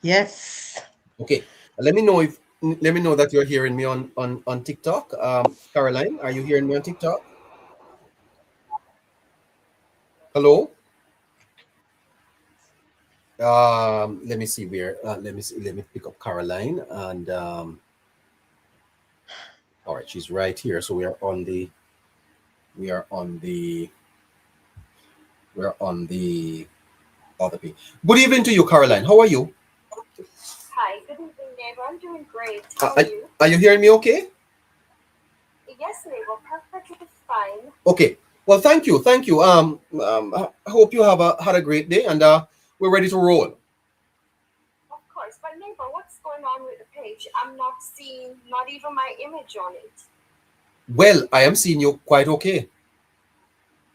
Yes. Okay. Let me know that you're hearing me on TikTok. Caroline, are you hearing me on TikTok? Hello? Let me see where let me pick up Caroline and all right, she's right here. So we are on the we're on the other page. Good evening to you, Caroline. How are you? Hi, good evening, neighbor. I'm doing great. Uh, How are are, you? are you hearing me okay? Yes, neighbor, perfectly fine. Okay. Well, thank you. Thank you. I hope you have had a great day and we're ready to roll. Of course. But neighbor, what's going on with the page? I'm not seeing not even my image on it. Well, I am seeing you quite okay.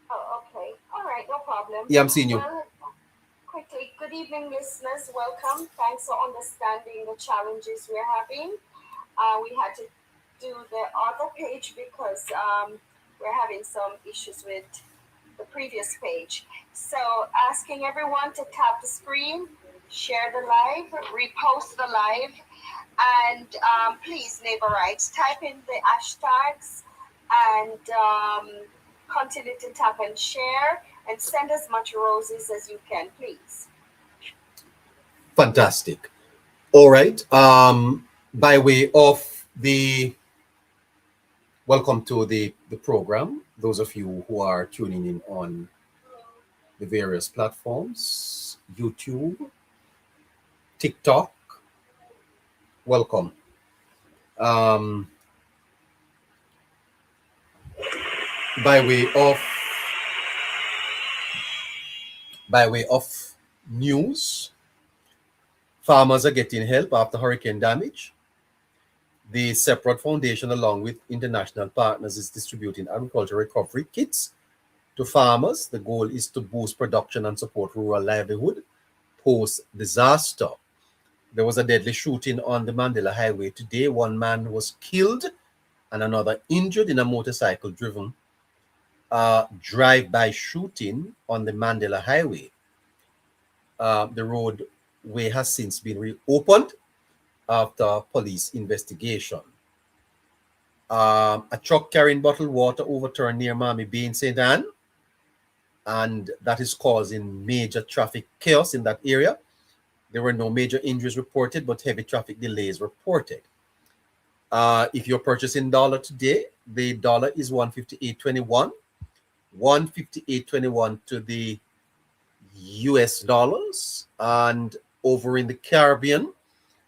Oh, okay. All right, no problem. Yeah, I'm seeing you. Well, quickly, good evening, listeners. Welcome. Thanks for understanding the challenges we're having. We had to do the other page because we're having some issues with the previous page. So, asking everyone to tap the screen, share the live, repost the live, and please, neighborites, type in the hashtags and continue to tap and share and send as much roses as you can, please. Fantastic. All right. By way of the welcome to the program. Those of you who are tuning in on the various platforms, YouTube, TikTok, welcome. Um, by way of news, farmers are getting help after hurricane damage. The separate foundation, along with international partners, is distributing agricultural recovery kits to farmers. The goal is to boost production and support rural livelihood post disaster. There was a deadly shooting on the Mandela Highway today. One man was killed and another injured in a motorcycle driven drive-by shooting on the Mandela Highway. The roadway has since been reopened after police investigation. A truck carrying bottled water overturned near Miami Bay in St. Anne, and that is causing major traffic chaos in that area. There were no major injuries reported, but heavy traffic delays reported. If you're purchasing dollar today, the dollar is 158.21, 158.21 to the US dollars. And over in the Caribbean,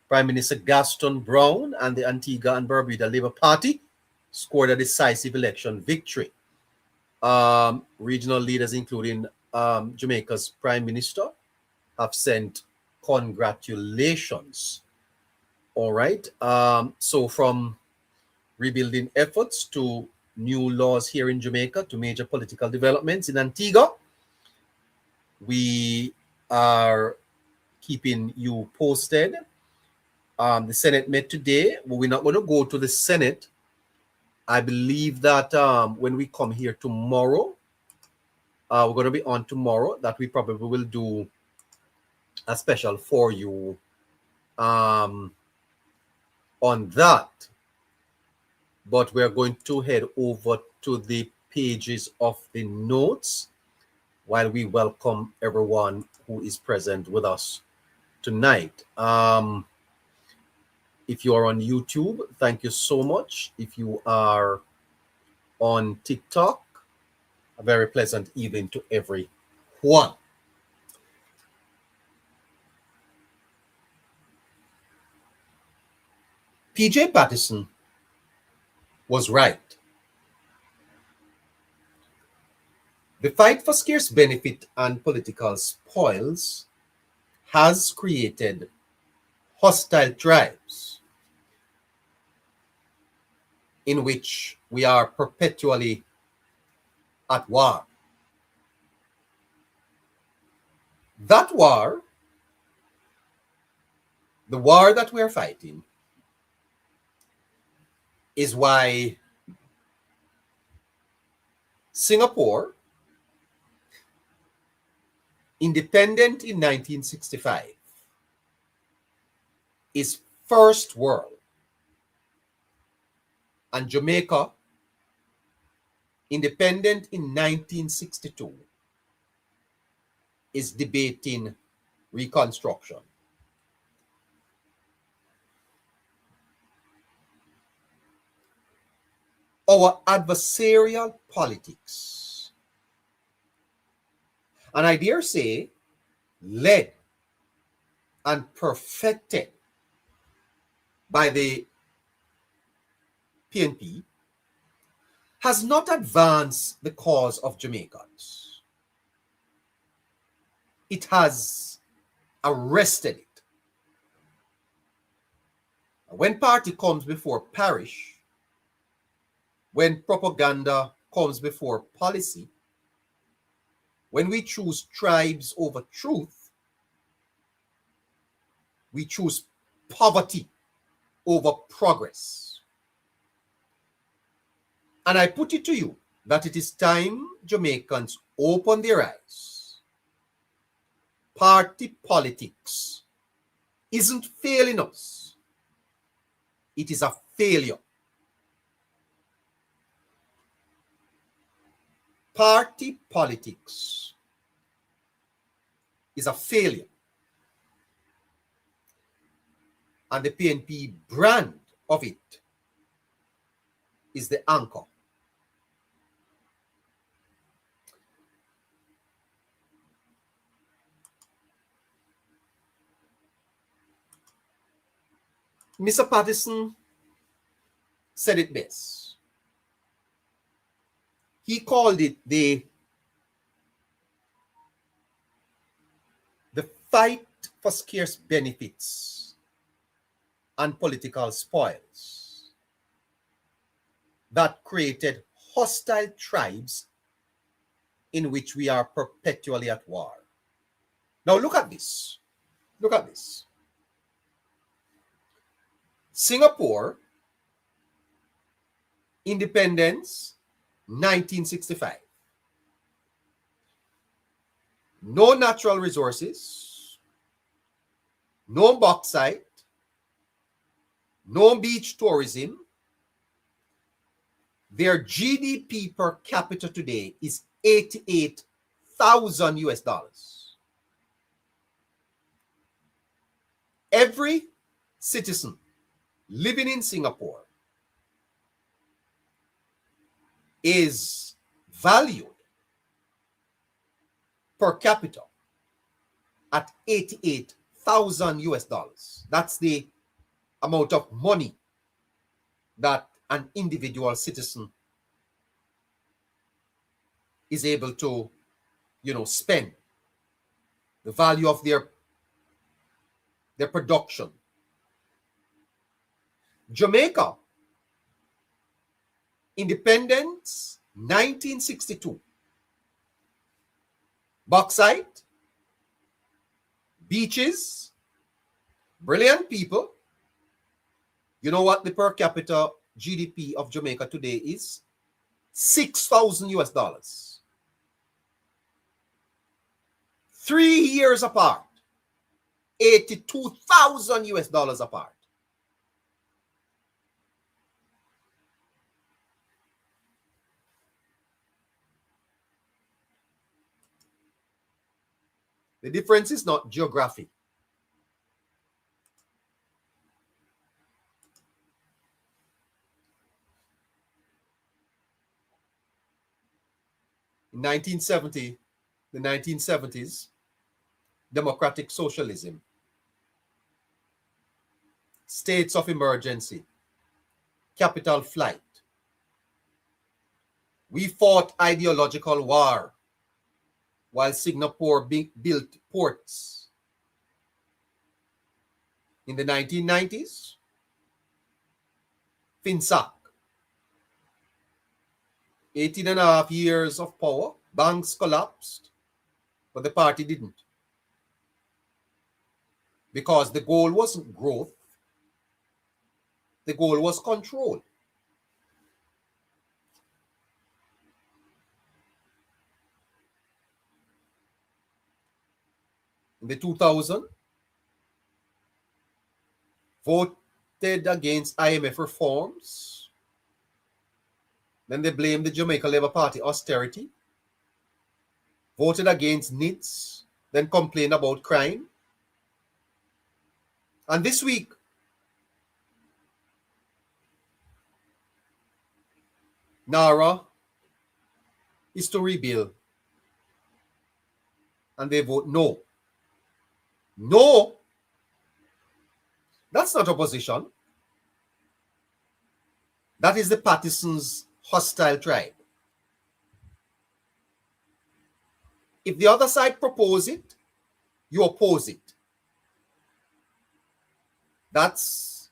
Prime Minister Gaston Brown and the Antigua and Barbuda Labour Party scored a decisive election victory. Regional leaders, including Jamaica's Prime Minister, have sent congratulations. All right. So from rebuilding efforts to new laws here in Jamaica to major political developments in Antigua, we are keeping you posted. The Senate met today, but we're not going to go to the Senate. I believe that when we come here tomorrow, we're going to be on tomorrow, that we probably will do a special for you um, on that. But we're going to head over to the pages of the notes while we welcome everyone who is present with us tonight. If you are on YouTube, thank you so much. If you are on TikTok, a very pleasant evening to everyone. PJ Patterson was right. The fight for scarce benefit and political spoils has created hostile tribes in which we are perpetually at war. That war, the war that we are fighting, is why Singapore, independent in 1965, is first world. And Jamaica, independent in 1962, is debating reconstruction. Our adversarial politics, and I dare say, led and perfected by the PNP, has not advanced the cause of Jamaicans. It has arrested it. When party comes before parish, when propaganda comes before policy, when we choose tribes over truth, we choose poverty over progress. And I put it to you that it is time Jamaicans open their eyes. Party politics isn't failing us. It is a failure. Party politics is a failure. And the PNP brand of it is the anchor. Mr. Partisan said it best. He called it the fight for scarce benefits and political spoils that created hostile tribes in which we are perpetually at war. Now look at this. Look at this. Singapore, independence, 1965. No natural resources, no bauxite, no beach tourism. Their GDP per capita today is 88,000 US dollars. Every citizen living in Singapore is valued per capita at 88,000 US dollars. That's the amount of money that an individual citizen is able to, spend. The value of their production. Jamaica, independence, 1962. Bauxite, beaches, brilliant people. You know what the per capita GDP of Jamaica today is? 6,000 US dollars. 3 years apart, 82,000 US dollars apart. The difference is not geography. In 1970, the 1970s, democratic socialism, states of emergency, capital flight. We fought ideological war while Singapore built ports. In the 1990s, FinSAC, 18 and a half years of power, banks collapsed, but the party didn't. Because the goal wasn't growth, the goal was control. In the 2000, voted against IMF reforms. Then they blamed the Jamaica Labour Party austerity. Voted against NITs. Then complained about crime. And this week, NARA is to rebuild. And they vote no. No. That's not opposition. That is the partisans' hostile tribe. If the other side propose it, you oppose it. That's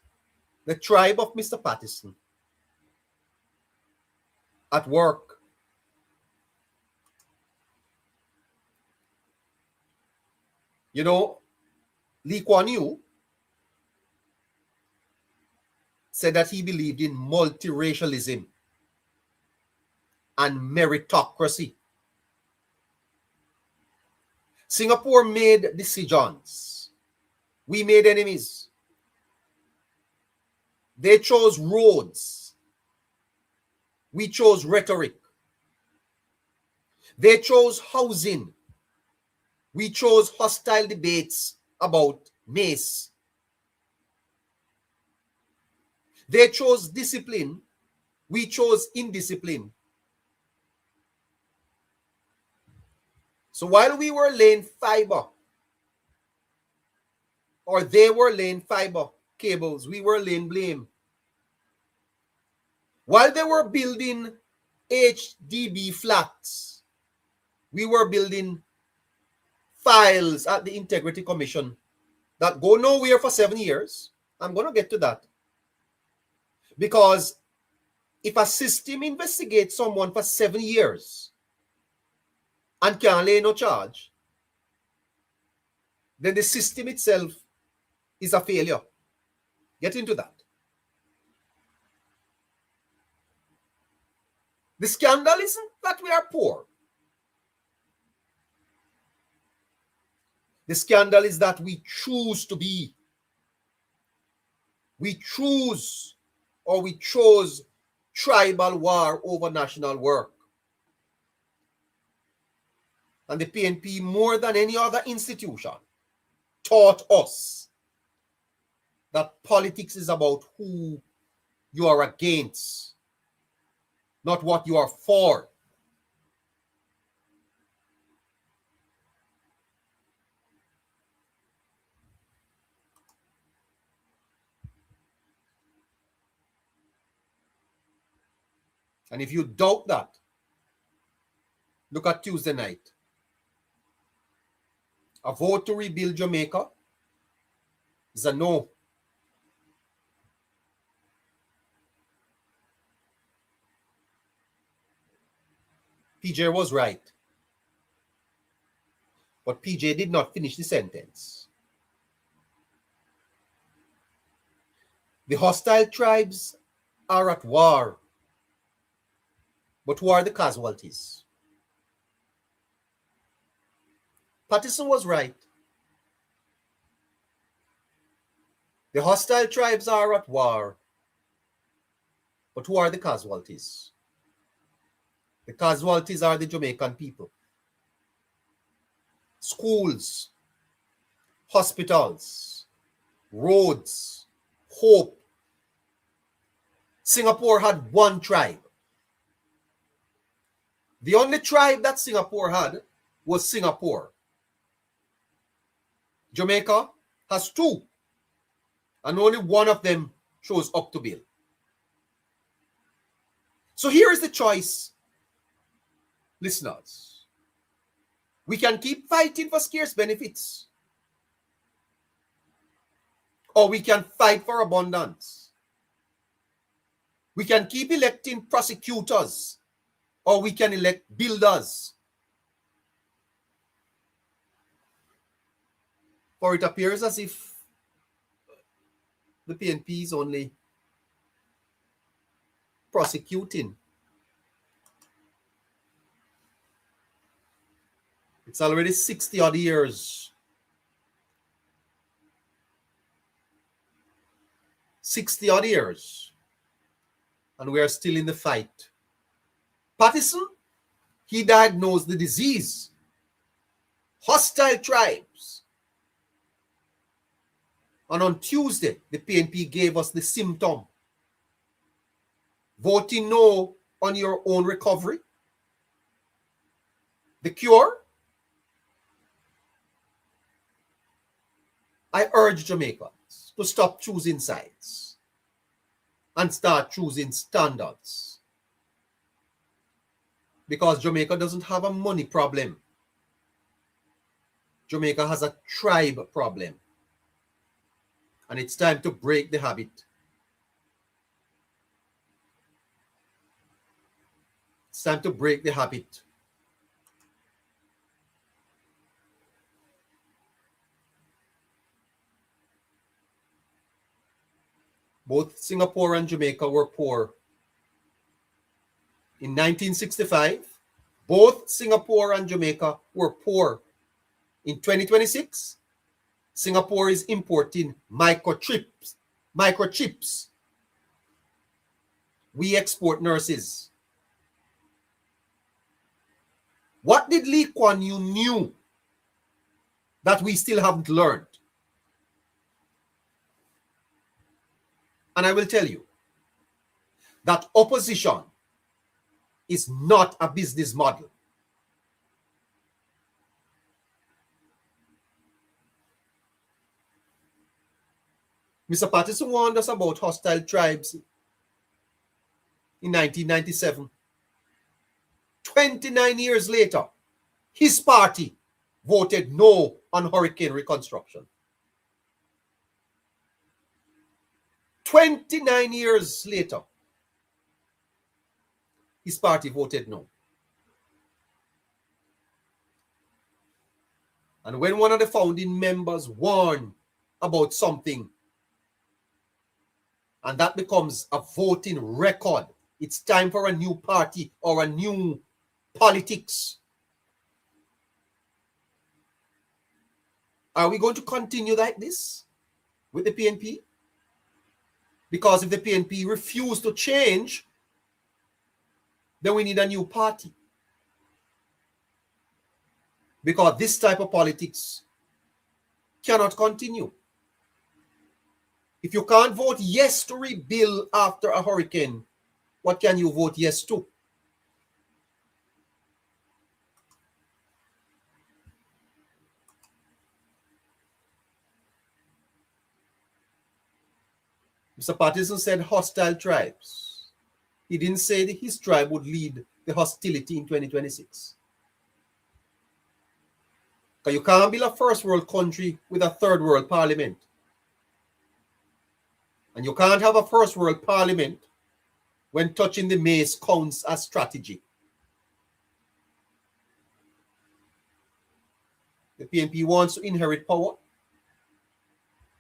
the tribe of Mr. Partisan at work. You know, Lee Kuan Yew said that he believed in multiracialism and meritocracy. Singapore made decisions. We made enemies. They chose roads. We chose rhetoric. They chose housing. We chose hostile debates about Mace. They chose discipline. We chose indiscipline. So while we were laying fiber, or they were laying fiber cables, we were laying blame. While they were building HDB flats, we were building files at the Integrity Commission that go nowhere for 7 years. I'm going to get to that. Because if a system investigates someone for 7 years and can't lay no charge, then the system itself is a failure. Get into that. The scandal isn't that we are poor. The scandal is that we choose to be. We choose, or we chose, tribal war over national work. And the PNP, more than any other institution, taught us that politics is about who you are against, not what you are for. And if you doubt that, look at Tuesday night. A vote to rebuild Jamaica is a no. PJ was right. But PJ did not finish the sentence. The hostile tribes are at war. But who are the casualties? Partisan was right. The hostile tribes are at war. But who are the casualties? The casualties are the Jamaican people. Schools, hospitals, roads, hope. Singapore had one tribe. The only tribe that Singapore had was Singapore. Jamaica has two, and only one of them shows up to bill. So here is the choice, listeners. We can keep fighting for scarce benefits, or we can fight for abundance. We can keep electing prosecutors, or we can elect builders. For it appears as if the PNP is only prosecuting. It's already 60-odd years 60 odd years, and we are still in the fight. Partisan, he diagnosed the disease. Hostile tribes. And on Tuesday, the PNP gave us the symptom. Voting no on your own recovery. The cure? I urge Jamaicans to stop choosing sides and start choosing standards. Because Jamaica doesn't have a money problem. Jamaica has a tribe problem. And it's time to break the habit. It's time to break the habit. Both Singapore and Jamaica were poor. In 1965, both Singapore and Jamaica were poor. In 2026, Singapore is importing microchips. We export nurses. What did Lee Kuan Yew knew that we still haven't learned? And I will tell you that opposition is not a business model. Mr. Patterson warned us about hostile tribes in 1997. 29 years later, his party voted no on hurricane reconstruction. 29 years later, his party voted no. And when one of the founding members warned about something, and that becomes a voting record, it's time for a new party or a new politics. Are we going to continue like this with the PNP? Because if the PNP refuse to change, then we need a new party. Because this type of politics cannot continue. If you can't vote yes to rebuild after a hurricane, what can you vote yes to? Mr. Patterson said hostile tribes. He didn't say that his tribe would lead the hostility in 2026. Because you can't build a first world country with a third world parliament. And you can't have a first world parliament when touching the mace counts as strategy. The PNP wants to inherit power.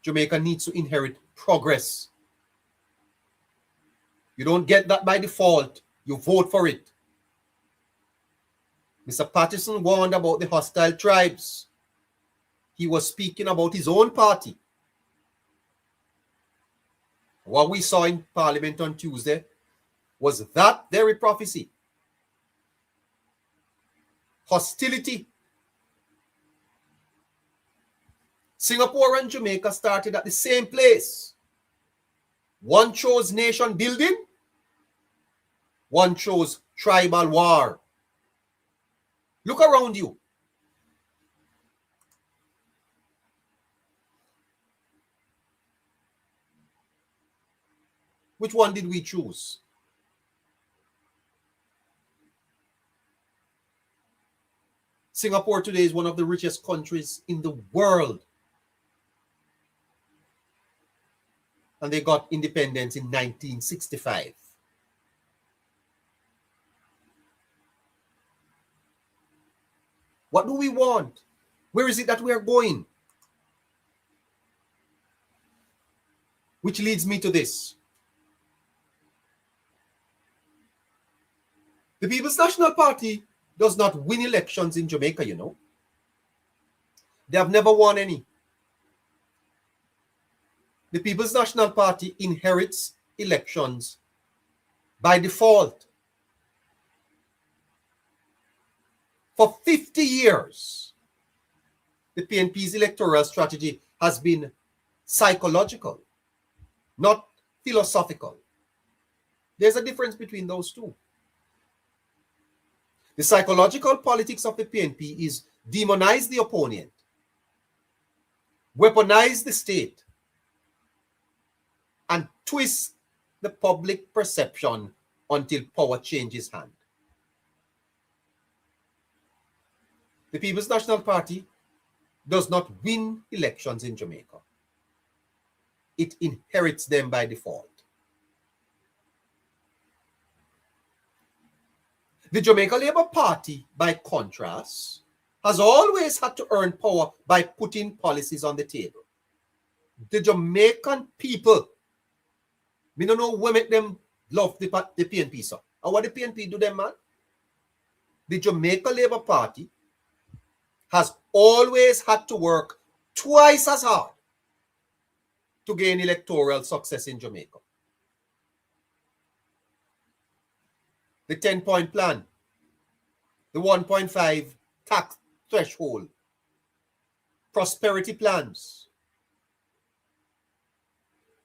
Jamaica needs to inherit progress. You don't get that by default. You vote for it. Mr. Patterson warned about the hostile tribes. He was speaking about his own party. What we saw in Parliament on Tuesday was that very prophecy. Hostility. Singapore and Jamaica started at the same place. One chose nation building. One chose tribal war. Look around you. Which one did we choose? Singapore today is one of the richest countries in the world. And they got independence in 1965. What do we want? Where is it that we are going? Which leads me to this. The People's National Party does not win elections in Jamaica, you know. They have never won any. The People's National Party inherits elections by default. For 50 years, the PNP's electoral strategy has been psychological, not philosophical. There's a difference between those two. The psychological politics of the PNP is demonize the opponent, weaponize the state, and twist the public perception until power changes hand. The People's National Party does not win elections in Jamaica. It inherits them by default. The Jamaica Labour Party, by contrast, has always had to earn power by putting policies on the table. The Jamaican people, we don't know what make them love the PNP, sir. And what the PNP do them, man? The Jamaica Labour Party has always had to work twice as hard to gain electoral success in Jamaica. The 10-point plan, the 1.5 tax threshold, prosperity plans,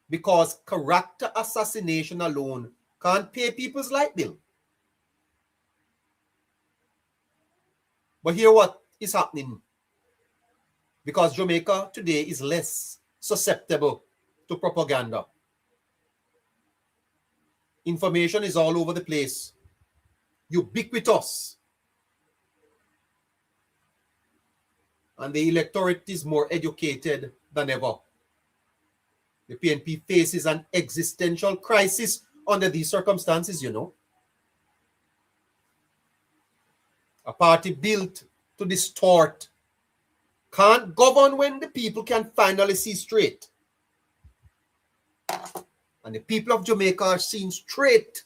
because character assassination alone can't pay people's light bill. But hear what is happening, because Jamaica today is less susceptible to propaganda. Information is all over the place, ubiquitous, and the electorate is more educated than ever. The PNP faces an existential crisis under these circumstances, you know. A party built to distort can't govern when the people can finally see straight. And the people of Jamaica are seeing straight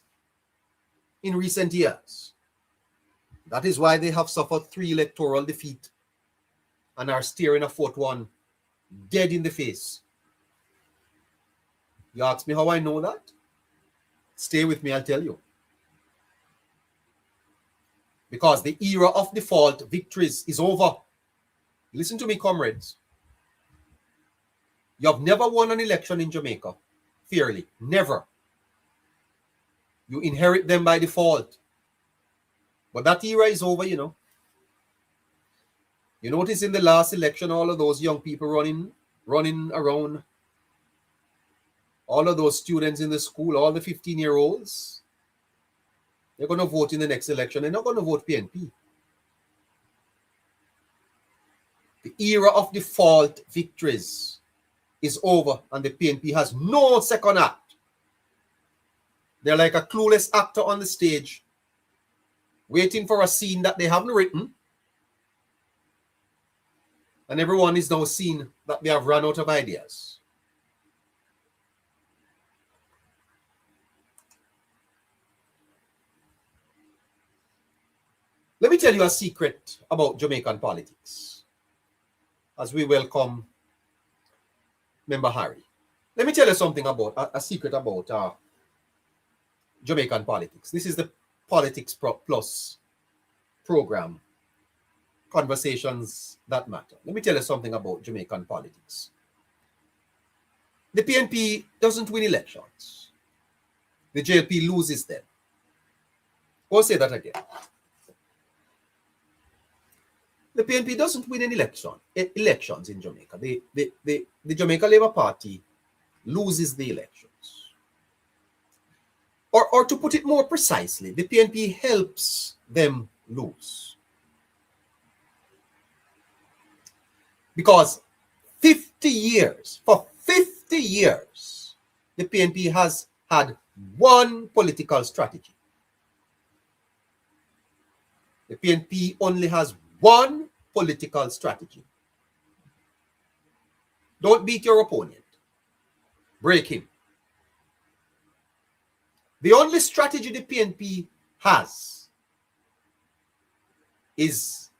in recent years. That is why they have suffered 3 electoral defeats and are staring a 4th one dead in the face. You ask me how I know that? Stay with me, I'll tell you. Because the era of default victories is over. Listen to me, comrades. You have never won an election in Jamaica fairly. Never. You inherit them by default. But that era is over, you know. You notice in the last election, all of those young people running around, all of those students in the school, all the 15-year-olds, they're going to vote in the next election. They're not going to vote PNP. The era of default victories is over, and the PNP has no second act. They're like a clueless actor on the stage, waiting for a scene that they haven't written. And everyone is now seeing that they have run out of ideas. Let me tell you a secret about Jamaican politics as we welcome Member Harry. Let me tell you something about a secret about Jamaican politics. This is the Politics Plus program, Conversations That Matter. Let me tell you something about Jamaican politics. The PNP doesn't win elections. The JLP loses them. I'll say that again. The PNP doesn't win an elections in Jamaica. The Jamaica Labour Party loses the elections. Or to put it more precisely, the PNP helps them lose. Because for 50 years, the PNP has had one political strategy. The PNP only has one political strategy. Don't beat your opponent. Break him. The only strategy the PNP has is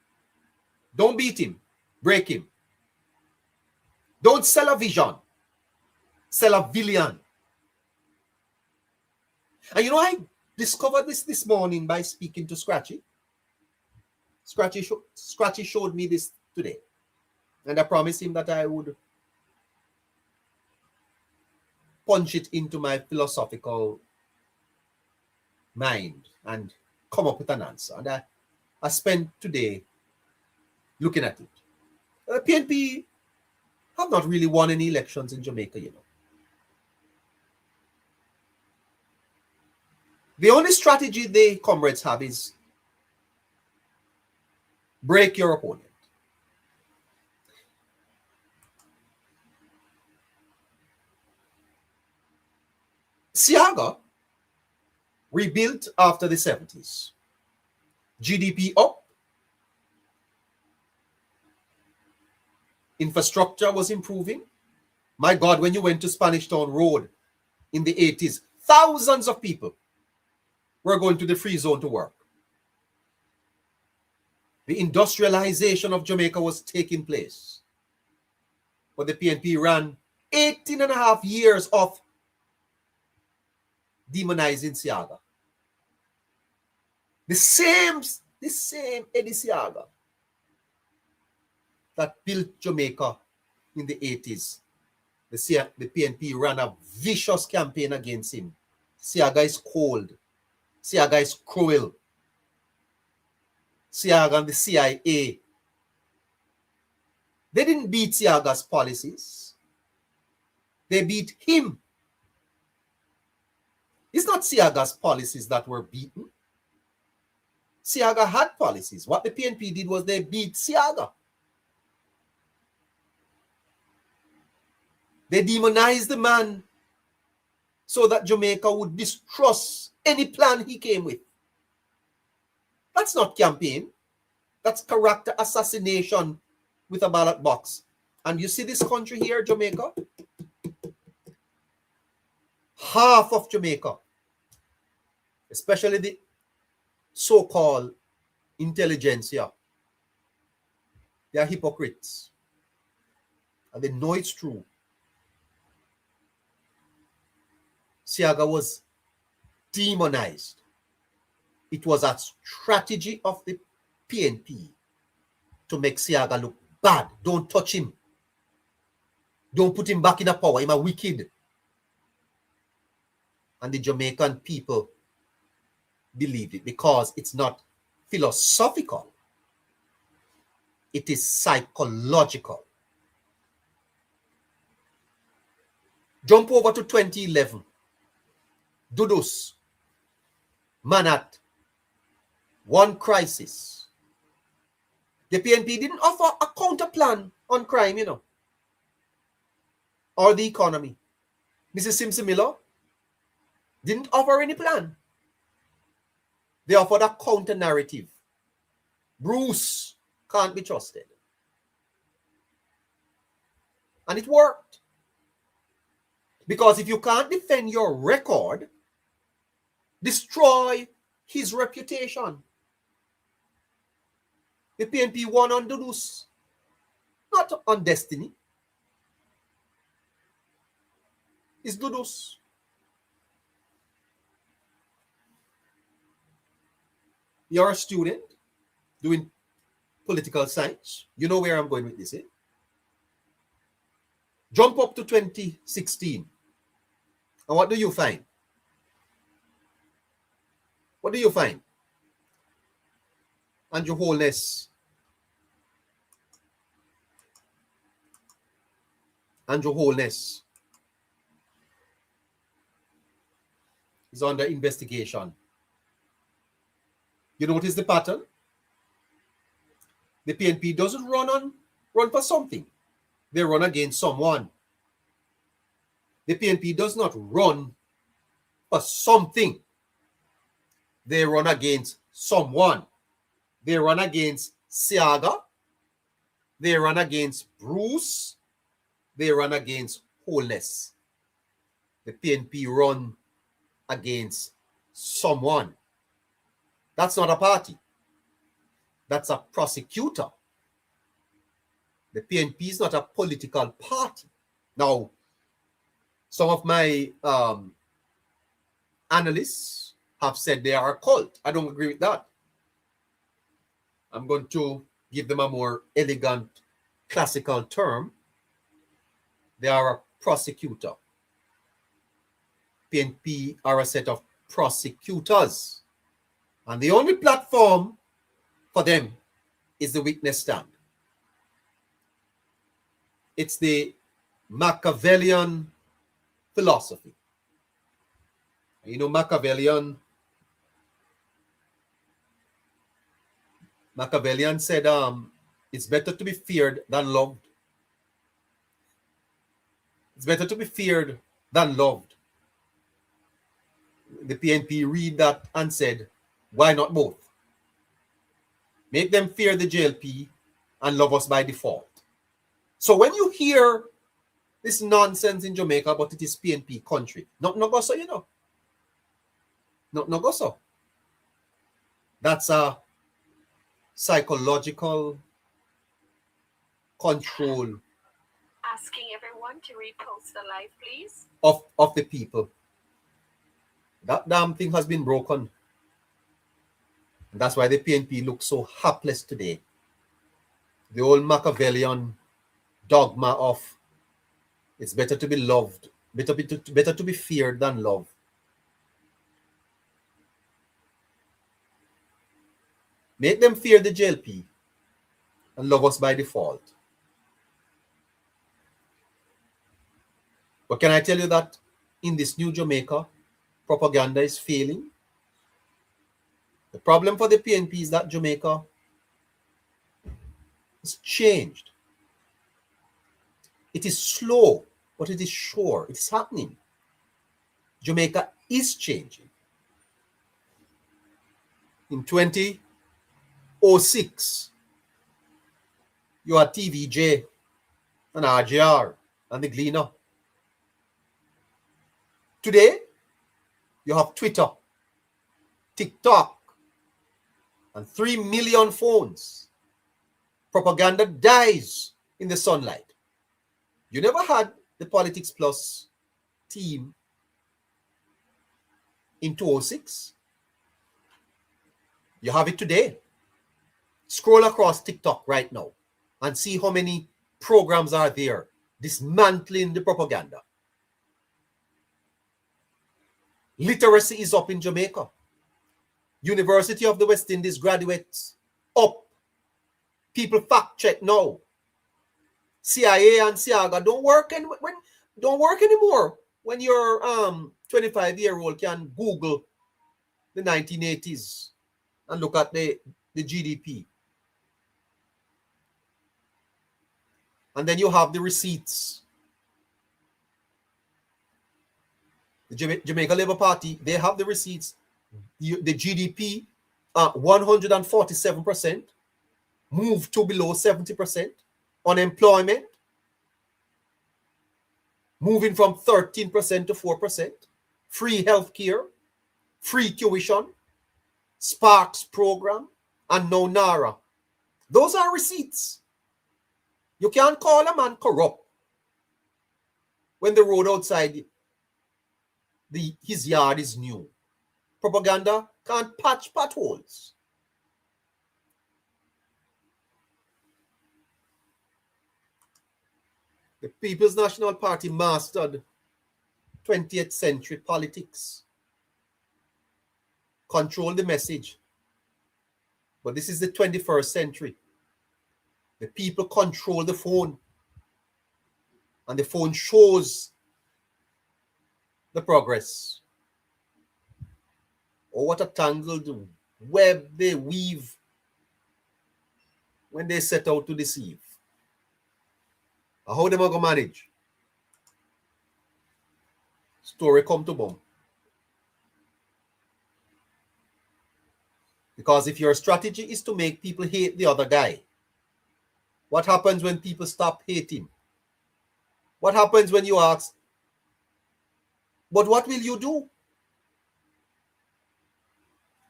don't beat him, break him. Don't sell a vision. Villian. And you know, I discovered this morning by speaking to Scratchy. Scratchy showed me this today. And I promised him that I would punch it into my philosophical mind and come up with an answer. And I spent today looking at it. PNP have not really won any elections in Jamaica, you know. The only strategy they, comrades, have is break your opponent. Siaga rebuilt after the 70s. GDP up. Infrastructure was improving. My God, when you went to Spanish Town Road in the 80s, thousands of people were going to the free zone to work. The industrialization of Jamaica was taking place. But the PNP ran 18 and a half years of demonizing Siaga. The same Eddie Siaga that built Jamaica in the 80s. The PNP ran a vicious campaign against him. Siaga is cold. Siaga is cruel. Siaga and the CIA. They didn't beat Siaga's policies. They beat him. It's not Siaga's policies that were beaten. Siaga had policies. What the PNP did was they beat Siaga. They demonized the man so that Jamaica would distrust any plan he came with. That's not campaign. That's character assassination with a ballot box. And you see this country here, Jamaica? Half of Jamaica, especially the so-called intelligentsia, they are hypocrites. And they know it's true. Siaga was demonized. It was a strategy of the PNP to make Siaga look bad. Don't touch him. Don't put him back in the power. He's a wicked. And the Jamaican people believed it because it's not philosophical. It is psychological. Jump over to 2011. Dudus, Manat, one crisis. The PNP didn't offer a counter plan on crime, you know, or the economy. Mrs. Simpson Miller didn't offer any plan. They offered a counter narrative. Bruce can't be trusted. And it worked. Because if you can't defend your record, destroy his reputation. The PNP won on Dudus, not on destiny. It's Dudus. You're a student doing political science. You know where I'm going with this, eh? Jump up to 2016. And what do you find? What do you find? And your wholeness. And your wholeness is under investigation. You notice the pattern? The PNP doesn't run for something. They run against someone. The PNP does not run for something. They run against someone. They run against Siaga. They run against Bruce. They run against Wholeness. The PNP run against someone. That's not a party. That's a prosecutor. The PNP is not a political party. Now, Some of my analysts have said they are a cult. I don't agree with that. I'm going to give them a more elegant, classical term. They are a prosecutor. PNP are a set of prosecutors. And the only platform for them is the witness stand. It's the Machiavellian philosophy. You know, Machiavellian said, it's better to be feared than loved. It's better to be feared than loved. The PNP read that and said, why not both? Make them fear the JLP and love us by default. So when you hear this nonsense in Jamaica, but it is PNP country, not no go so, you know. Not no go so. That's a psychological control Asking everyone to repost the live, please. Of the people. That damn thing has been broken. And that's why the PNP looks so hapless today. The old Machiavellian dogma of it's better to be loved, better to be feared than loved. Make them fear the JLP and love us by default. But can I tell you that in this new Jamaica, propaganda is failing? The problem for the PNP is that Jamaica is changed. It is slow, but it is sure. It is happening. Jamaica is changing. In 2006, you had TVJ and RJR and the Gleaner. Today, you have Twitter, TikTok, and 3 million phones. Propaganda dies in the sunlight. You never had the Politics Plus team in 2006. You have it today. Scroll across TikTok right now and see how many programs are there dismantling the propaganda. Literacy is up in Jamaica. University of the West Indies graduates up. People fact check now. CIA and SIAGA don't work anymore when your 25-year-old can Google the 1980s and look at the GDP. And then you have the receipts. The Jamaica Labour Party, they have the receipts. The GDP, 147%, moved to below 70%. Unemployment, moving from 13% to 4%. Free healthcare, free tuition, Sparks program, and no NARA. Those are receipts. You can't call a man corrupt when the road outside his yard is new. Propaganda can't patch potholes. The People's National Party mastered 20th century politics. Control the message. But this is the 21st century. The people control the phone. And the phone shows the progress. Oh, what a tangled web they weave when they set out to deceive. How them going to manage? Story come to bomb. Because if your strategy is to make people hate the other guy, what happens when people stop hating? What happens when you ask, but what will you do?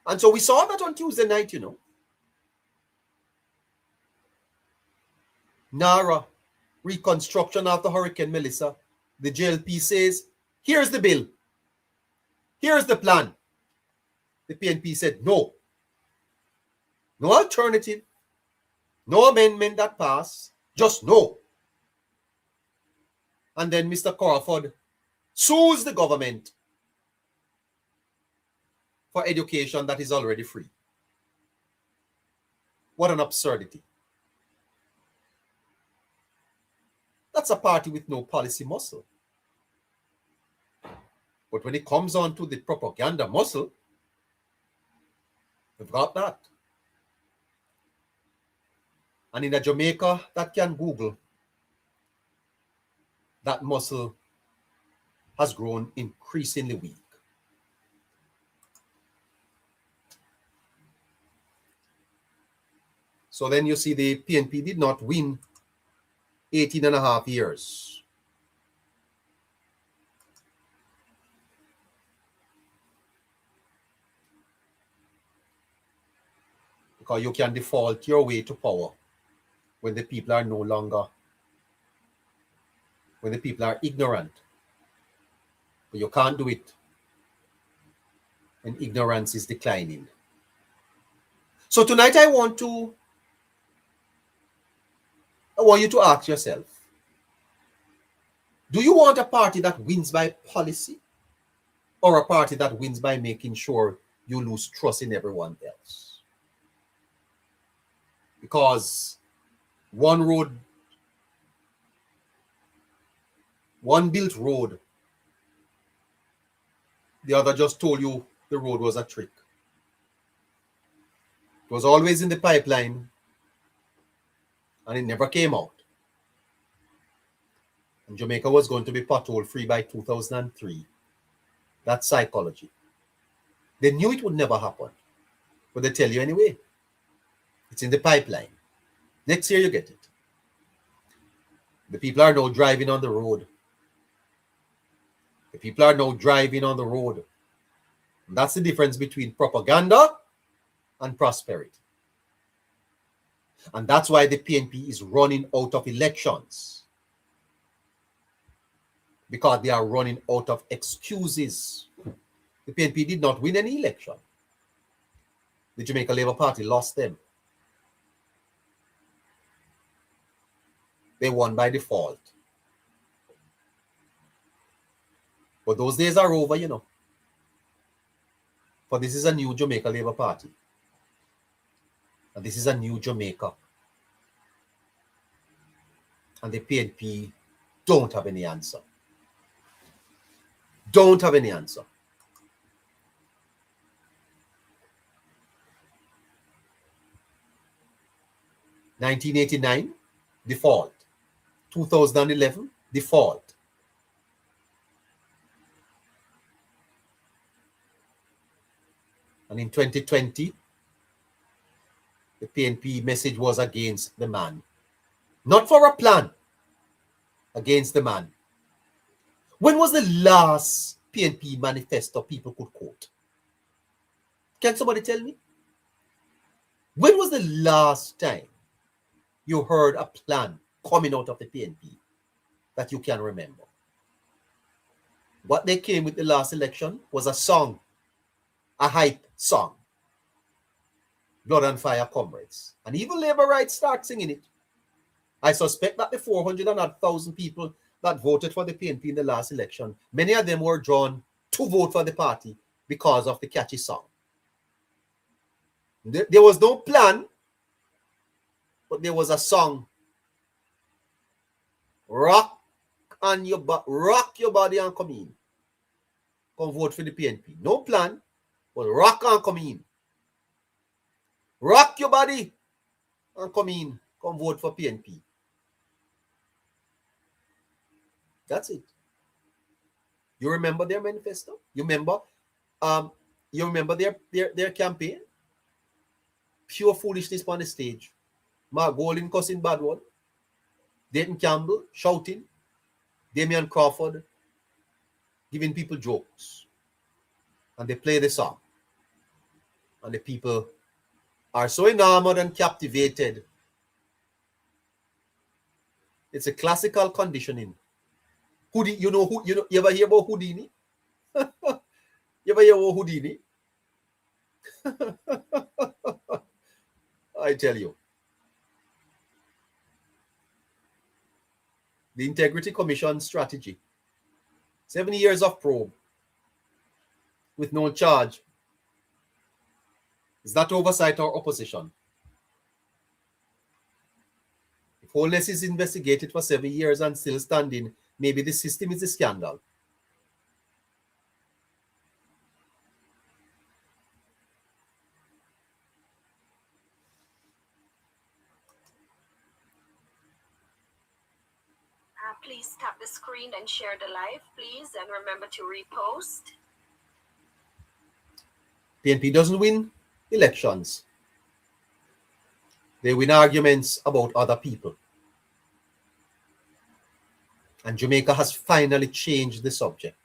And so we saw that on Tuesday night, you know. NARA, reconstruction after Hurricane Melissa. The JLP says Here's the bill. Here's the plan. The PNP said no. No alternative. No amendment that passed. Just no. And then Mr. Crawford sues the government for education that is already free. What an absurdity. That's a party with no policy muscle. But when it comes on to the propaganda muscle, we've got that. And in a Jamaica that can Google, that muscle has grown increasingly weak. So then you see the PNP did not win 18 and a half years. Because you can default your way to power when the people are no longer, when the people are ignorant. But you can't do it when ignorance is declining. So tonight I want you to ask yourself, do you want a party that wins by policy or a party that wins by making sure you lose trust in everyone else? Because one built road, the other just told you the road was a trick. It was always in the pipeline and it never came out. And Jamaica was going to be pothole free by 2003. That's psychology. They knew it would never happen, but they tell you anyway. It's in the pipeline. Next year you get it. The people are now driving on the road. The people are now driving on the road. And that's the difference between propaganda and prosperity. And that's why the PNP is running out of elections. Because they are running out of excuses. The PNP did not win any election. The Jamaica Labour Party lost them. They won by default. But those days are over, you know. For this is a new Jamaica Labour Party. And this is a new Jamaica. And the PNP don't have any answer. Don't have any answer. (1989) default. 2011 default. And in 2020, the PNP message was against the man. Not for a plan, against the man. When was the last PNP manifesto people could quote? Can somebody tell me? When was the last time you heard a plan coming out of the PNP that you can remember? What they came with the last election was a song, a hype song. Blood and Fire Comrades. And even Labour Rights start singing it. I suspect that the 400,000 people that voted for the PNP in the last election, many of them were drawn to vote for the party because of the catchy song. There was no plan, but there was a song. Rock your body and come in. Come vote for the PNP. No plan, but rock and come in. Rock your body and come in. Come vote for PNP. That's it. You remember their manifesto? You remember their campaign? Pure foolishness on the stage. Mark Golding cussing bad word. Dayton Campbell shouting. Damian Crawford giving people jokes. And they play the song. And the people are so enamored and captivated. It's a classical conditioning. Houdini, you ever hear about Houdini? You ever hear about Houdini? I tell you. The Integrity Commission strategy. 7 years of probe with no charge. Is that oversight or opposition? If Holness is investigated for 7 years and still standing, maybe the system is a scandal. Please tap the screen and share the live, please. And remember to repost. PNP doesn't win elections. They win arguments about other people. And Jamaica has finally changed the subject.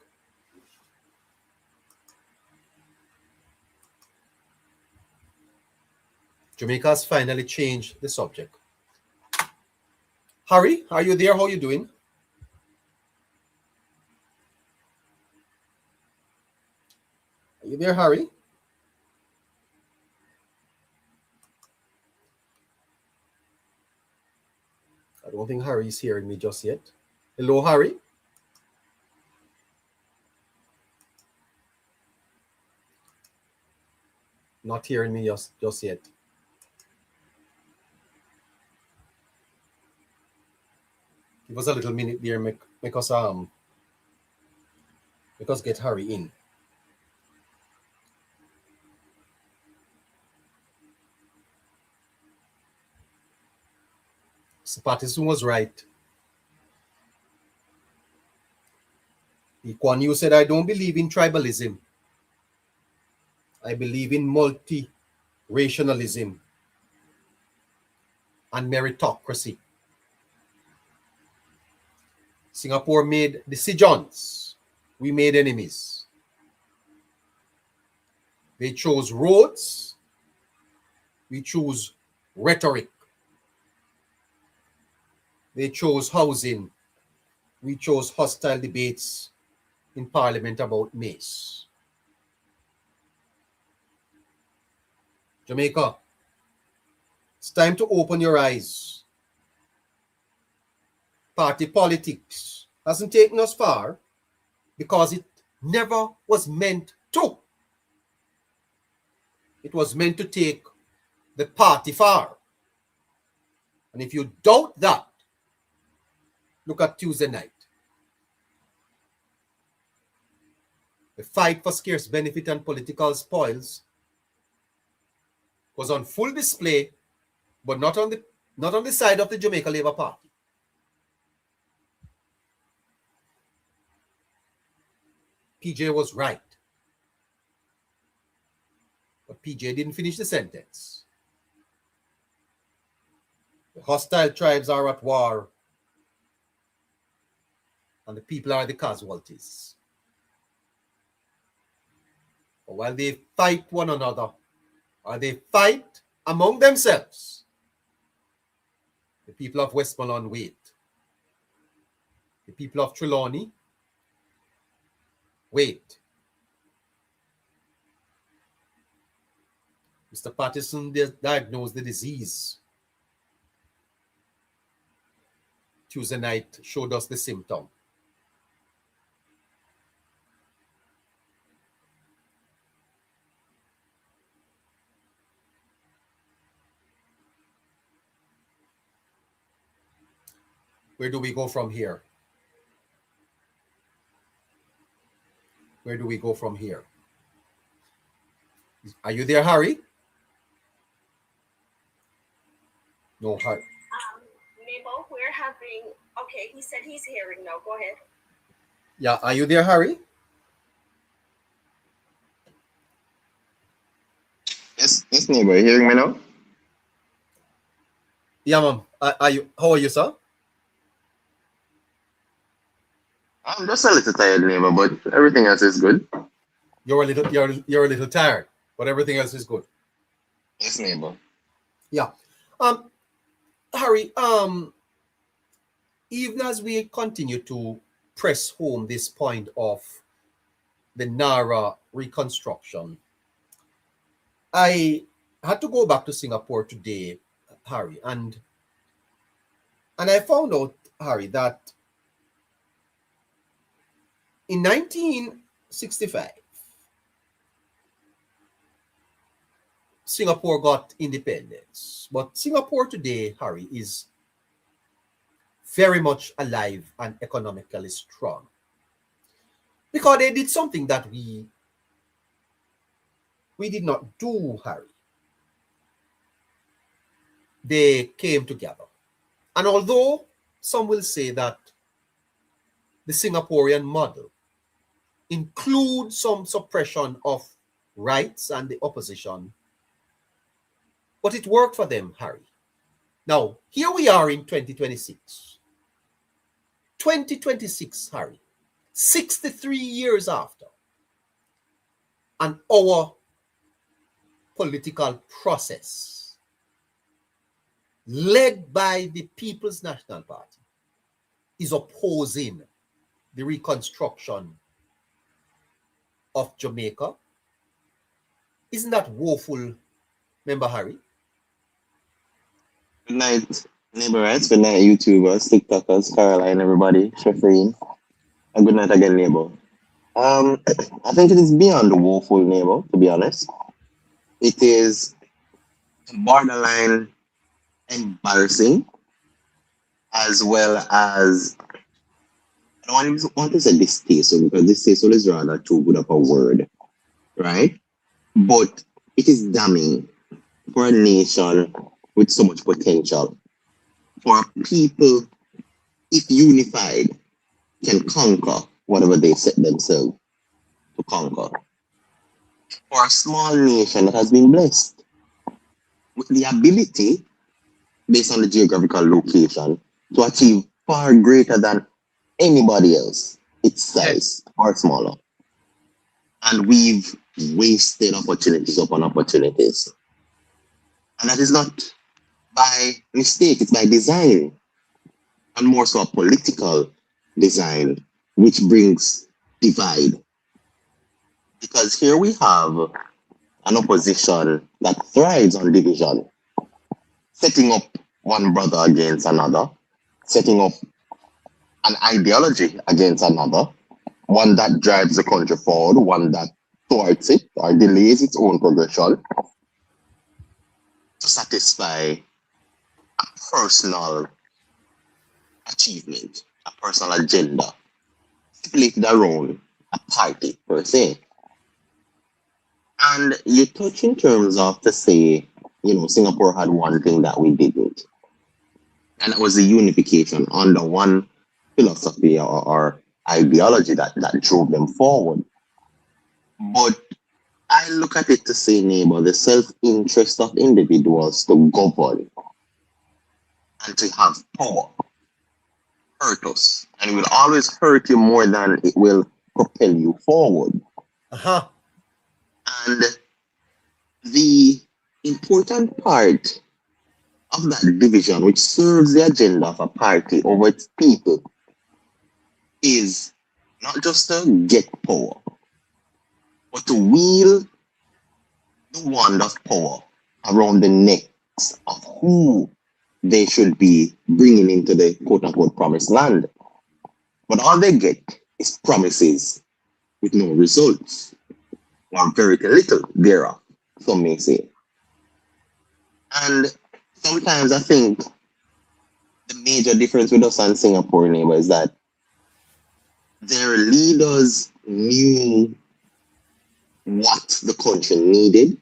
Jamaica has finally changed the subject. Harry, are you there? How are you doing? Are you there, Harry? I don't think Harry is hearing me just yet. Hello, Harry? Not hearing me just yet. Give us a little minute there, make us get Harry in. So Partisan was right. Lee Kuan Yew said, I don't believe in tribalism. I believe in multi-racialism and meritocracy. Singapore made decisions. We made enemies. They chose roads. We choose rhetoric. They chose housing. We chose hostile debates in Parliament about Mace. Jamaica, it's time to open your eyes. Party politics hasn't taken us far because it never was meant to. It was meant to take the party far. And if you doubt that, look at Tuesday night. The fight for scarce benefit and political spoils was on full display, but not on the side of the Jamaica Labour Party. PJ was right. But PJ didn't finish the sentence. The hostile tribes are at war, and the people are the casualties. But while they fight one another, or they fight among themselves, the people of Westmoreland wait. The people of Trelawney wait. Mr. Patterson diagnosed the disease. Tuesday night showed us the symptom. Where do we go from here? Where do we go from here? Are you there, Harry? No, Harry. Mabel, we're having... Okay, he said he's hearing now. Go ahead. Yeah, are you there, Harry? Yes, neighbor. You hearing me now? Yeah, ma'am. How are you, sir? I'm just a little tired, neighbor, but everything else is good. You're a little tired, but everything else is good. Yes, neighbor. Yeah. Harry, even as we continue to press home this point of the Nara reconstruction, I had to go back to Singapore today, Harry, and I found out, Harry, that in 1965, Singapore got independence. But Singapore today, Harry, is very much alive and economically strong because they did something that we did not do, Harry. They came together. And although some will say that the Singaporean model includes some suppression of rights and the opposition, but it worked for them, Harry. Now, here we are in 2026. 2026, Harry. 63 years after. And our political process, led by the People's National Party, is opposing the reconstruction of Jamaica. Isn't that woeful, Member Harry? Good night, neighborites. Good night, YouTubers, TikTokers, Caroline, everybody, Shafreen. And good night again, neighbor. I think it is beyond the woeful, neighbor, to be honest. It is borderline embarrassing, as well as, I don't want to say distasteful, because distasteful is rather too good of a word, right? But it is damning for a nation with so much potential, for people, if unified, can conquer whatever they set themselves to conquer. For a small nation that has been blessed with the ability, based on the geographical location, to achieve far greater than anybody else, its size or smaller. And we've wasted opportunities upon opportunities. And that is not by mistake, it's by design. And more so a political design, which brings divide. Because here we have an opposition that thrives on division, setting up one brother against another, setting up an ideology against another, one that drives the country forward, one that thwarts it or delays its own progression to satisfy a personal achievement, a personal agenda, stipulated around a party per se. And you touch in terms of to say, Singapore had one thing that we didn't. And that was the unification under one philosophy or ideology that drove them forward. But I look at it to say, neighbor, the self-interest of individuals to govern and to have power hurt us. And it will always hurt you more than it will propel you forward. Uh-huh. And the important part of that division, which serves the agenda of a party over its people, is not just to get power, but to wield the wand of power around the necks of who they should be bringing into the quote-unquote promised land. But all they get is promises with no results, or very little thereof, some may say. And sometimes I think the major difference with us and Singapore, neighbor, is that their leaders knew what the country needed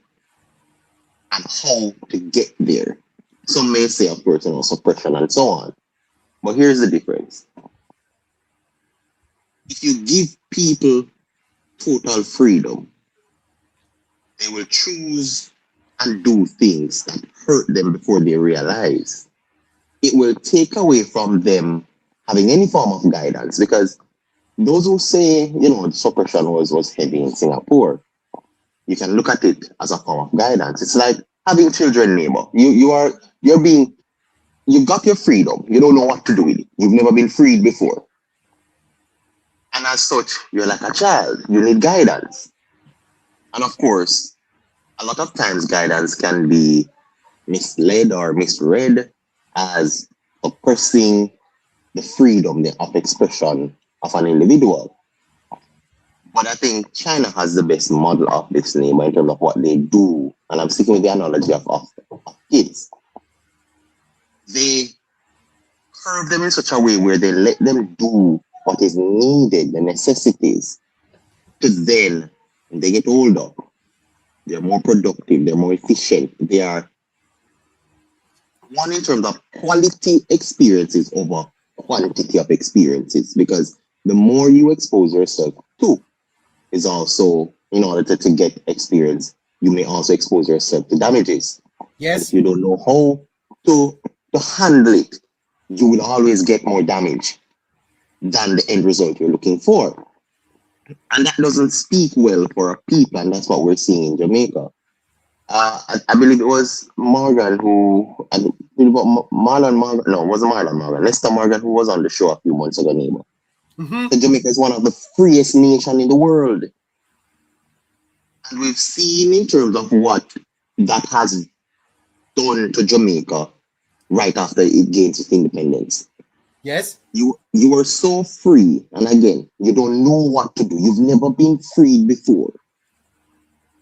and how to get there. Some may say, of course, suppression and so on. But here's the difference. If you give people total freedom, they will choose and do things that hurt them before they realize. It will take away from them having any form of guidance, because those who say, suppression was heavy in Singapore, you can look at it as a form of guidance. It's like having children, neighbor. You've got your freedom. You don't know what to do with it. You've never been freed before. And as such, you're like a child. You need guidance. And of course, a lot of times guidance can be misled or misread as oppressing the freedom of expression of an individual. But I think China has the best model of this name in terms of what they do. And I'm sticking with the analogy of kids. They curve them in such a way where they let them do what is needed, the necessities, to then, when they get older, they're more productive, they're more efficient, they are one in terms of quality experiences over quantity of experiences. Because the more you expose yourself to is also, in order to get experience, you may also expose yourself to damages. And if Yes. you don't know how to handle it, you will always get more damage than the end result you're looking for. And that doesn't speak well for our people, and that's what we're seeing in Jamaica. I believe it was Morgan who, I believe Marlon Morgan, no, it wasn't Marlon Morgan, Lester Morgan who was on the show a few months ago, neighbor. Mm-hmm. So Jamaica is one of the freest nations in the world. And we've seen in terms of what that has done to Jamaica right after it gains its independence. Yes. You are so free, and again, you don't know what to do. You've never been freed before,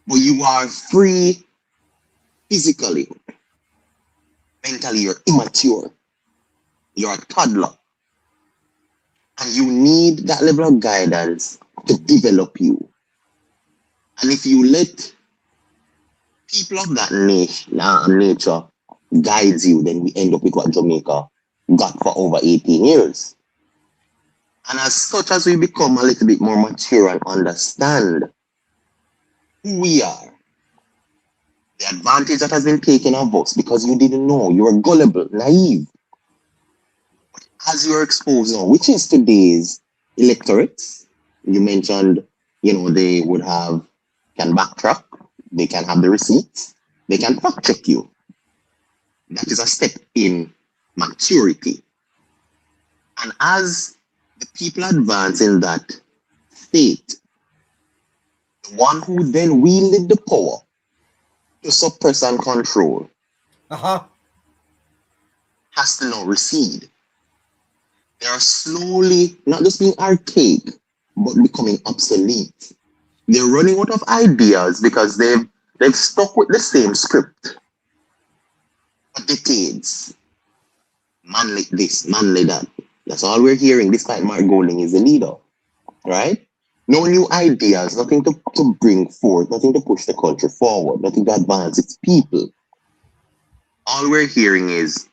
but you are free physically. Mentally, you're immature. You're a toddler, and you need that level of guidance to develop you. And if you let people of that nature guides you, then we end up with what Jamaica got for over 18 years. And as such, as we become a little bit more mature and understand who we are, the advantage that has been taken of us because you didn't know, you were gullible, naive. As you're exposed now, which is today's electorates, you mentioned, they would can backtrack, they can have the receipts, they can fact check you. That is a step in maturity. And as the people advance in that state, the one who then wielded the power to suppress and control Uh-huh. has to now recede. They are slowly not just being archaic, but becoming obsolete. They're running out of ideas because they've stuck with the same script for decades. Man like this, man like that. That's all we're hearing, despite Mark Golding is the leader, right? No new ideas, nothing to bring forth, nothing to push the country forward, nothing to advance its people. All we're hearing is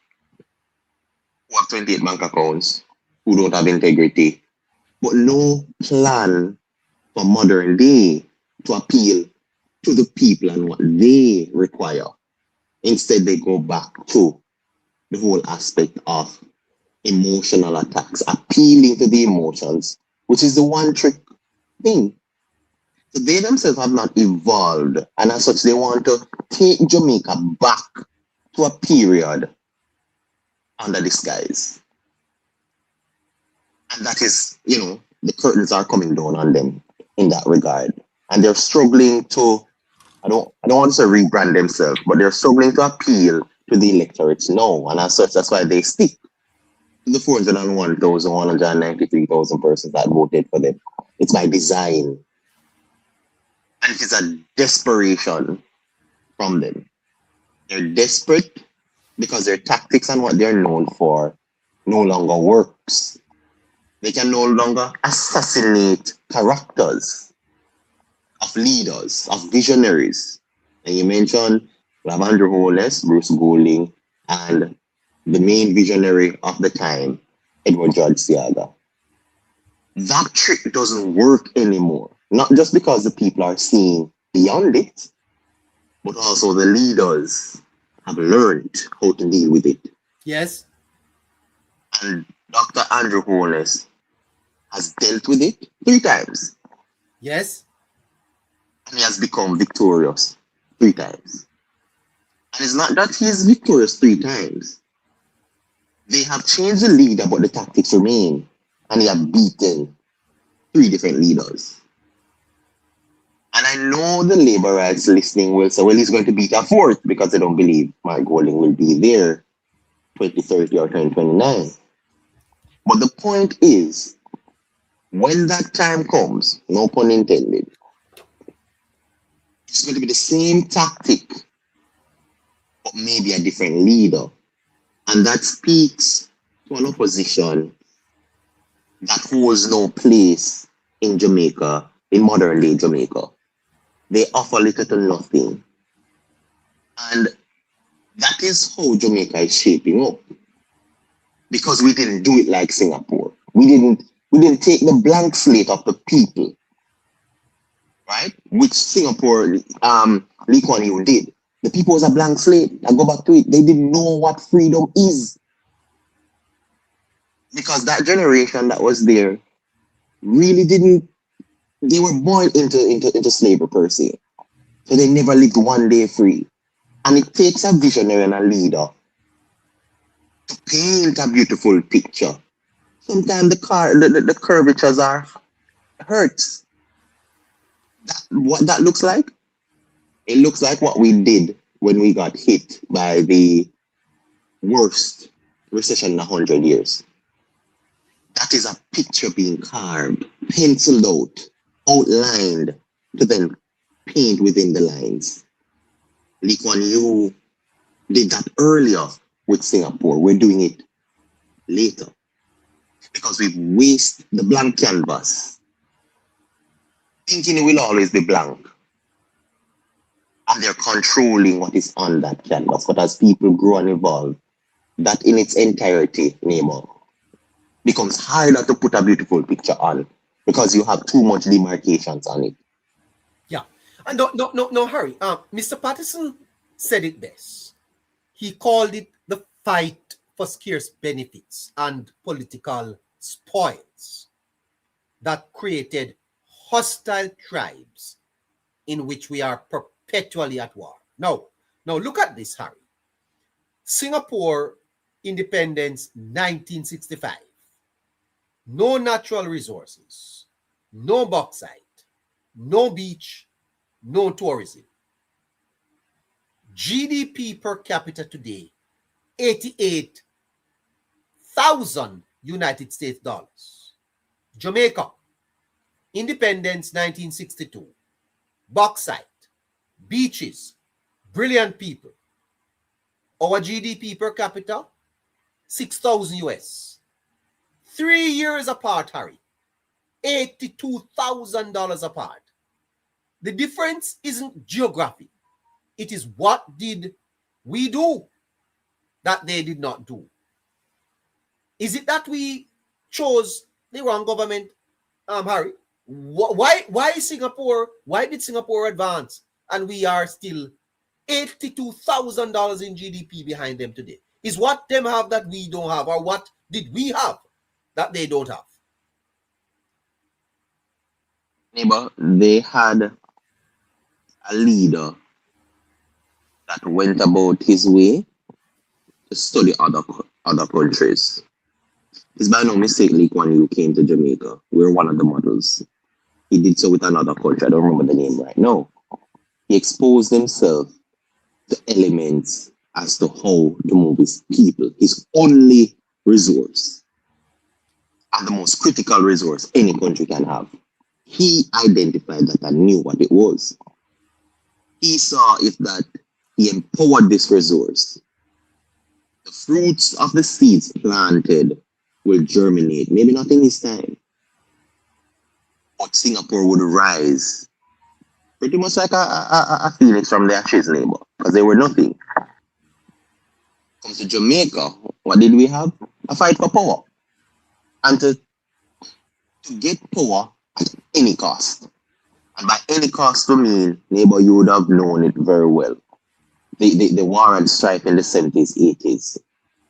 who have 28 bank accounts, who don't have integrity, but no plan for modern day to appeal to the people and what they require. Instead, they go back to the whole aspect of emotional attacks, appealing to the emotions, which is the one trick thing. So they themselves have not evolved, and as such, they want to take Jamaica back to a period under disguise. And that is, the curtains are coming down on them in that regard. And they're struggling to, I don't want to say rebrand themselves, but they're struggling to appeal to the electorates now. And as such, that's why they stick to the 401,193,000 persons that voted for them. It's by design. And it is a desperation from them. They're desperate because their tactics and what they're known for no longer works. They can no longer assassinate characters of leaders, of visionaries. And you mentioned Lavandra Holness, Bruce Golding, and the main visionary of the time, Edward George Siaga. That trick doesn't work anymore. Not just because the people are seeing beyond it, but also the leaders have learned how to deal with it. Yes. And Dr. Andrew Holness has dealt with it 3 times. Yes. And he has become victorious 3 times. And it's not that he's victorious 3 times. They have changed the leader, but the tactics remain. And he have beaten three different leaders. And I know the laborites listening will say, well, he's going to beat a fourth because they don't believe Mark Golding will be there 2030 or 2029. But the point is, when that time comes, no pun intended, it's going to be the same tactic, but maybe a different leader. And that speaks to an opposition that holds no place in Jamaica, in modern day Jamaica. They offer little to nothing. And that is how Jamaica is shaping up. Because we didn't do it like Singapore. We didn't take the blank slate of the people, right? Which Singapore, Lee Kuan Yew did. The people was a blank slate. I go back to it. They didn't know what freedom is. Because that generation that was there really didn't, they were born into slavery per se. So they never lived one day free. And it takes a visionary and a leader to paint a beautiful picture. Sometimes the curvatures are hurts. What that looks like? It looks like what we did when we got hit by the worst recession in 100 years. That is a picture being carved, penciled out, outlined, to then paint within the lines. Lee Kuan Yew did that earlier with Singapore. We're doing it later because we've wasted the blank canvas, thinking it will always be blank. And they're controlling what is on that canvas. But as people grow and evolve, that in its entirety, neighbor, becomes harder to put a beautiful picture on because you have too much demarcations on it. Yeah. And no, Harry. Mr. Patterson said it best. He called it the fight for scarce benefits and political spoils that created hostile tribes in which we are perpetually at war. Now look at this, Harry. Singapore independence 1965. No natural resources, no bauxite, no beach, no tourism. GDP per capita today, 88,000 United States dollars. Jamaica, independence 1962. Bauxite, beaches, brilliant people. Our GDP per capita, 6,000 US. 3 years apart, Harry. $82,000 apart. The difference isn't geography. It is what did we do that they did not do. Is it that we chose the wrong government, Harry? Why Singapore? Why did Singapore advance and we are still $82,000 in GDP behind them today? Is what them have that we don't have, or what did we have that they don't have? Neighbor, they had a leader that went about his way to study other countries. It's by no mistake Lee Kuan Yew came to Jamaica. We're one of the models. He did so with another country. I don't remember the name right now. He exposed himself to elements as to how to move his people. His only resource, and the most critical resource any country can have. He identified that and knew what it was. He saw if that he empowered this resource, the fruits of the seeds planted will germinate. Maybe not in his time, but Singapore would rise pretty much like a phoenix from the ashes, neighbor, because they were nothing. Comes to Jamaica, what did we have? A fight for power. And to get power at any cost. And by any cost to mean, neighbor, you would have known it very well. The war and strife in the 70s, 80s.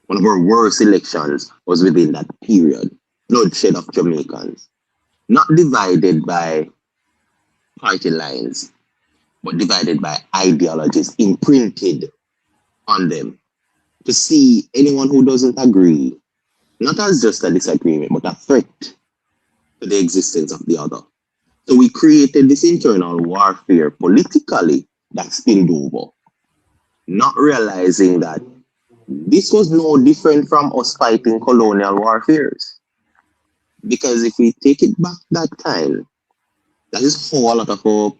One of our worst elections was within that period. Bloodshed of Jamaicans. Not divided by party lines, but divided by ideologies imprinted on them. To see anyone who doesn't agree, not as just a disagreement, but a threat to to the existence of the other. So we created this internal warfare politically that spilled over, not realizing that this was no different from us fighting colonial warfares. Because if we take it back that time, that is how a lot of well,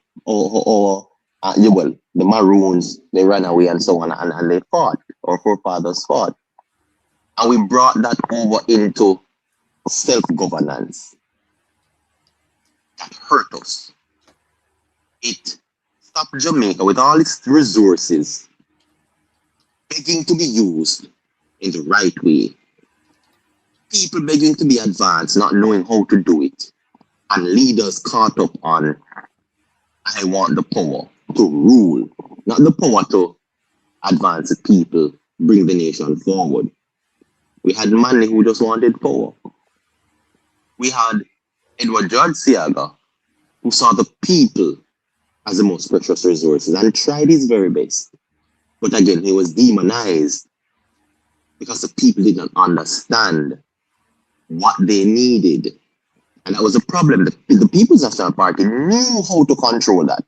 the Maroons, they ran away and so on, and they fought, our forefathers fought. And we brought that over into self-governance. That hurt us. It stopped Jamaica with all its resources begging to be used in the right way. People begging to be advanced, not knowing how to do it. And leaders caught up on, I want the power to rule, not the power to advance the people, bring the nation forward. We had Manley who just wanted power. We had Edward George Siaga, who saw the people as the most precious resources and tried his very best. But again, he was demonized because the people did not understand what they needed. And that was a problem. The People's National Party knew how to control that,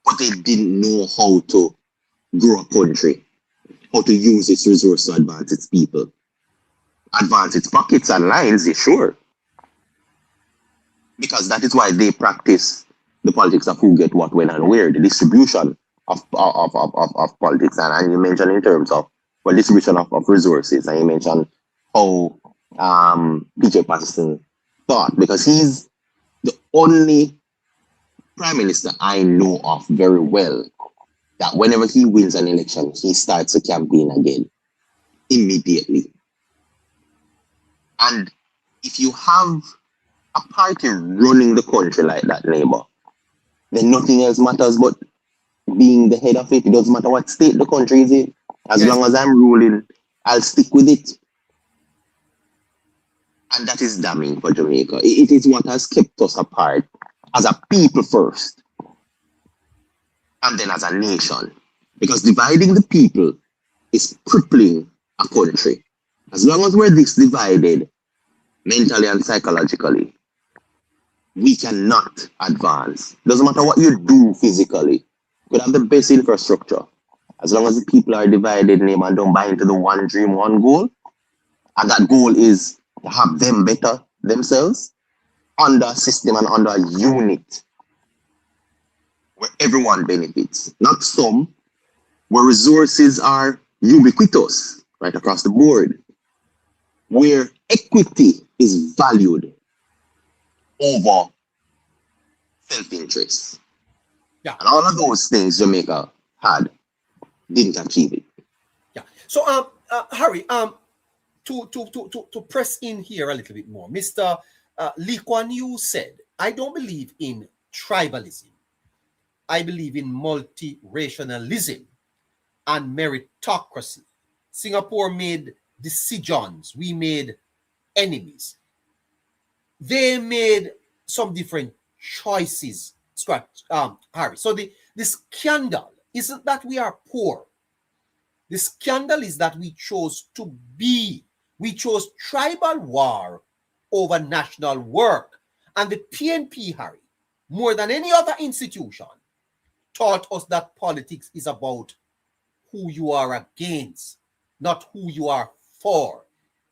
but they didn't know how to grow a country, how to use its resources to advance its people. Advance its pockets and lines, yeah, sure. Because that is why they practice the politics of who get what, when, and where, the distribution of politics. And you mentioned in terms of distribution of resources, and you mentioned how PJ Patterson thought, because he's the only prime minister I know of very well that whenever he wins an election, he starts a campaign again immediately. And if you have a party running the country like that, neighbor, then nothing else matters but being the head of it. It doesn't matter what state the country is in. As long as I'm ruling, I'll stick with it. And that is damning for Jamaica. It is what has kept us apart as a people first, and then as a nation. Because dividing the people is crippling a country. As long as we're this divided, mentally and psychologically, we cannot advance. Doesn't matter what you do physically. You could have the best infrastructure. As long as the people are divided, name, and don't buy into the one dream, one goal, and that goal is to have them better themselves under a system and under a unit where everyone benefits, not some, where resources are ubiquitous right across the board, where equity is valued over self-interest. Yeah. And all of those things Jamaica had didn't achieve it. Yeah. So Harry, to press in here a little bit more, Mr. Lee Kuan Yew said, I don't believe in tribalism. I believe in multiracialism and meritocracy. Singapore made decisions. We made enemies. They made some different choices, Harry. So the scandal isn't that we are poor. The scandal is that we chose tribal war over national work. And the PNP, Harry, more than any other institution, taught us that politics is about who you are against, not who you are for.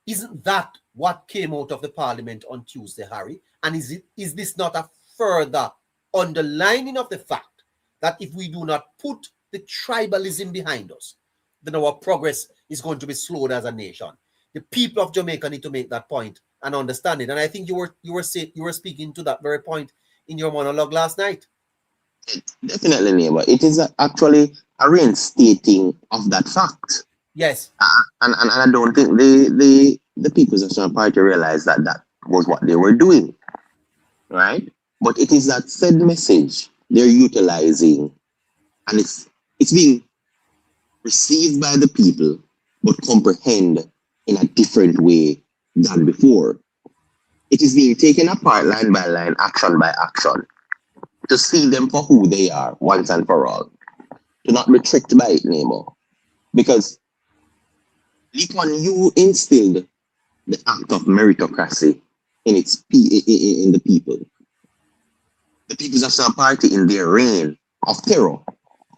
Isn't that what came out of the parliament on Tuesday, Harry? And is this not a further underlining of the fact that if we do not put the tribalism behind us, then our progress is going to be slowed as a nation? The people of Jamaica need to make that point and understand it. And I think you were speaking to that very point in your monologue last night. Definitely, neighbor. It is actually a reinstating of that fact. Yes. And I don't think the People's National Party realized that was what they were doing, right? But it is that said message they're utilizing, and it's being received by the people, but comprehend in a different way than before. It is being taken apart line by line, action by action, to see them for who they are once and for all. To not be tricked by it, neighbor. Because Lee Kuan Yew instilled the act of meritocracy in the people. The People's National Party, in their reign of terror,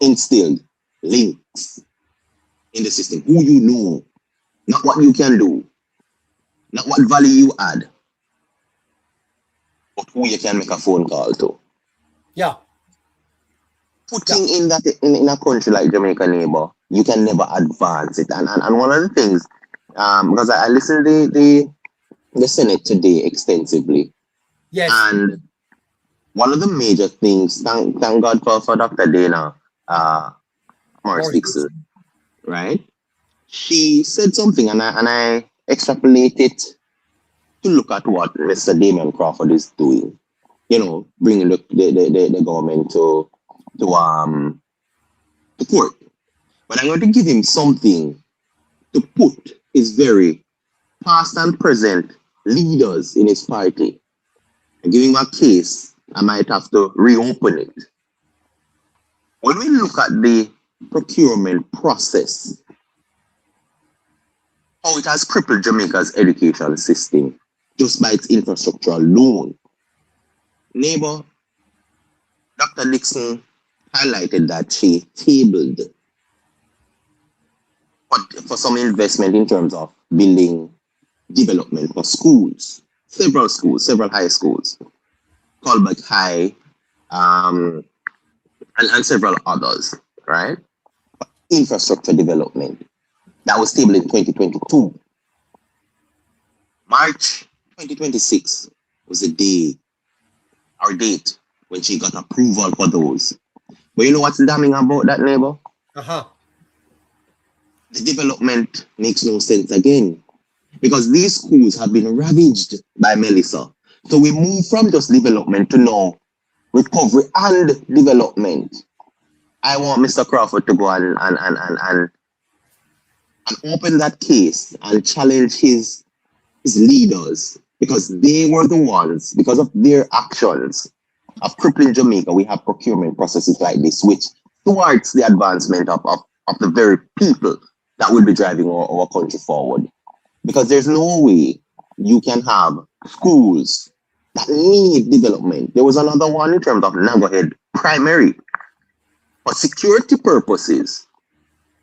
instilled links in the system. Who you know, not what you can do, not what value you add, but who you can make a phone call to. Yeah. Putting in that in a country like Jamaica, neighbor, you can never advance it. And one of the things, because I listened to the Senate today extensively, Yes. and one of the major things, thank God for Dr. Dana Morris Morris Dixon, Dixon. right? She said something, and I extrapolate it to look at what Mr. Damon Crawford is doing. You know, bringing the government to court. But I'm going to give him something to put his very past and present leaders in his party and give him a case. I might have to reopen it. When we look at the procurement process, how it has crippled Jamaica's education system just by its infrastructure alone. Neighbor, Dr. Dixon highlighted that she tabled for some investment in terms of building development for schools, several high schools, Colbert High, and several others, right? Infrastructure development. That was tabled in 2022. March 2026 was the day, our date, when she got approval for those. But you know what's damning about that, neighbor? Uh-huh. The development makes no sense again. Because these schools have been ravaged by Melissa. So we move from just development to now recovery and development. I want Mr. Crawford to go and open that case and challenge his leaders, because they were the ones, because of their actions of crippling Jamaica. We have procurement processes like this, which thwarts the advancement of the very people that will be driving our country forward. Because there's no way you can have schools that need development. There was another one in terms of Nagahead Primary. For security purposes,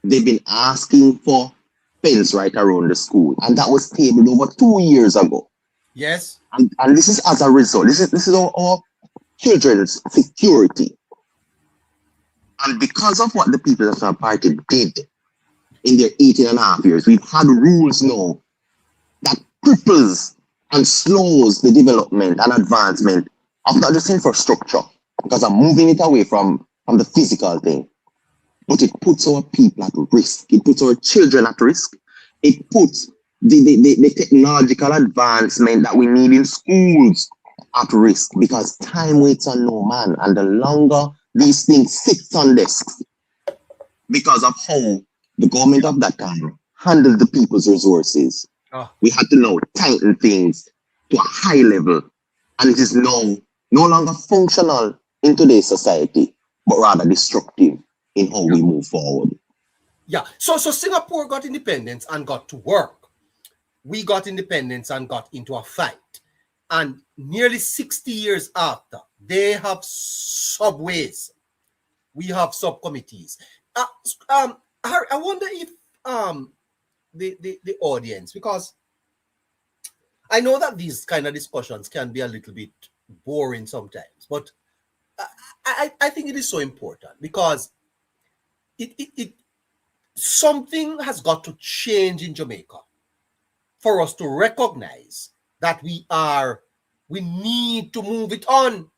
they've been asking for fence right around the school. And that was tabled over 2 years ago. Yes. And this is as a result. This is our children's security. And because of what the People's National Party did in their 18.5 years, we've had rules now that cripples and slows the development and advancement of not just infrastructure, because I'm moving it away from the physical thing, but it puts our people at risk. It puts our children at risk. It puts the technological advancement that we need in schools at risk, because time waits on no man. And the longer these things sit on desks, because of how the government of that time handled the people's resources, we had to now tighten things to a high level, and it is now no longer functional in today's society, but rather destructive in how we move forward. Yeah. So Singapore got independence and got to work. We got independence and got into a fight. And nearly 60 years after, they have subways. We have subcommittees. Harry, I wonder if the audience, because I know that these kind of discussions can be a little bit boring sometimes, but I think it is so important, because it something has got to change in Jamaica for us to recognize that we need to move it on.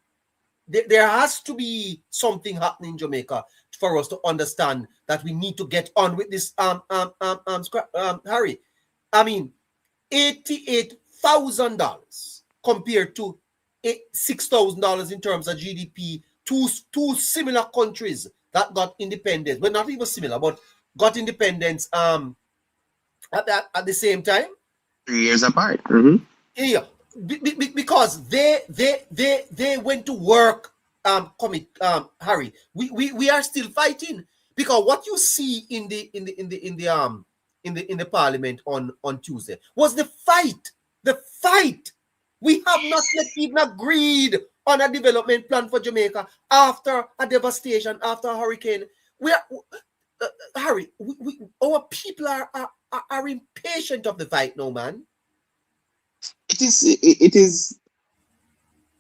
There has to be something happening in Jamaica for us to understand that we need to get on with this. Harry, I mean, $88,000 compared to $6,000 in terms of GDP. Two similar countries that got independence, well, not even similar, but got independence at the same time. 3 years apart. Mm-hmm. Yeah, because they went to work. Harry, we are still fighting, because what you see in the parliament on Tuesday was the fight We have not yet even agreed on a development plan for Jamaica after a devastation, after a hurricane. We are, Harry, our people are impatient of the fight now, man. It is,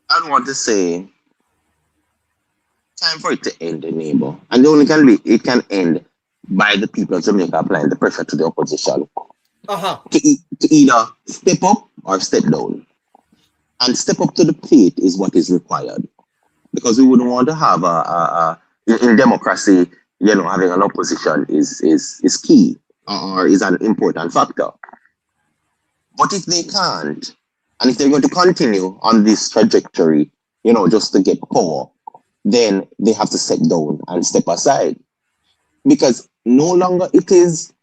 I don't want to say, time for it to end, the neighbor. And the only can be it can end by the people of Jamaica applying the pressure to the opposition Uh-huh. to either step up or step down. And step up to the plate is what is required. Because we wouldn't want to have in democracy, having an opposition is key or is an important factor. But if they can't, and if they're going to continue on this trajectory, just to get power, then they have to step down and step aside. Because no longer it is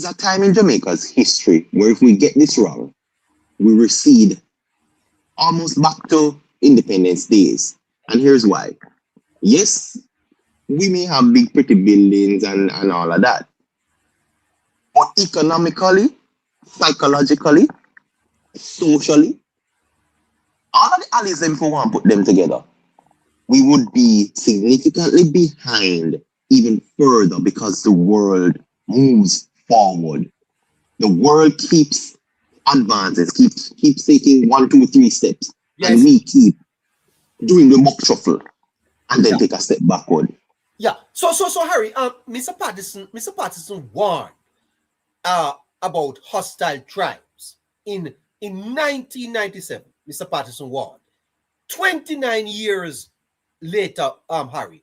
a time in Jamaica's history where if we get this wrong, we recede almost back to independence days. And here's why. Yes, we may have big pretty buildings and all of that. But economically, psychologically, socially, all of the allies, if we want to put them together, we would be significantly behind even further because the world moves forward. The world keeps advances, keeps taking 1, 2, 3 steps, Yes. and we keep doing the mock shuffle and then take a step backward. Yeah. So Harry, Mr. Patterson warned about hostile tribes in 1997. Mr. Patterson warned. 29 years later, Harry,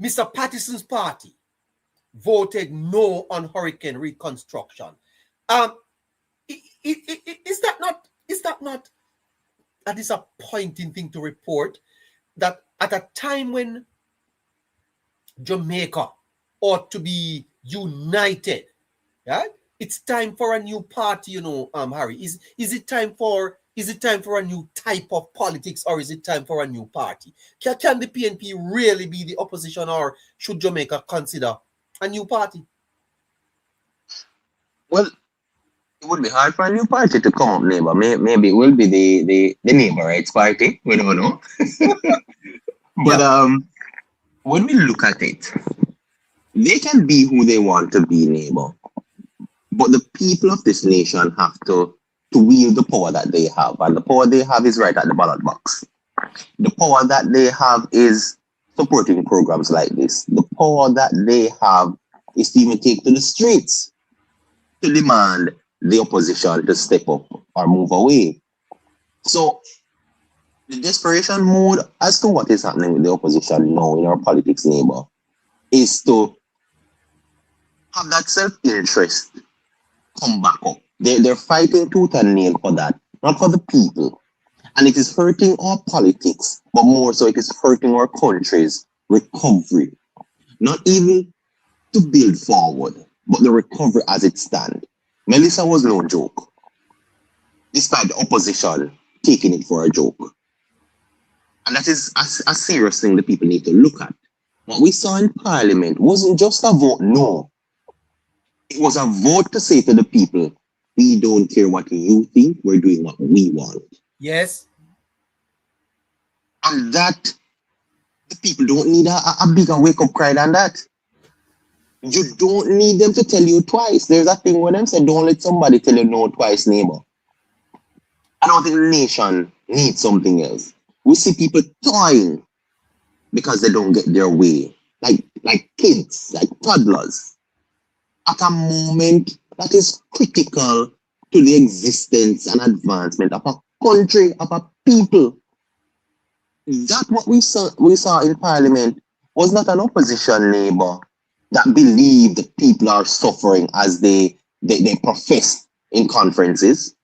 Mr. Patterson's party voted no on hurricane reconstruction. Is that not a disappointing thing to report, that at a time when Jamaica ought to be united, right? It's time for a new party, Harry. Is it time for a new type of politics, or is it time for a new party? Can the PNP really be the opposition, or should Jamaica consider a new party? Well, it would be hard for a new party to come up, neighbor. Maybe it will be the neighbor rights party. We don't know. But when we look at it, they can be who they want to be, neighbor. But the people of this nation have to wield the power that they have. And the power they have is right at the ballot box. The power that they have is supporting programs like this. The power that they have is to even take to the streets to demand the opposition to step up or move away. So the desperation mode as to what is happening with the opposition now in our politics, neighbor, is to have that self-interest come back up. They're fighting tooth and nail for that, not for the people. And it is hurting our politics, but more so it is hurting our country's recovery. Not even to build forward, but the recovery as it stands. Melissa was no joke, despite the opposition taking it for a joke. And that is a serious thing that people need to look at. What we saw in Parliament wasn't just a vote no. It was a vote to say to the people, we don't care what you think, we're doing what we want. Yes. And that, the people don't need a bigger wake-up cry than that. You don't need them to tell you twice. There's a thing when them say, don't let somebody tell you no twice, neighbor. I don't think the nation needs something else. We see people toying because they don't get their way. Like kids, like toddlers. At a moment that is critical to the existence and advancement of a country, of a people. That what we saw in Parliament was not an opposition, neighbor, that believed people are suffering as they profess in conferences.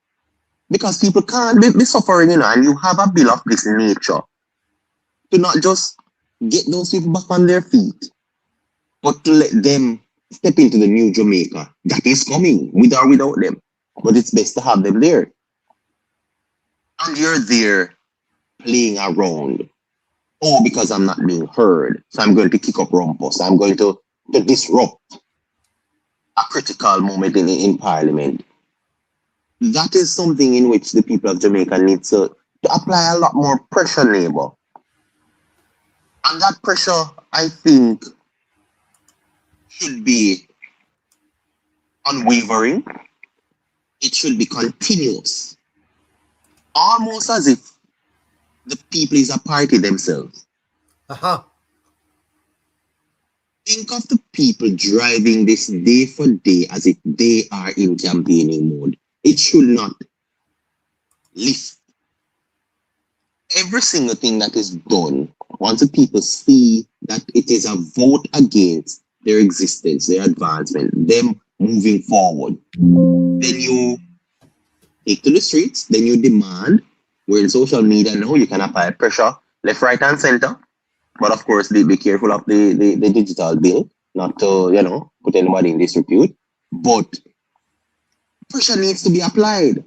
Because people can't be suffering, and you have a bill of this nature to not just get those people back on their feet, but to let them step into the new Jamaica that is coming, with or without them. But it's best to have them there. And you're there playing around. Oh, because I'm not being heard, so I'm going to kick up rumpus. I'm going to disrupt a critical moment in Parliament. that is something in which the people of Jamaica need to apply a lot more pressure, neighbor. And that pressure, I think, should be unwavering. It should be continuous. Almost as if the people is a party themselves. Uh-huh. Think of the people driving this day for day as if they are in campaigning mode. It should not lift. Every single thing that is done, once the people see that it is a vote against their existence, their advancement, them moving forward, then you take to the streets, then you demand. We're in social media now, you can apply pressure left, right, and center. But of course, be careful of the digital bill, not to, put anybody in disrepute. But pressure needs to be applied.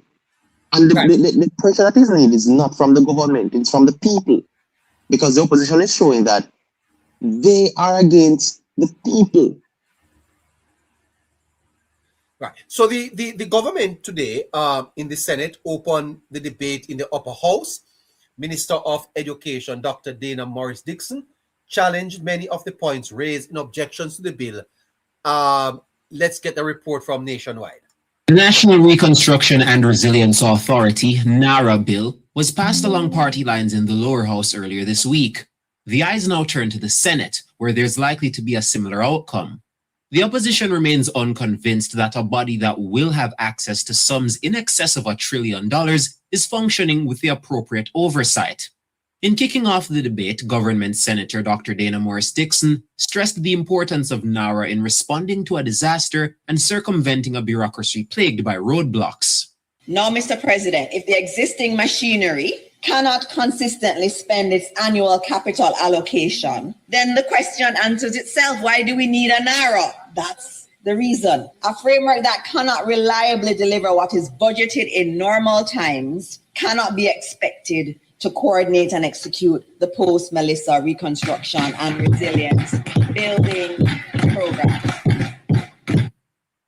And the pressure that is needed is not from the government, it's from the people. Because the opposition is showing that they are against the people. Right. So the government today in the Senate opened the debate in the upper house. Minister of Education, Dr. Dana Morris Dixon, challenged many of the points raised in objections to the bill. Let's get the report from Nationwide. The National Reconstruction and Resilience Authority, NARA bill, was passed along party lines in the lower house earlier this week. The eyes now turn to the Senate, where there's likely to be a similar outcome. The opposition remains unconvinced that a body that will have access to sums in excess of $1 trillion is functioning with the appropriate oversight. In kicking off the debate, Government Senator Dr. Dana Morris Dixon stressed the importance of NARA in responding to a disaster and circumventing a bureaucracy plagued by roadblocks. Now, Mr. President, if the existing machinery cannot consistently spend its annual capital allocation, then the question answers itself. Why do we need a NARA? That's the reason. A framework that cannot reliably deliver what is budgeted in normal times cannot be expected to coordinate and execute the post-Melissa reconstruction and resilience building program.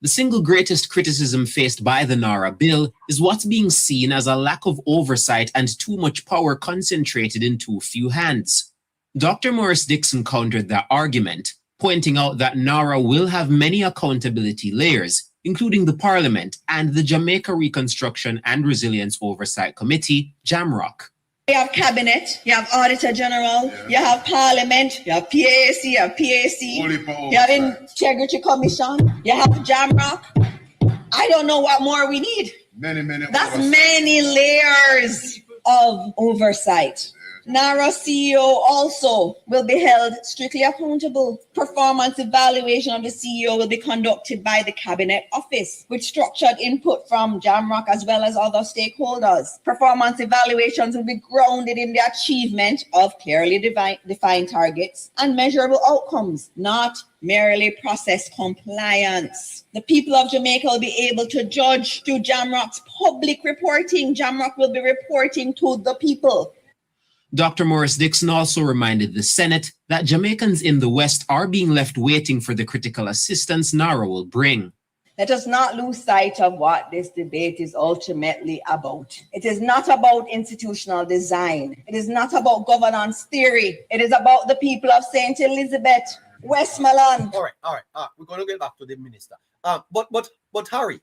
The single greatest criticism faced by the NARA bill is what's being seen as a lack of oversight and too much power concentrated in too few hands. Dr. Morris Dixon countered that argument, pointing out that NARA will have many accountability layers, including the Parliament and the Jamaica Reconstruction and Resilience Oversight Committee, JAMROC. You have Cabinet, you have Auditor General, you have Parliament, you have PAC, you have PAC, you have Integrity Commission, you have JAMROC. I don't know what more we need. That's oversight. Many layers of oversight. NARA CEO also will be held strictly accountable. Performance evaluation of the CEO will be conducted by the Cabinet Office with structured input from JAMROC as well as other stakeholders. Performance evaluations will be grounded in the achievement of clearly defined targets and measurable outcomes, not merely process compliance. The people of Jamaica will be able to judge through JAMROC's public reporting. JAMROC will be reporting to the people. Dr. Morris Dixon also reminded the Senate that Jamaicans in the West are being left waiting for the critical assistance NARA will bring. Let us not lose sight of what this debate is ultimately about. It is not about institutional design. It is not about governance theory. It is about the people of St. Elizabeth, Westmoreland. All right. We're going to get back to the minister. But Harry.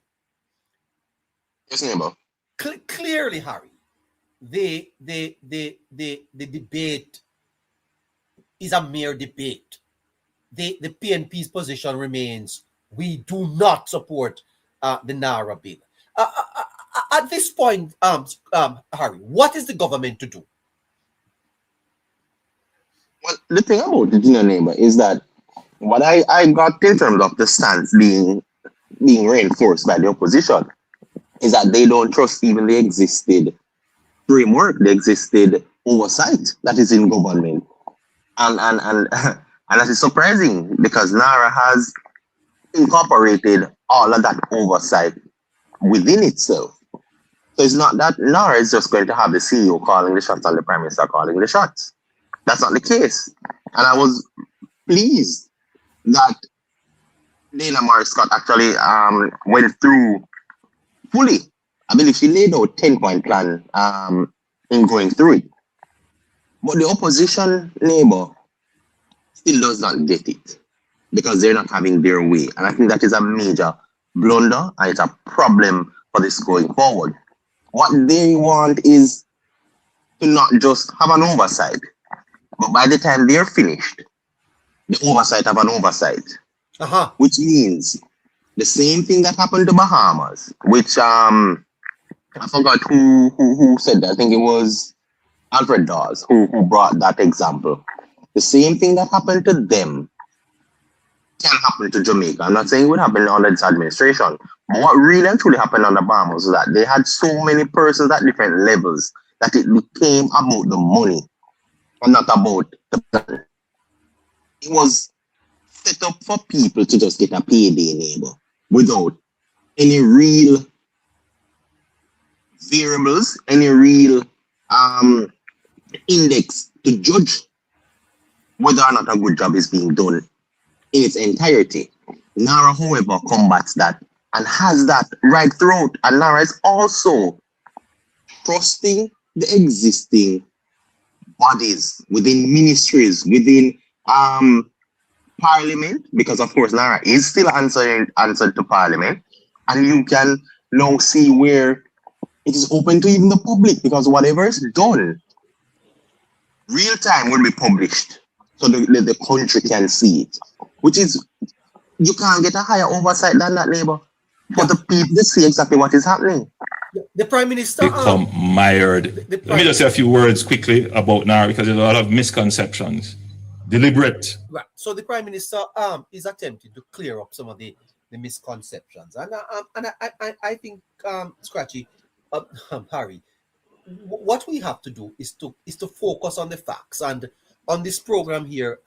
Yes, neighbor. Clearly, Harry. The debate is a mere debate. The PNP's position remains, we do not support the NARA bill. At this point, Harry, what is the government to do? Well, the thing about it, neighbor, is that what I got in terms of the stance being reinforced by the opposition is that they don't trust even the existed framework, the existed oversight that is in government. And that is surprising because NARA has incorporated all of that oversight within itself. So it's not that NARA is just going to have the CEO calling the shots and the Prime Minister calling the shots. That's not the case. And I was pleased that Dana Morris Scott actually went through fully I believe she laid out 10-point plan in going through it. But the opposition neighbor still does not get it because they're not having their way. And I think that is a major blunder and it's a problem for this going forward. What they want is to not just have an oversight, but by the time they're finished, the oversight have an oversight. Which means the same thing that happened to Bahamas, which I forgot who said that. I think it was Alfred Dawes who brought that example. The same thing that happened to them can happen to Jamaica. I'm not saying it would happen under this administration. But what really and truly happened on the Bahamas was that they had so many persons at different levels that it became about the money and not about the plan. It was set up for people to just get a payday, neighbor, without any real variables, any real index to judge whether or not a good job is being done in its entirety. NARA, however, combats that and has that right throughout. And NARA is also trusting the existing bodies within ministries, within Parliament, because of course NARA is still answered to Parliament, and you can now see where it is open to even the public, because whatever is done, real time will be published, so the country can see it. Which is, you can't get a higher oversight than that, neighbor, for the people to see exactly what is happening. The Prime Minister become mired. Let me just say a few words quickly about NARA, because there's a lot of misconceptions. Deliberate. Right. So the Prime Minister is attempting to clear up some of the misconceptions, and I think Scratchy, Harry, what we have to do is to focus on the facts, and on this program here,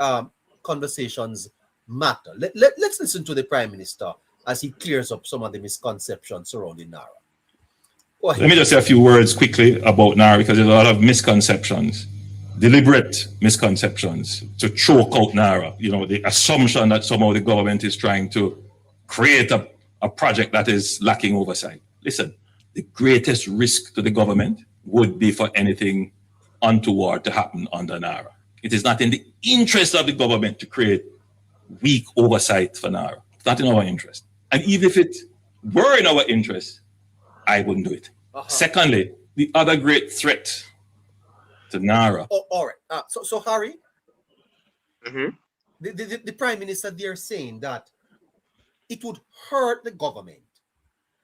conversations matter. Let's listen to the Prime Minister as he clears up some of the misconceptions surrounding NARA. Let me just say a few words quickly about NARA, because there's a lot of misconceptions. Deliberate misconceptions to choke out NARA. You know, the assumption that somehow the government is trying to create a project that is lacking oversight. Listen, the greatest risk to the government would be for anything untoward to happen under NARA. It is not in the interest of the government to create weak oversight for NARA. It's not in our interest. And even if it were in our interest, I wouldn't do it. Secondly, the other great threat to NARA. Oh, all right. So Harry, the Prime Minister, they're saying that it would hurt the government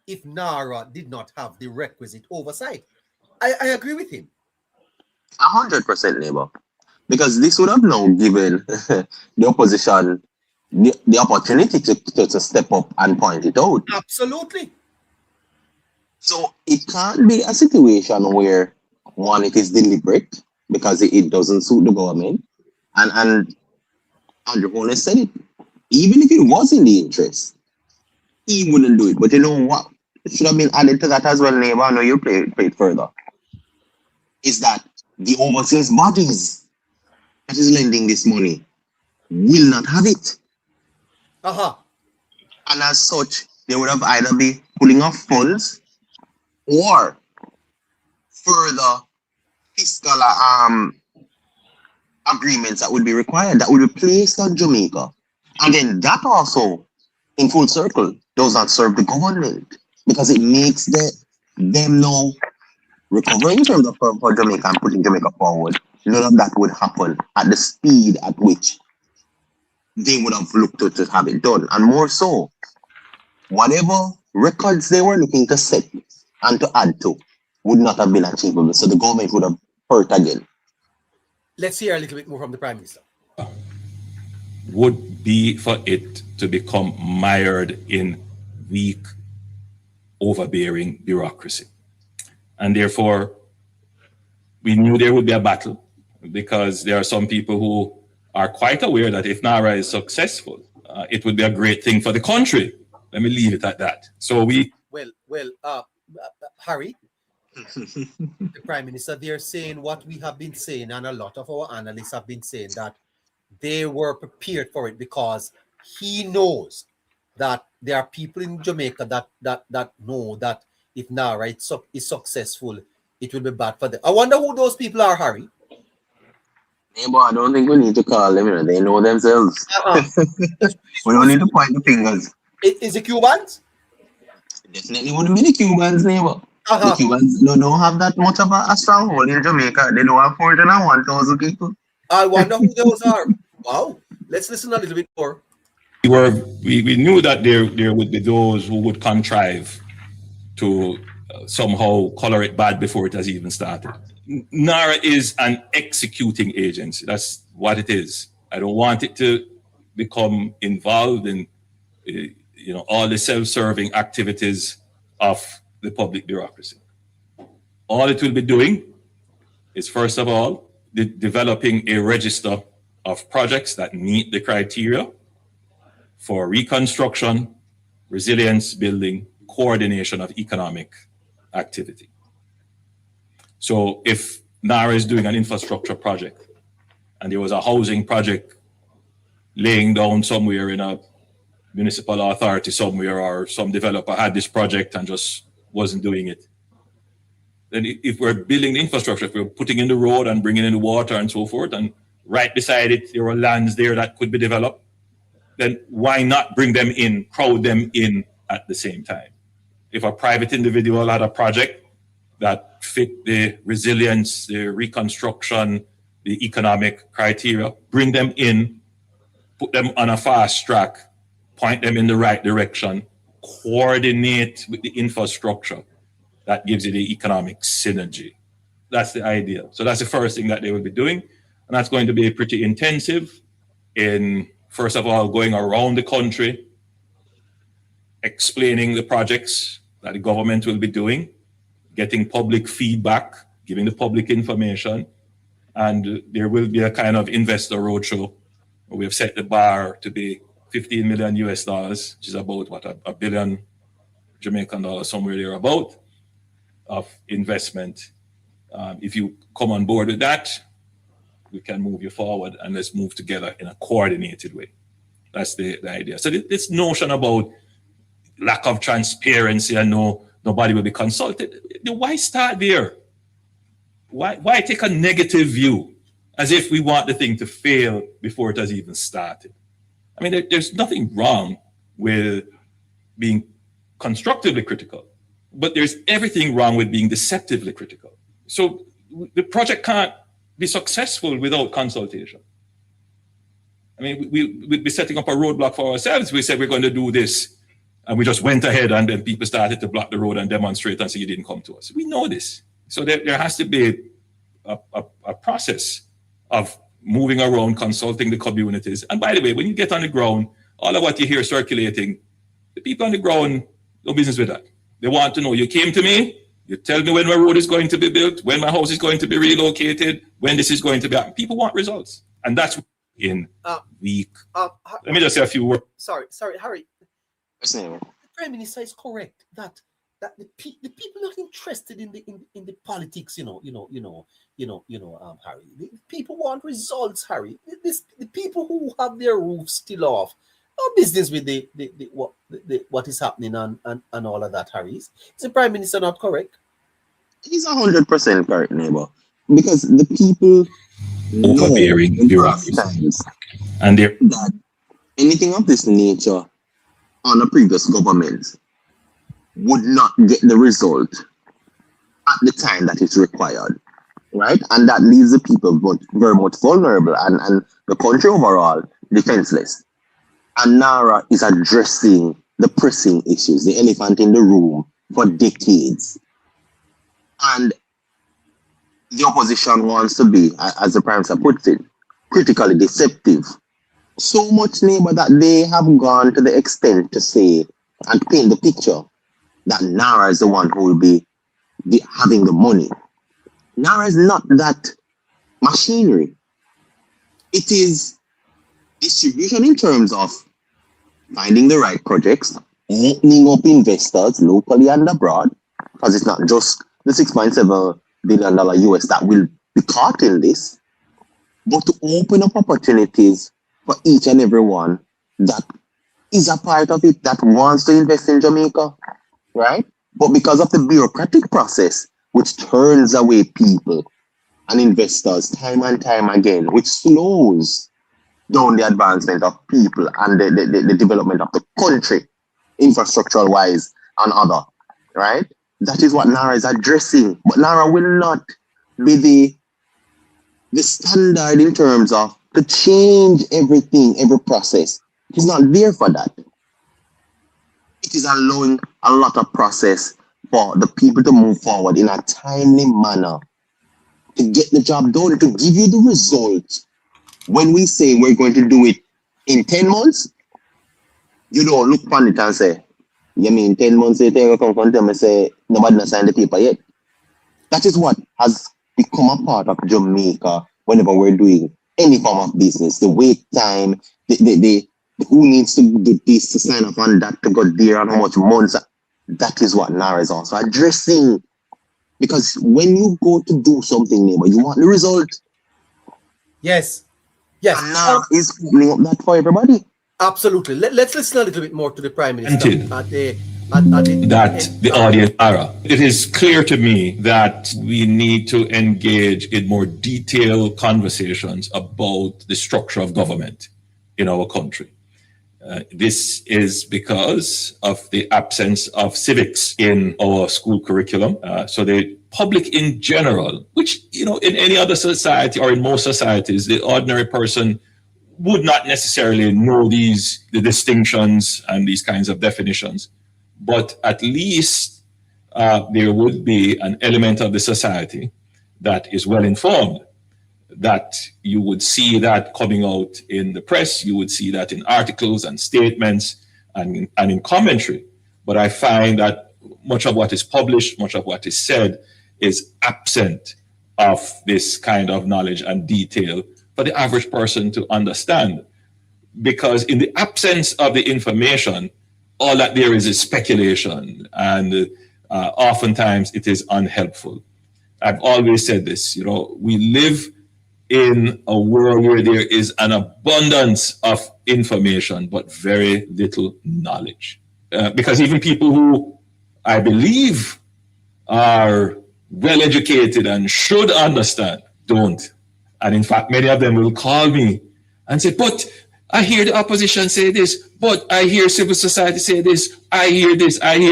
if NARA did not have the requisite oversight. I agree with him. 100%, neighbor. Because this would have now given the opposition the opportunity to step up and point it out. Absolutely. So it can't be a situation where, one, it is deliberate because it doesn't suit the government. And Andrew Holness said it. Even if it was in the interest, he wouldn't do it. But you know what? It should have been added to that as well, neighbor. I know you play it further. Is that the overseas bodies that is lending this money will not have it. And as such, they would have either be pulling off funds or further fiscal agreements that would be required, that would be placed on Jamaica. And then that also, in full circle, does not serve the government, because it makes them now recovering from for Jamaica and putting Jamaica forward. None of that would happen at the speed at which they would have looked to have it done. And more so, whatever records they were looking to set and to add to would not have been achievable. So the government would have hurt again. Let's hear a little bit more from the Prime Minister. Would be for it to become mired in weak, overbearing bureaucracy. And therefore, we knew there would be a battle, because there are some people who are quite aware that if NARA is successful, it would be a great thing for the country. Let me leave it at that. So Harry, the Prime Minister, they're saying what we have been saying, and a lot of our analysts have been saying, that they were prepared for it because he knows that there are people in Jamaica that know that if Nara is successful, it will be bad for them. I wonder who those people are, Harry. Neighbor, I don't think we need to call them. You know, they know themselves. We don't need to point the fingers. Is it Cubans? Definitely wouldn't be the Cubans, neighbor. The Cubans don't have that much of a stronghold in Jamaica. They don't have 1,000 people. I wonder who those are. Wow. Let's listen a little bit more. We knew that there would be those who would contrive to somehow color it bad before it has even started. NARA is an executing agency. That's what it is. I don't want it to become involved in all the self-serving activities of the public bureaucracy. All it will be doing is, first of all, developing a register of projects that meet the criteria for reconstruction, resilience building, coordination of economic activity. So if NARA is doing an infrastructure project and there was a housing project laying down somewhere in a municipal authority somewhere, or some developer had this project and just wasn't doing it, then if we're building the infrastructure, if we're putting in the road and bringing in the water and so forth, and right beside it there are lands there that could be developed, then why not bring them in, crowd them in at the same time? If a private individual had a project that fit the resilience, the reconstruction, the economic criteria, bring them in, put them on a fast track, point them in the right direction, coordinate with the infrastructure. That gives you the economic synergy. That's the idea. So that's the first thing that they will be doing. And that's going to be pretty intensive in, first of all, going around the country, explaining the projects that the government will be doing, getting public feedback, giving the public information, and there will be a kind of investor roadshow. We have set the bar to be 15 million US dollars, which is about what, a billion Jamaican dollars, somewhere there about, of investment. If you come on board with that, we can move you forward, and let's move together in a coordinated way. That's the idea. So this notion about lack of transparency and nobody will be consulted, why start there? Why take a negative view as if we want the thing to fail before it has even started? I mean, there's nothing wrong with being constructively critical, but there's everything wrong with being deceptively critical. So the project can't be successful without consultation. I mean, we'd be setting up a roadblock for ourselves. We said we're going to do this, and we just went ahead, and then people started to block the road and demonstrate and say you didn't come to us. We know this. So there has to be a process of moving around, consulting the communities. And by the way, when you get on the ground, all of what you hear circulating, the people on the ground, no business with that. They want to know, you came to me, you tell me when my road is going to be built, when my house is going to be relocated, when this is going to be happening. People want results. And that's in week. Let me just say a few words. Sorry, Harry. What's the name? The Prime Minister is correct that the people not interested in the politics, Harry. The people want results, Harry. The people who have their roofs still off, no business with what is happening and all of that, Harry. Is the Prime Minister not correct? He's 100% correct, neighbor. Because the people overbearing bureaucracy and that anything of this nature on a previous government would not get the result at the time that it's required, right? And that leaves the people very much vulnerable and the country overall defenseless. And NARA is addressing the pressing issues, the elephant in the room for decades. And the opposition wants to be, as the Prime Minister puts it, critically deceptive. So much, neighbor, that they have gone to the extent to say and paint the picture that NARA is the one who will be having the money. NARA is not that machinery. It is distribution in terms of finding the right projects, opening up investors locally and abroad, because it's not just the $6.7 billion US that will be caught in this, but to open up opportunities for each and every one that is a part of it, that wants to invest in Jamaica, right? But because of the bureaucratic process, which turns away people and investors time and time again, which slows down the advancement of people and the development of the country, infrastructural wise and other, right? That is what NARA is addressing. But NARA will not be the standard in terms of to change everything, every process. It is not there for that. It is allowing a lot of process for the people to move forward in a timely manner to get the job done, to give you the results. When we say we're going to do it in 10 months, you don't look upon it and say, you mean 10 months later, you come from them and say, nobody has signed the paper yet. That is what has become a part of Jamaica whenever we're doing any form of business. The wait time, the who needs to do this to sign up on that to go there and how much months. That is what NARA is also addressing. Because when you go to do something, neighbor, you want the result. Yes. Yes. And NARA is putting up that for everybody. Absolutely. Let's listen a little bit more to the Prime Minister that the audience era. It is clear to me that we need to engage in more detailed conversations about the structure of government in our country. This is because of the absence of civics in our school curriculum. So the public in general, which, in any other society or in most societies, the ordinary person would not necessarily know the distinctions and these kinds of definitions. But at least there would be an element of the society that is well informed, that you would see that coming out in the press, you would see that in articles and statements and in commentary. But I find that much of what is published, much of what is said is absent of this kind of knowledge and detail for the average person to understand. Because in the absence of the information, all that there is speculation, and oftentimes it is unhelpful. I've always said this, we live in a world where there is an abundance of information, but very little knowledge. Because even people who I believe are well educated and should understand don't. And in fact, many of them will call me and say, but I hear the opposition say this, but I hear civil society say this, I hear this. And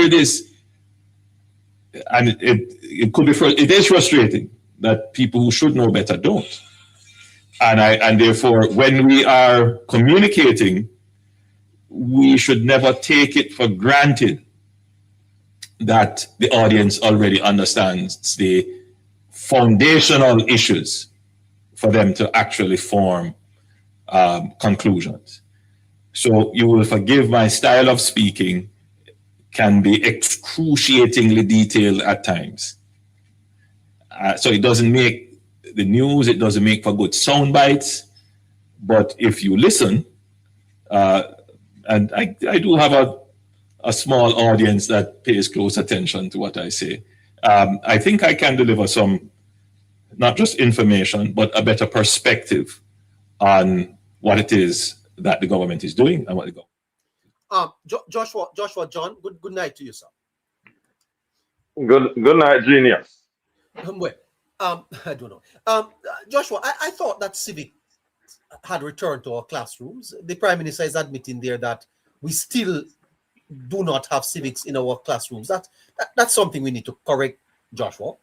it could be, it is frustrating that people who should know better don't. And therefore, when we are communicating, we should never take it for granted that the audience already understands the foundational issues for them to actually form conclusions. So you will forgive my style of speaking can be excruciatingly detailed at times. So it doesn't make the news, it doesn't make for good sound bites. But if you listen, and I do have a small audience that pays close attention to what I say, I think I can deliver some, not just information, but a better perspective on what it is that the government is doing and what the government. Joshua, John, good night to you, sir. Good night, genius. I don't know. Joshua, I thought that civic had returned to our classrooms. The Prime Minister is admitting there that we still do not have civics in our classrooms. That's something we need to correct, Joshua.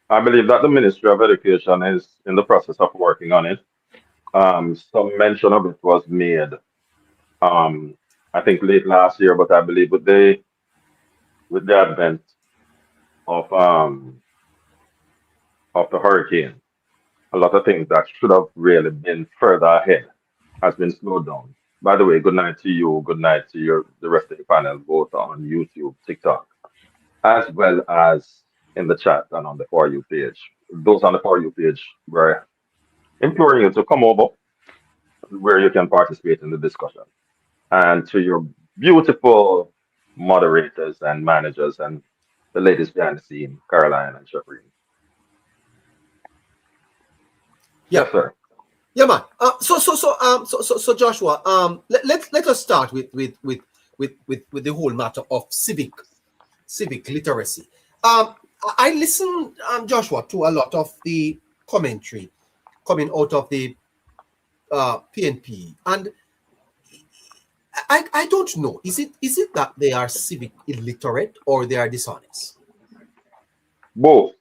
I believe that the Ministry of Education is in the process of working on it. Some mention of it was made, I think late last year, but I believe with the advent of the hurricane, a lot of things that should have really been further ahead has been slowed down. By the way, good night to you, good night to the rest of the panel, both on YouTube, TikTok, as well as in the chat and on the For You page. Those on the For You page, we're imploring you to come over where you can participate in the discussion. And to your beautiful moderators and managers and the ladies behind the scene, Caroline and Sheffrey. Yeah. Yes, sir. Yeah, man. So Joshua, let us start with the whole matter of civic civic literacy. I listened, Joshua, to a lot of the commentary coming out of the PNP, and I don't know. Is it that they are civic illiterate or they are dishonest? Both.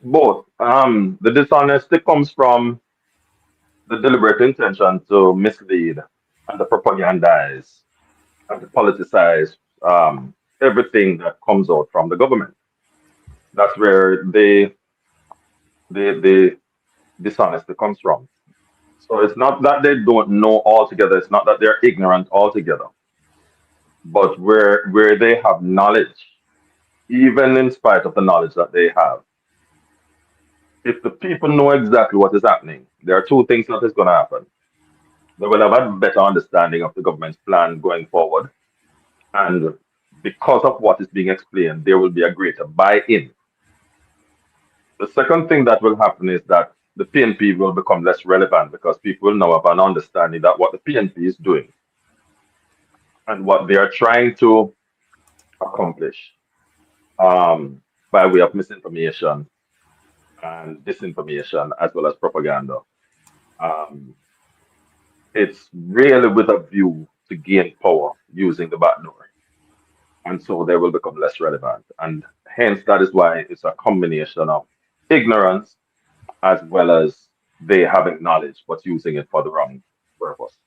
Both. The dishonesty comes from the deliberate intention to mislead and to propagandize and to politicize everything that comes out from the government. That's where the dishonesty comes from. So it's not that they don't know altogether, it's not that they're ignorant altogether, but where they have knowledge, even in spite of the knowledge that they have, if the people know exactly what is happening, there are two things that is going to happen. They will have a better understanding of the government's plan going forward. And because of what is being explained, there will be a greater buy in. The second thing that will happen is that the PNP will become less relevant because people will now have an understanding that what the PNP is doing and what they are trying to accomplish by way of misinformation and disinformation as well as propaganda. Um, it's really with a view to gain power using the back door. And so they will become less relevant. And hence, that is why it's a combination of ignorance as well as they having knowledge but using it for the wrong purpose.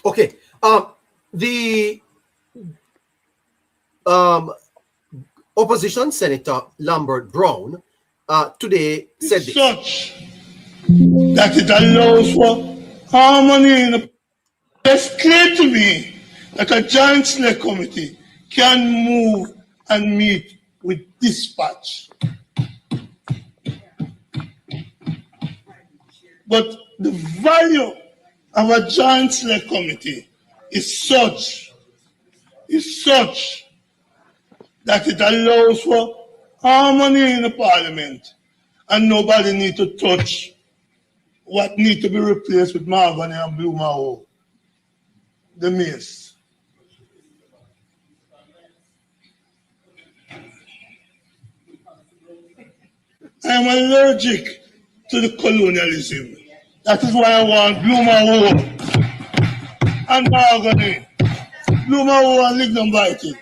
Okay. The opposition Senator Lambert Brown today said this. Such that it allows for harmony in the. It's clear to me that a joint select committee can move and meet with dispatch. But the value of a joint select committee is such that it allows for harmony in the parliament and nobody need to touch what need to be replaced with mahogany and blue maho, the mace. I am allergic to the colonialism. That is why I want blue maho and mahogany. Blue maho and lignum vitae.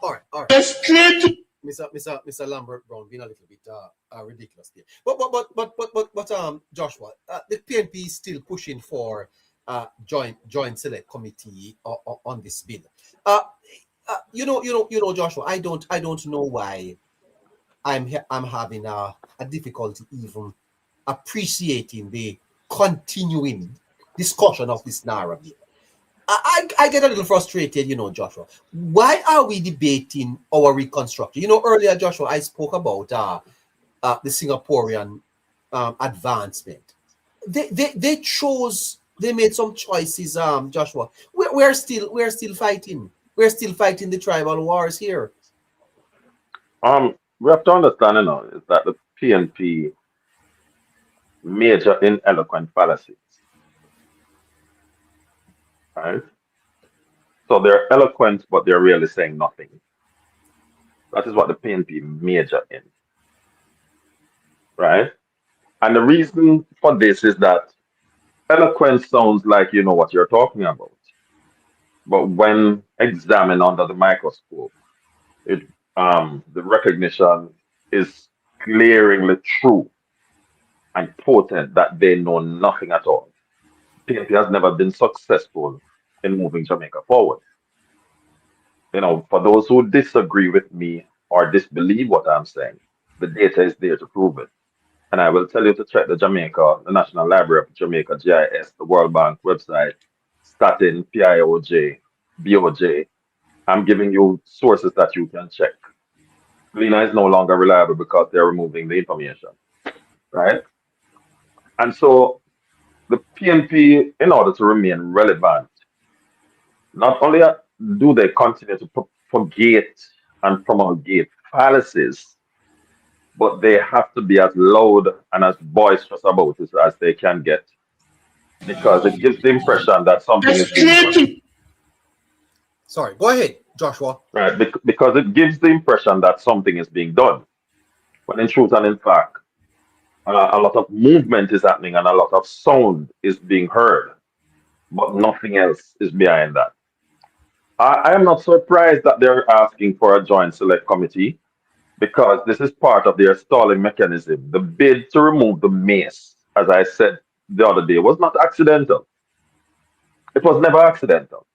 All right. It's clear to Mr. Lambert Brown being a little bit ridiculous there. But Joshua, the PNP is still pushing for joint select committee on this bill. You know, Joshua, I don't know why I'm having a difficulty even appreciating the continuing discussion of this narrative. I get a little frustrated, you know, Joshua. Why are we debating our reconstruction? You know, earlier, Joshua, I spoke about the Singaporean advancement. They made some choices, Joshua. We're still fighting. We're still fighting the tribal wars here. We have to understand, you know, is that the PNP major in eloquent fallacies, right? So they're eloquent, but they're really saying nothing. That is what the PNP major in, right? And the reason for this is that eloquence sounds like you know what you're talking about, but when examined under the microscope, it the recognition is glaringly true and potent that they know nothing at all. PNP has never been successful in moving Jamaica forward. You know, for those who disagree with me or disbelieve what I'm saying, the data is there to prove it. And I will tell you to check the Jamaica, the National Library of Jamaica, GIS, the World Bank website, Statin, PIOJ, BOJ. I'm giving you sources that you can check. Lena is no longer reliable because they're removing the information, right? And so the PNP, in order to remain relevant, not only do they continue to propagate and promulgate fallacies, but they have to be as loud and as boisterous about it as they can get, because it gives the impression that something is That's being done. creating. Sorry, go ahead, Joshua. Right? Because it gives the impression that something is being done, when in truth and in fact, a lot of movement is happening and a lot of sound is being heard, but nothing else is behind that. I am not surprised that they're asking for a joint select committee, because this is part of their stalling mechanism. The bid to remove the mace, as I said the other day, was not accidental. It was never accidental.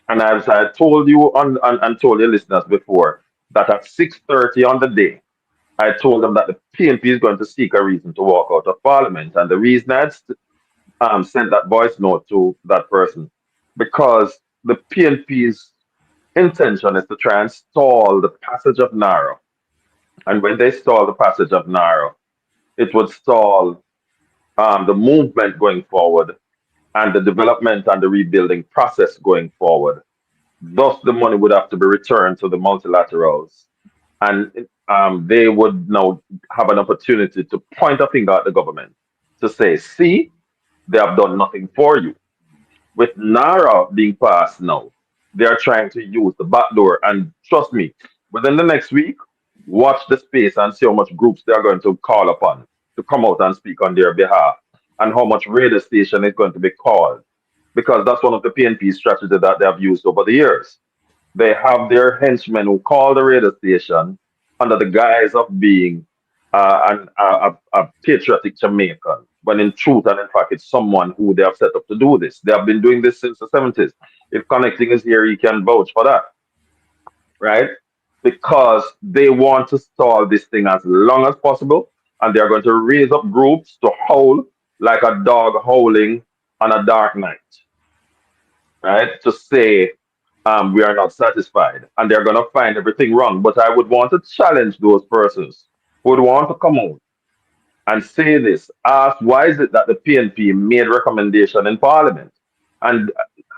And as I told you and told your listeners before, that at 6:30 on the day, I told them that the PNP is going to seek a reason to walk out of Parliament. And the reason I had sent that voice note to that person, because the PNP's intention is to try and stall the passage of Naro. And when they stall the passage of Naro, it would stall the movement going forward and the development and the rebuilding process going forward. Thus, the money would have to be returned to the multilaterals, and they would now have an opportunity to point a finger at the government to say, see, they have done nothing for you. With NARA being passed now, they are trying to use the back door. And trust me, within the next week, watch the space and see how much groups they are going to call upon to come out and speak on their behalf, and how much radio station is going to be called. Because that's one of the PNP strategies that they have used over the years. They have their henchmen who call the radio station under the guise of being a patriotic Jamaican, when in truth and in fact, it's someone who they have set up to do this. They have been doing this since the 70s. If connecting is here, he can vouch for that, right? Because they want to stall this thing as long as possible, and they're going to raise up groups to howl like a dog howling on a dark night, right? To say we are not satisfied, and they're going to find everything wrong. But I would want to challenge those persons who would want to come out and say this. Ask, why is it that the PNP made recommendation in Parliament, and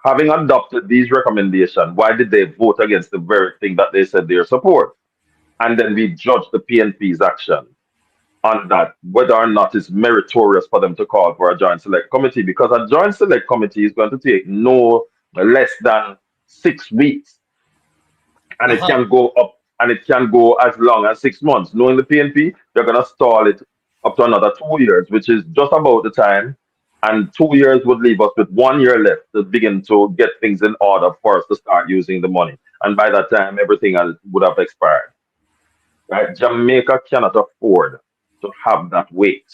having adopted these recommendations, why did they vote against the very thing that they said they support? And then we judge the PNP's action on that, whether or not it's meritorious for them to call for a joint select committee, because a joint select committee is going to take no less than 6 weeks, and it Uh-huh. can go up, and it can go as long as 6 months. Knowing the PNP, they're going to stall it up to another 2 years, which is just about the time. And 2 years would leave us with 1 year left to begin to get things in order for us to start using the money. And by that time, everything would have expired. Right? Jamaica cannot afford to have that wait.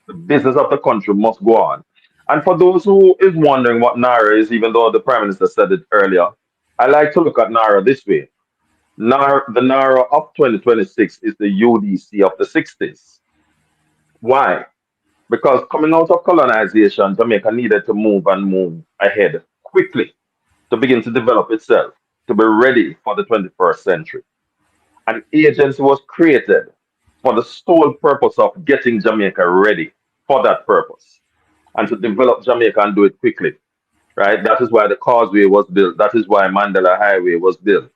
The business of the country must go on. And for those who is wondering what Naira is, even though the Prime Minister said it earlier, I like to look at Naira this way. The Naira of 2026 is the UDC of the 60s. Why? Because coming out of colonization, Jamaica needed to move and move ahead quickly to begin to develop itself, to be ready for the 21st century. An agency was created for the sole purpose of getting Jamaica ready for that purpose, and to develop Jamaica and do it quickly, right? That is why the causeway was built. That is why Mandela Highway was built.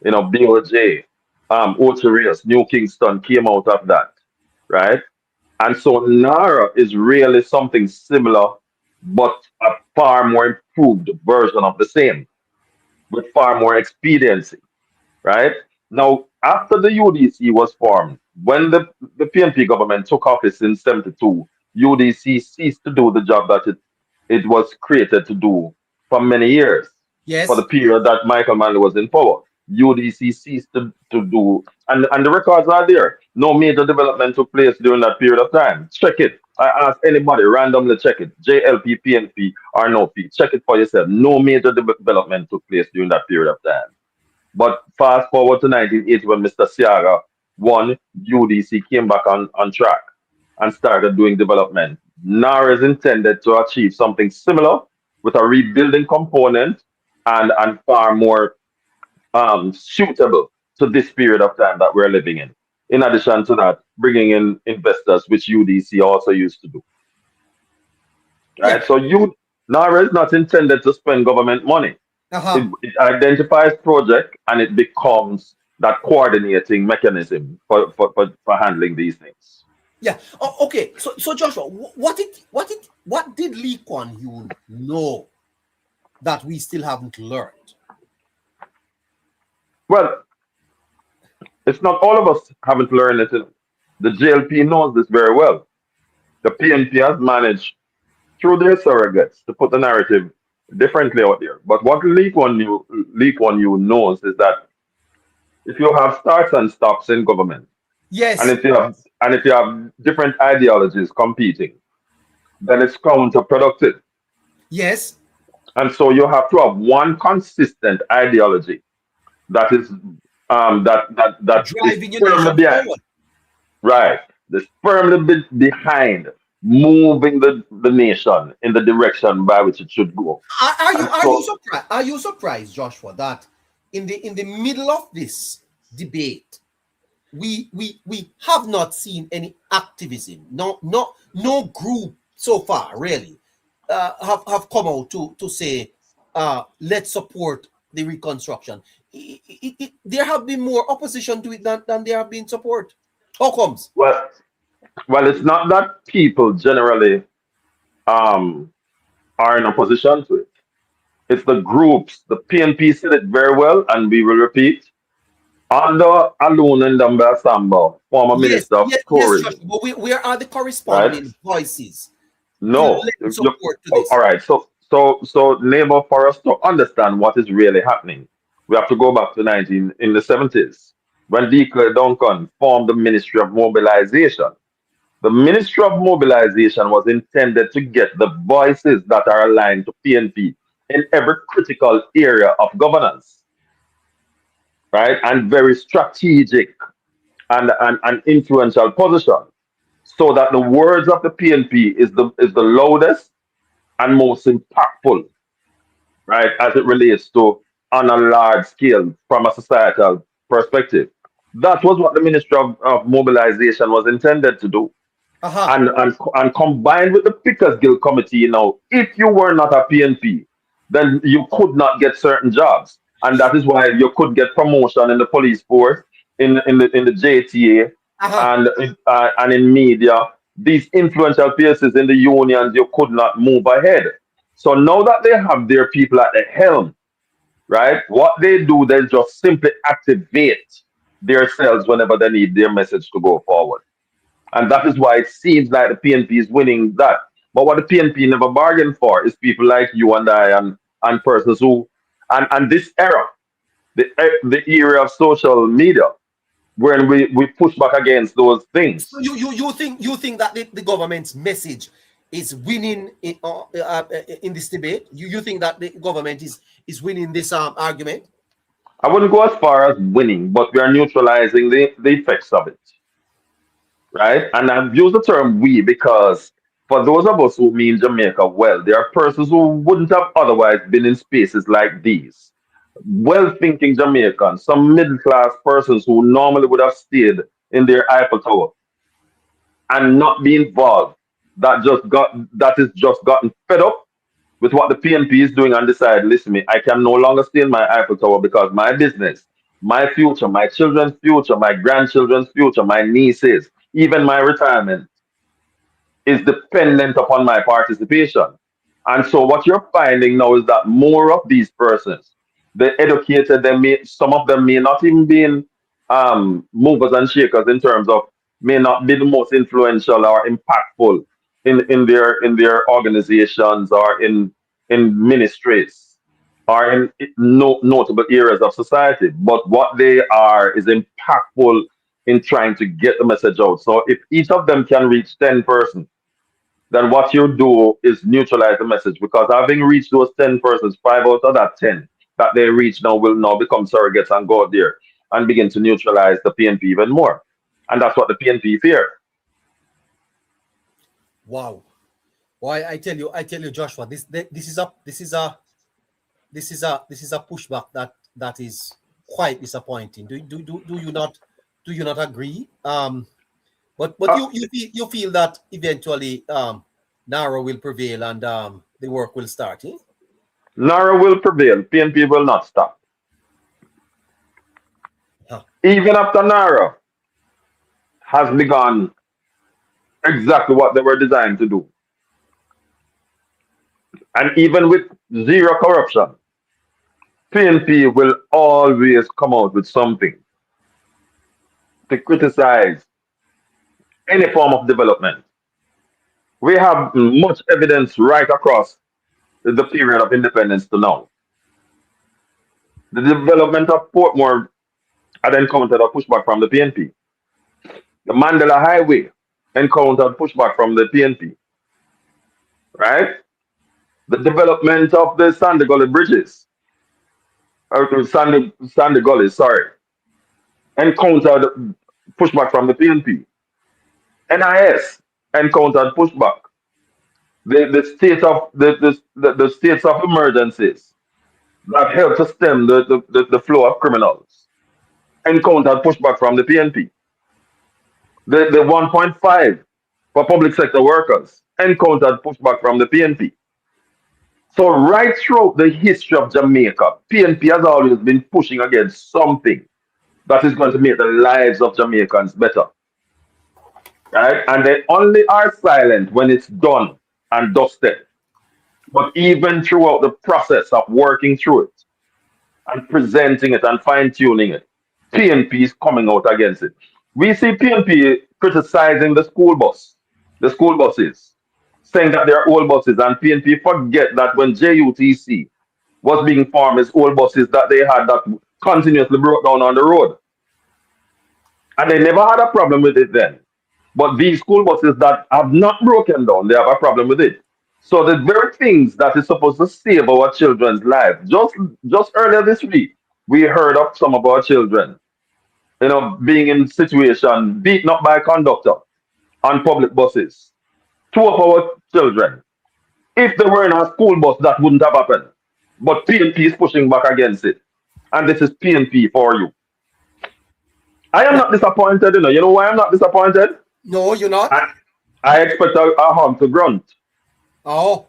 BOJ, Ocho Rios, New Kingston came out of that, right? And so Nara is really something similar, but a far more improved version of the same, with far more expediency, right? Now, after the UDC was formed, when the PNP government took office in 72, UDC ceased to do the job that it was created to do for many years, for the Yes. period that Michael Manley was in power. UDC ceased to do, and the records are there. No major development took place during that period of time. Check it. I ask anybody randomly, check it. JLP, PNP, or no P. Check it for yourself. No major development took place during that period of time. But fast forward to 1980, when Mr. Siaga won, UDC came back on track and started doing development. NAR is intended to achieve something similar, with a rebuilding component, and far more suitable to this period of time that we're living in. In addition to that, bringing in investors, which UDC also used to do. Yeah. Right? So NAR is not intended to spend government money. Uh-huh. It identifies project, and it becomes that coordinating mechanism for handling these things. Yeah. Oh, okay. So Joshua, what did Lee Kuan Yew know that we still haven't learned? Well, it's not all of us haven't learned it. The JLP knows this very well. The PNP has managed through their surrogates to put the narrative differently out there. But what Lee Kuan Yew knows is that if you have starts and stops in government, and Yes. if you have different ideologies competing, then it's counterproductive. Yes. And so you have to have one consistent ideology that is that is Driving your firmly nation behind, forward. right, that's firmly behind moving the nation in the direction by which it should go. And Are you so, surprised? Are you surprised, Joshua, that in the middle of this debate, we have not seen any activism. No group so far really have come out to say let's support the reconstruction. There have been more opposition to it than there have been support. How comes? well, it's not that people generally um, are in opposition to it. It's the groups. The PNP said it very well, and we will repeat. Under Alun and Ndamba Samba, former Yes, Minister of yes, Joshua. Tourism, But where are the right? corresponding voices to No. lend support to All this? right. So, neighbor, for us to understand what is really happening, we have to go back to 19 in the 70s when Declan Duncan formed the Ministry of Mobilization. The Ministry of Mobilization was intended to get the voices that are aligned to PNP in every critical area of governance, right? And very strategic and influential position, so that the words of the PNP is the loudest and most impactful, right, as it relates to on a large scale from a societal perspective. That was what the Ministry of Mobilization was intended to do. Aha. And combined with the Pickersgill Committee, if you were not a PNP, then you could not get certain jobs. And that is why you could get promotion in the police force, in the JTA, Aha. and in media. These influential places in the unions, you could not move ahead. So now that they have their people at the helm, right? What they do, they just simply activate themselves whenever they need their message to go forward. And that is why it seems like the PNP is winning that. But what the PNP never bargained for is people like you and I, and persons who, and this era, the era of social media, when we push back against those So things. you think that the government's message is winning in this debate? You think that the government is winning this argument? I wouldn't go as far as winning, but we are neutralizing the effects of it, right? And I've used the term we because for those of us who mean Jamaica well, there are persons who wouldn't have otherwise been in spaces like these. Well thinking Jamaicans, some middle class persons who normally would have stayed in their Eiffel Tower and not be involved, that is just gotten fed up with what the PNP is doing and decide, listen, me, I can no longer stay in my Eiffel Tower because my business, my future, my children's future, my grandchildren's future, my nieces, even my retirement is dependent upon my participation. And so what you're finding now is that more of these persons, the educated, some of them may not even be in movers and shakers in terms of may not be the most influential or impactful in their organizations or in ministries or in notable areas of society. But what they are is impactful in trying to get the message out. So if each of them can reach 10 persons, then what you do is neutralize the message, because having reached those 10 persons, 5 out of that 10 that they reach now will now become surrogates and go out there and begin to neutralize the PNP even more. And that's what the PNP fear. Wow. Why I tell you, Joshua, this is a pushback that is quite disappointing. Do you not agree? But Uh, you feel that eventually Nara will prevail and the work will start. Eh? NARA will prevail. PNP will not stop. Even after Nara has begun exactly what they were designed to do, and even with zero corruption, PNP will always come out with something to criticize any form of development. We have much evidence right across the period of independence to now. The development of Portmore had encountered a pushback from the PNP. The Mandela Highway encountered pushback from the PNP, right? The development of the Sandy Gully bridges, or to Sandy Gully, sorry, encountered pushback from the PNP. NIS encountered pushback. The state of the states of emergencies that helped to stem the flow of criminals encountered pushback from the PNP. The 1.5 for public sector workers encountered pushback from the PNP. So right throughout the history of Jamaica, PNP has always been pushing against something that is going to make the lives of Jamaicans better. Right? And they only are silent when it's done and dusted. But even throughout the process of working through it and presenting it and fine-tuning it, PNP is coming out against it. We see PNP criticizing the school buses, saying that they're old buses, and PNP forget that when JUTC was being formed as old buses that they had that continuously broke down on the road. And they never had a problem with it then. But these school buses that have not broken down, they have a problem with it. So the very things that is supposed to save our children's lives, just earlier this week, we heard of some of our children, being in situation beaten up by a conductor on public buses. Two of our children. If they were in a school bus, that wouldn't have happened. But PNP is pushing back against it. And this is PNP for you. I am not disappointed, you know. You know why I'm not disappointed? No, you're not. I expect a hug to grunt. Oh.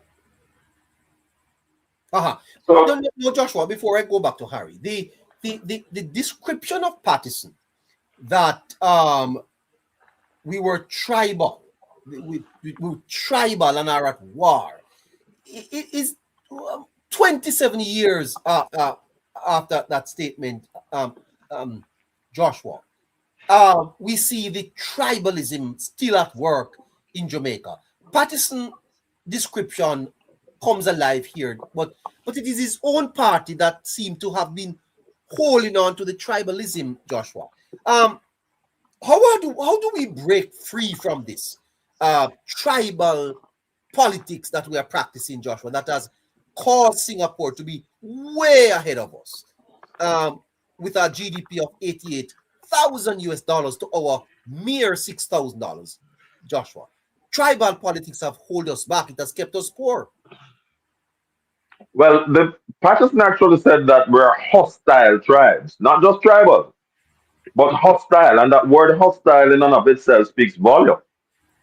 So, no, Joshua, before I go back to Harry, the description of partisan that we were tribal, we were tribal and are at war. It is 27 years after that statement, Joshua. We see the tribalism still at work in Jamaica. Partisan description comes alive here, but it is his own party that seemed to have been holding on to the tribalism, Joshua. How do we break free from this tribal politics that we are practicing, Joshua, that has caused Singapore to be way ahead of us with our GDP of $88,000 to our mere $6,000, Joshua? Tribal politics have held us back. It has kept us poor. well, the Pakistan actually said that we're hostile tribes, not just tribal, but hostile. And that word hostile in and of itself speaks volume,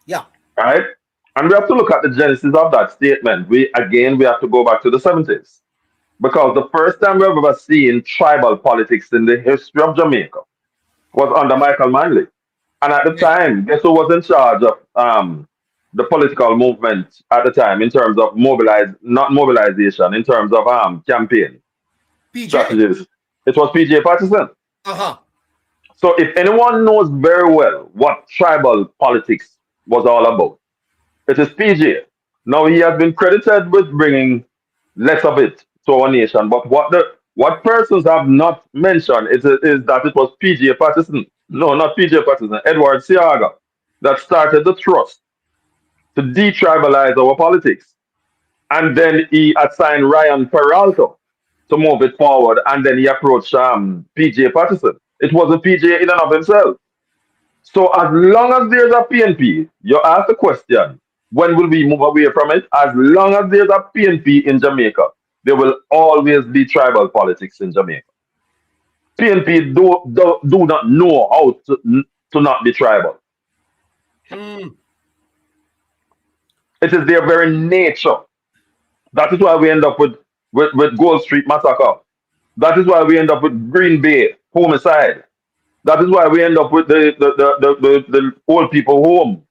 Yeah. right? And we have to look at the genesis of that statement. We have to go back to the 70s. Because the first time we've ever seen tribal politics in the history of Jamaica was under Michael Manley. And at the time, guess who was in charge of the political movement at the time in terms of not mobilization, in terms of campaign PJ. strategies? It was PJ Patterson. Uh-huh. So if anyone knows very well what tribal politics was all about, it is PJ. Now he has been credited with bringing less of it to our nation, but what persons have not mentioned is that it was PJ Patterson. No, not PJ Patterson. Edward Siaga that started the trust to detribalize our politics. And then he assigned Ryan Peralta to move it forward. And then he approached PJ Patterson. It wasn't PJ in and of himself. So as long as there's a PNP, you ask the question, when will we move away from it? As long as there's a PNP in Jamaica, there will always be tribal politics in Jamaica. PNP do not know how to not be tribal. It is their very nature. That is why we end up with Gold Street massacre. That is why we end up with Green Bay homicide. That is why we end up with the old people home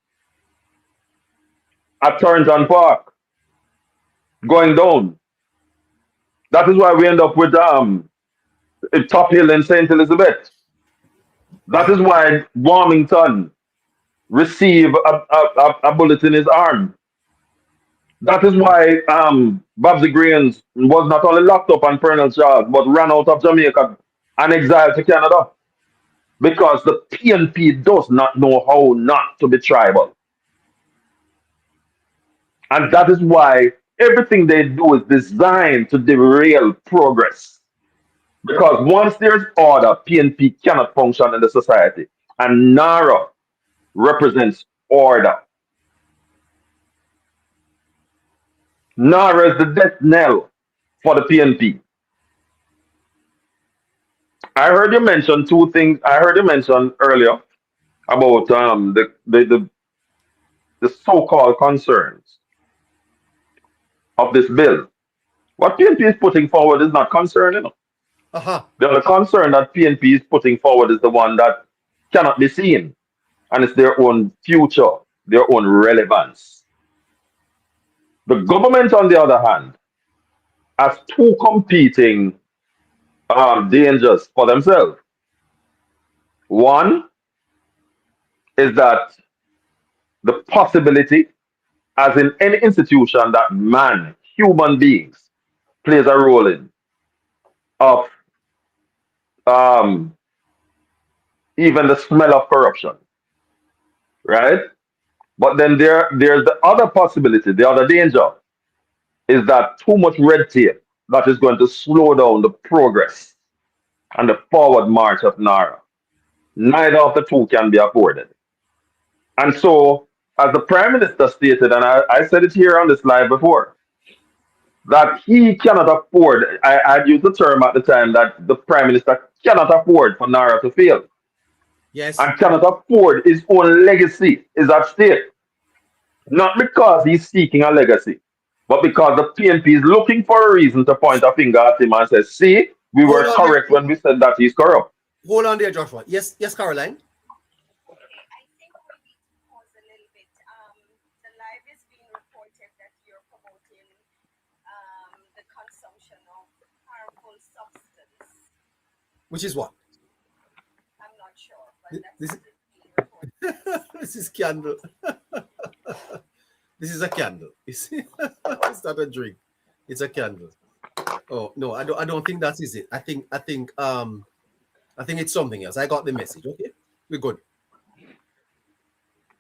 at Torrington Park going down. That is why we end up with Top Hill in St. Elizabeth. That is why Warmington received a bullet in his arm. That is why Babsy Greens was not only locked up on parental charge, but ran out of Jamaica and exiled to Canada. Because the PNP does not know how not to be tribal. And that is why everything they do is designed to derail progress. Because once there's order, PNP cannot function in the society. And NARA represents order. NARA is the death knell for the PNP. I heard you mention two things. I heard you mention earlier about the so-called concerns of this bill. What PNP is putting forward is not concerning. The other concern that PNP is putting forward is the one that cannot be seen, and it's their own future, their own relevance. The government, on the other hand, has two competing dangers for themselves. One is that the possibility, as in any institution that man, human beings, plays a role in, of even the smell of corruption, right? But then there's the other possibility, the other danger, is that too much red tape that is going to slow down the progress and the forward march of NARA. Neither of the two can be afforded. And so, as the Prime Minister stated, and I said it here on this live before, that he cannot afford, I used the term at the time that the Prime Minister cannot afford for NARA to fail. Yes. And cannot afford his own legacy is at stake. Not because he's seeking a legacy, but because the PNP is looking for a reason to point a finger at him and say, see, we were correct when we said that he's corrupt. Hold on there, Joshua. Yes, Caroline. I think we need to pause a little bit. The live is being reported that you're promoting the consumption of harmful substance. Which is what? I'm not sure, but This that's being reported. this is candle. This is a candle. It's not a drink. It's a candle. Oh no, I don't think that is it. I think it's something else. I got the message. Okay, we're good.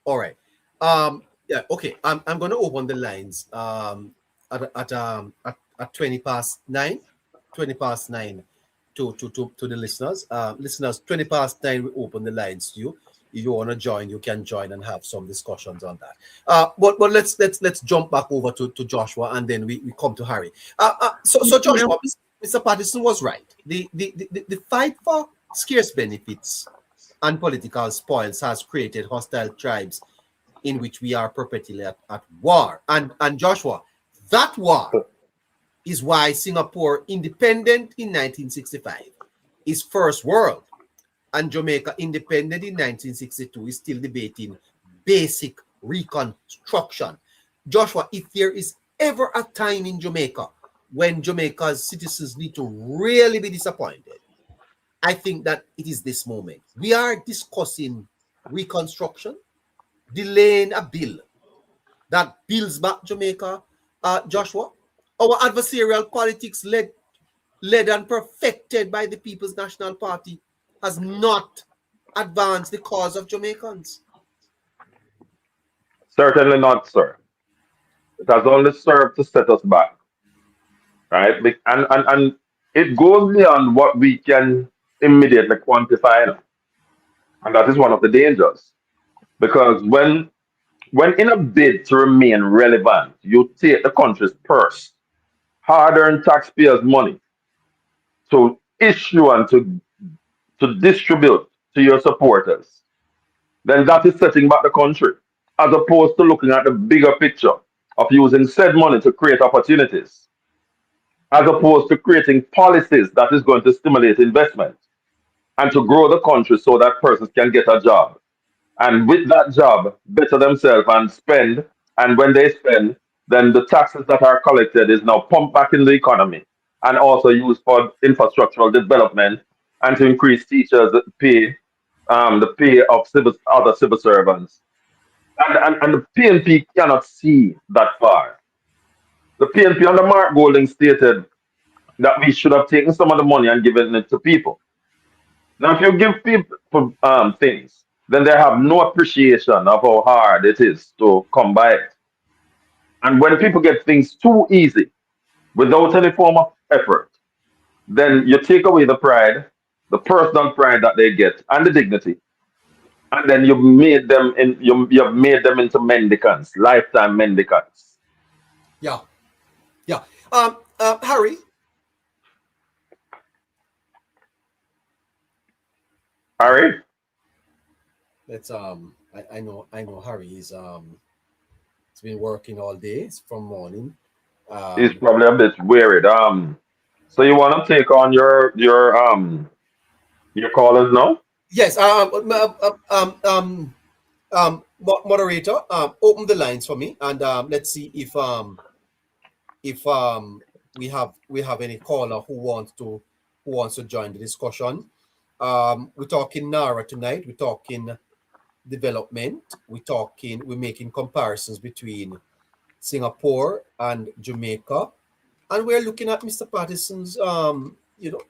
All right. Yeah. Okay. I'm going to open the lines. At 20 past 9. 20 past 9 to the listeners. Listeners, 20 past 9. We open the lines to you. If you want to join, you can join and have some discussions on that. But let's jump back over to Joshua, and then we come to Harry. So Joshua, Mr. Patterson was right. The fight for scarce benefits and political spoils has created hostile tribes in which we are perpetually at war. And Joshua, that war is why Singapore, independent in 1965, is first world. And Jamaica, independent in 1962, is still debating basic reconstruction. Joshua, if there is ever a time in Jamaica when Jamaica's citizens need to really be disappointed, I think that it is this moment. We are discussing reconstruction, delaying a bill that builds back Jamaica. Joshua, our adversarial politics led and perfected by the People's National Party has not advanced the cause of Jamaicans. Certainly not, sir. It has only served to set us back, right? And it goes beyond what we can immediately quantify, and that is one of the dangers. Because when in a bid to remain relevant, you take the country's purse, hard-earned taxpayers' money, to issue and to distribute to your supporters, then that is setting back the country, as opposed to looking at the bigger picture of using said money to create opportunities, as opposed to creating policies that is going to stimulate investment. and to grow the country so that persons can get a job. And with that job, better themselves and spend. And when they spend, then the taxes that are collected is now pumped back in the economy and also used for infrastructural development and to increase teachers' pay, the pay of other civil servants. And the PNP cannot see that far. The PNP under Mark Golding stated that we should have taken some of the money and given it to people. Now, if you give people things, then they have no appreciation of how hard it is to come by it. And when people get things too easy without any form of effort, then you take away the pride, the personal pride that they get, and the dignity, and then you've made them into mendicants, lifetime mendicants. Yeah. Harry. Harry, Let's I know Harry is he's been working all day from morning. he's probably a bit wearied. So you want to take on your callers now? Yes. Moderator, open the lines for me, and let's see if we have any caller who wants to join the discussion. We're talking Nara tonight. We're talking development. We're making comparisons between Singapore and Jamaica, and we're looking at Mr. Patterson's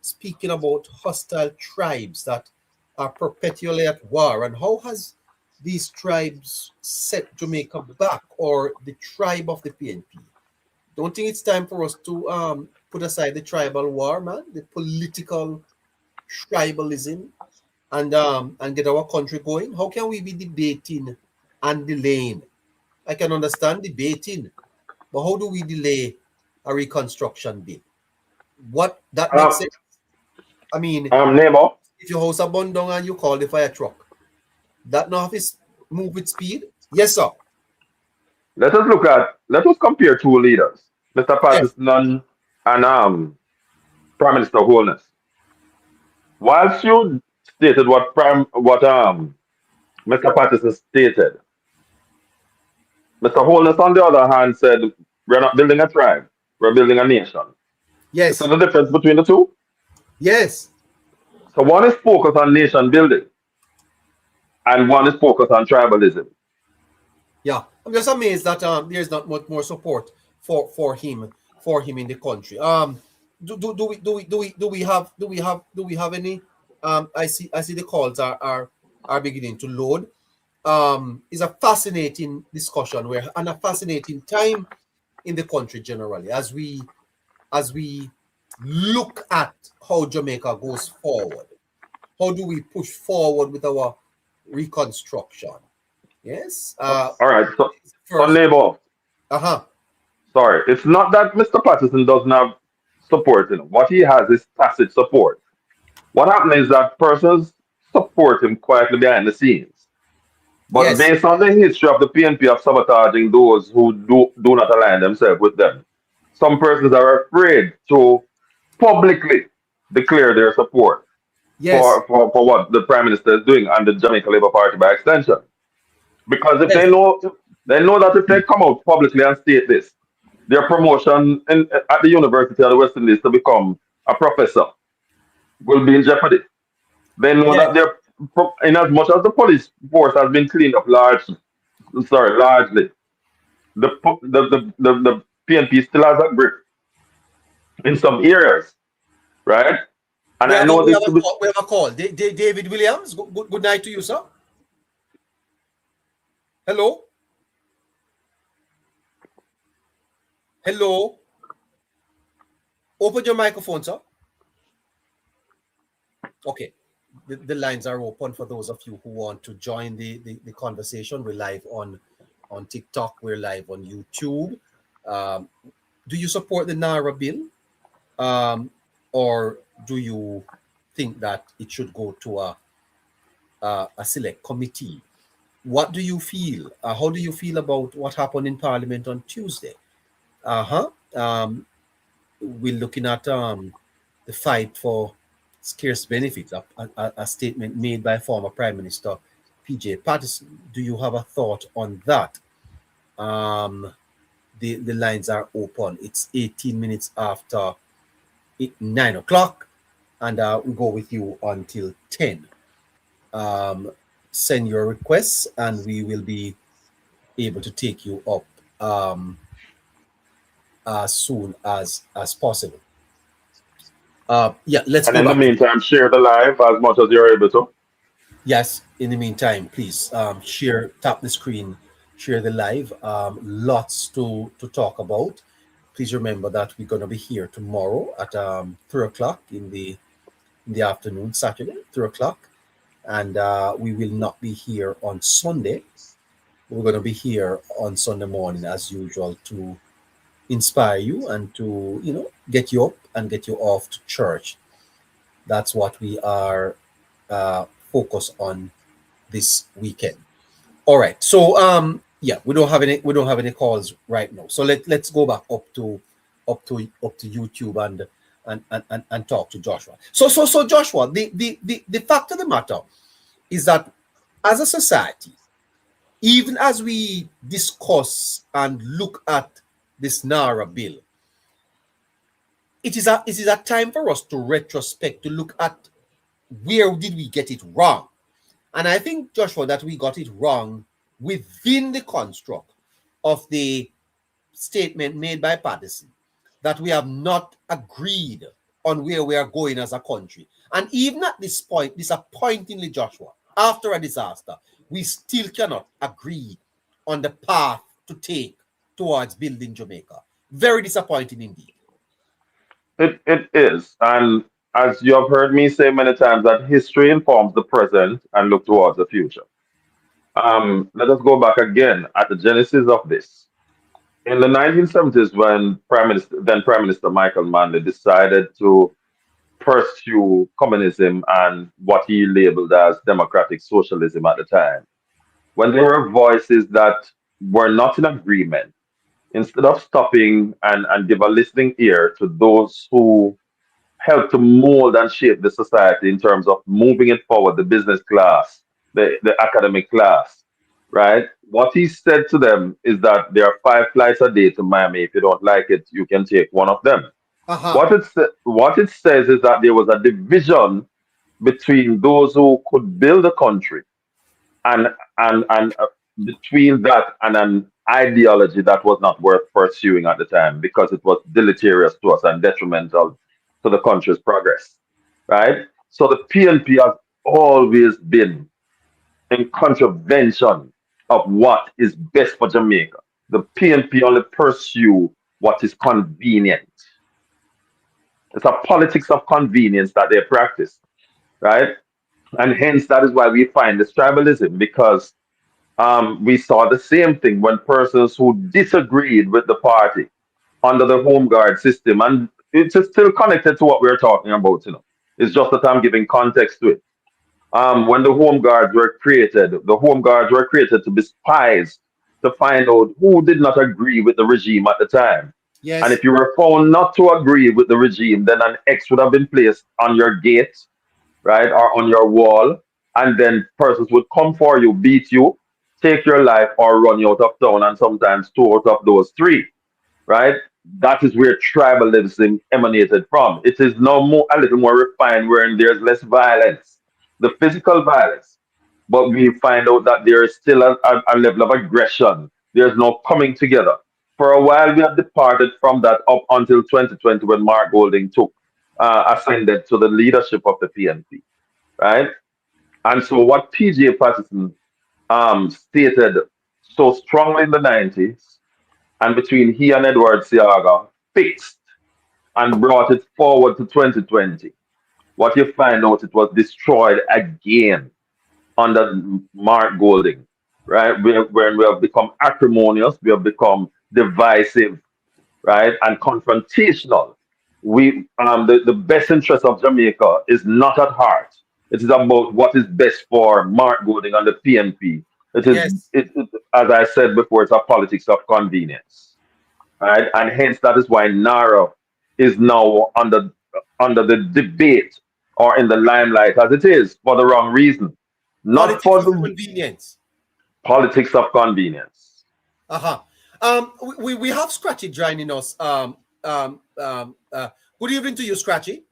speaking about hostile tribes that are perpetually at war, and how has these tribes set Jamaica back, or the tribe of the PNP? Don't think it's time for us to put aside the tribal war, man, the political tribalism, and get our country going? How can we be debating and delaying? I can understand debating, but how do we delay a reconstruction bill? What that makes sense? I mean, Nemo, if your house a burn down and you call the fire truck, that now have is move with speed? Yes, sir. let us compare two leaders, Mr. Yes. Patterson and Prime Minister Holness. Whilst you stated what Mr. Patterson stated, Mr. Holness on the other hand said we're not building a tribe, we're building a nation. Yes. So the difference between the two? Yes. So one is focused on nation building and one is focused on tribalism. Yeah, I'm just amazed that there's not much more support for him in the country. Do we have any? I see the calls are beginning to load. It's a fascinating discussion and a fascinating time in the country generally as we look at how Jamaica goes forward. How do we push forward with our reconstruction? Yes. All right. So First, neighbor, uh-huh. sorry, it's not that Mr. Patterson doesn't have support in him. What he has is tacit support. What happens is that persons support him quietly behind the scenes. But Yes. based on the history of the PNP of sabotaging those who do not align themselves with them, some persons are afraid to publicly declare their support Yes. for what the Prime Minister is doing and the Jamaica Labour Party by extension. Because if Yes. they know that if they come out publicly and state this, their promotion at the University of the West Indies to become a professor will be in jeopardy. They know Yes. that they're in as much as the police force has been cleaned up largely, the PNP still has a grip in some areas, right? And We I have a, know we this have a to be call. We have a call. David Williams. Good night to you, sir. Hello. Hello. Open your microphone, sir. Okay. The lines are open for those of you who want to join the conversation. We're live on TikTok. We're live on YouTube. Do you support the Nara bill? Or do you think that it should go to a select committee? What do you feel? How do you feel about what happened in Parliament on Tuesday? We're looking at the fight for scarce benefits, a statement made by former Prime Minister PJ Patterson. Do you have a thought on that? The lines are open. It's 18 minutes after 9 o'clock, and we go with you until 10. Send your requests, and we will be able to take you up as soon as possible. Yeah, let's And go in the back. meantime, share the live as much as you're able to. Yes, in the meantime, please share, tap the screen, share the live. Lots to talk about. Please remember that we're going to be here tomorrow at 3 o'clock in the afternoon, Saturday, 3 o'clock. And we will not be here on Sunday. We're going to be here on Sunday morning as usual to inspire you and to, get you up and get you off to church. That's what we are focused on this weekend. All right. So yeah, we don't have any calls right now. So let's go back up to YouTube and talk to Joshua. So Joshua, the fact of the matter is that as a society, even as we discuss and look at this NARA bill, it is a time for us to retrospect, to look at where did we get it wrong. And I think, Joshua, that we got it wrong within the construct of the statement made by Patterson, that we have not agreed on where we are going as a country. And even at this point, disappointingly, Joshua, after a disaster, we still cannot agree on the path to take towards building Jamaica. Very disappointing indeed. It is. And as you have heard me say many times, that history informs the present and look towards the future. Let us go back again at the genesis of this. In the 1970s, when Prime Minister Michael Manley decided to pursue communism and what he labeled as democratic socialism at the time, when there were voices that were not in agreement, instead of stopping and give a listening ear to those who helped to mold and shape the society in terms of moving it forward, the business class, the academic class, right? What he said to them is that there are 5 flights a day to Miami. If you don't like it, you can take one of them. Uh-huh. What it says is that there was a division between those who could build a country and and between that and an ideology that was not worth pursuing at the time because it was deleterious to us and detrimental to the country's progress, right? So the PNP has always been in contravention of what is best for Jamaica. The PNP only pursue what is convenient. It's a politics of convenience that they practice, right? And hence that is why we find this tribalism, because we saw the same thing when persons who disagreed with the party under the home guard system, and it's still connected to what we're talking about. It's just that I'm giving context to it. When the home guards were created to be spies to find out who did not agree with the regime at the time. And Yes. if you were found not to agree with the regime, then an X would have been placed on your gate, right, or on your wall, and then persons would come for you, beat you, take your life, or run you out of town, and sometimes 2 out of those 3, right? That is where tribalism emanated from. It is now a little more refined, wherein there's less violence, the physical violence, but we find out that there is still a level of aggression. There's no coming together. For a while, we have departed from that up until 2020 when Mark Golding ascended to the leadership of the PNP, right? And so what PJ Patterson stated so strongly in the 90s, and between he and Edward Siaga, fixed and brought it forward to 2020. What you find out, it was destroyed again under Mark Golding, right? When we have become acrimonious, we have become divisive, right, and confrontational. The best interest of Jamaica is not at heart. It is about what is best for Mark Golding and the PNP. Yes. As I said before, it's a politics of convenience, right? And hence that is why NARA is now under the debate or in the limelight as it is for the wrong reason, not Politics for of the convenience. politics of convenience. Uh-huh. We have Scratchy joining us. Good evening to you, Scratchy.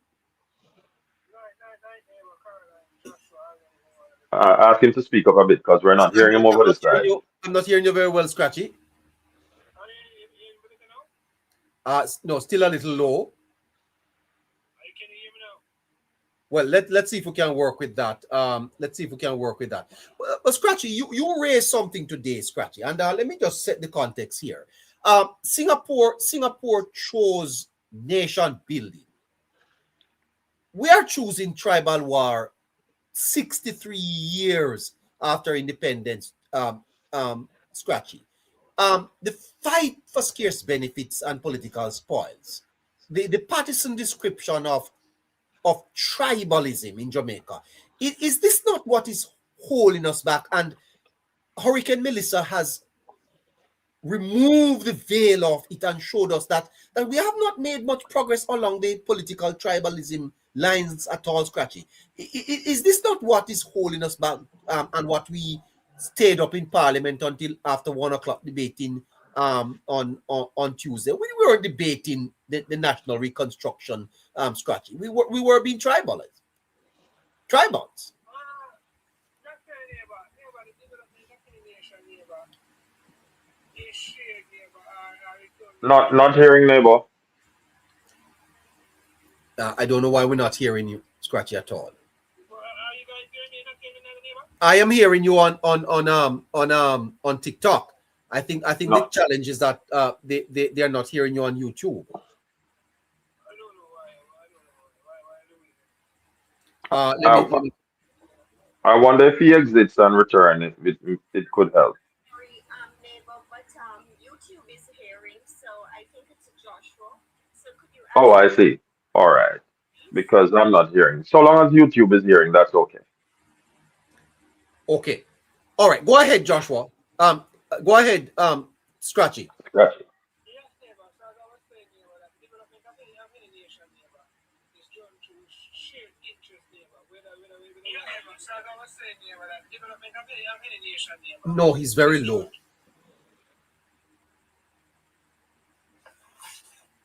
Ask him to speak up a bit because we're not hearing him over this side. I'm not hearing you very well, Scratchy. No, still a little low. Well, let's see if we can work with that. Let's see if we can work with that. But Scratchy, you raised something today, Scratchy, and let me just set the context here. Singapore chose nation building. We are choosing tribal war 63 years after independence, Scratchy. The fight for scarce benefits and political spoils. The partisan description of tribalism in Jamaica. Is this not what is holding us back? And Hurricane Melissa has removed the veil of it and showed us that we have not made much progress along the political tribalism lines at all, Scratchy. Is this not what is holding us back, and what we stayed up in Parliament until after 1 o'clock debating on Tuesday? We weren't debating the national reconstruction, Scratchy. We were being tribalized. Tribals. Not hearing neighbor. I don't know why we're not hearing you, Scratchy, at all. I am hearing you on TikTok. I think no. The challenge is that they are not hearing you on YouTube. I wonder if he exits and returns. It could help. Sorry, neighbor, but YouTube is hearing, so I think it's Joshua. So could you? Oh, I see. All right, because I'm not hearing. So long as YouTube is hearing, that's okay. Okay. All right. Go ahead, Joshua. Go ahead, Scratchy. Scratchy. No, he's very low.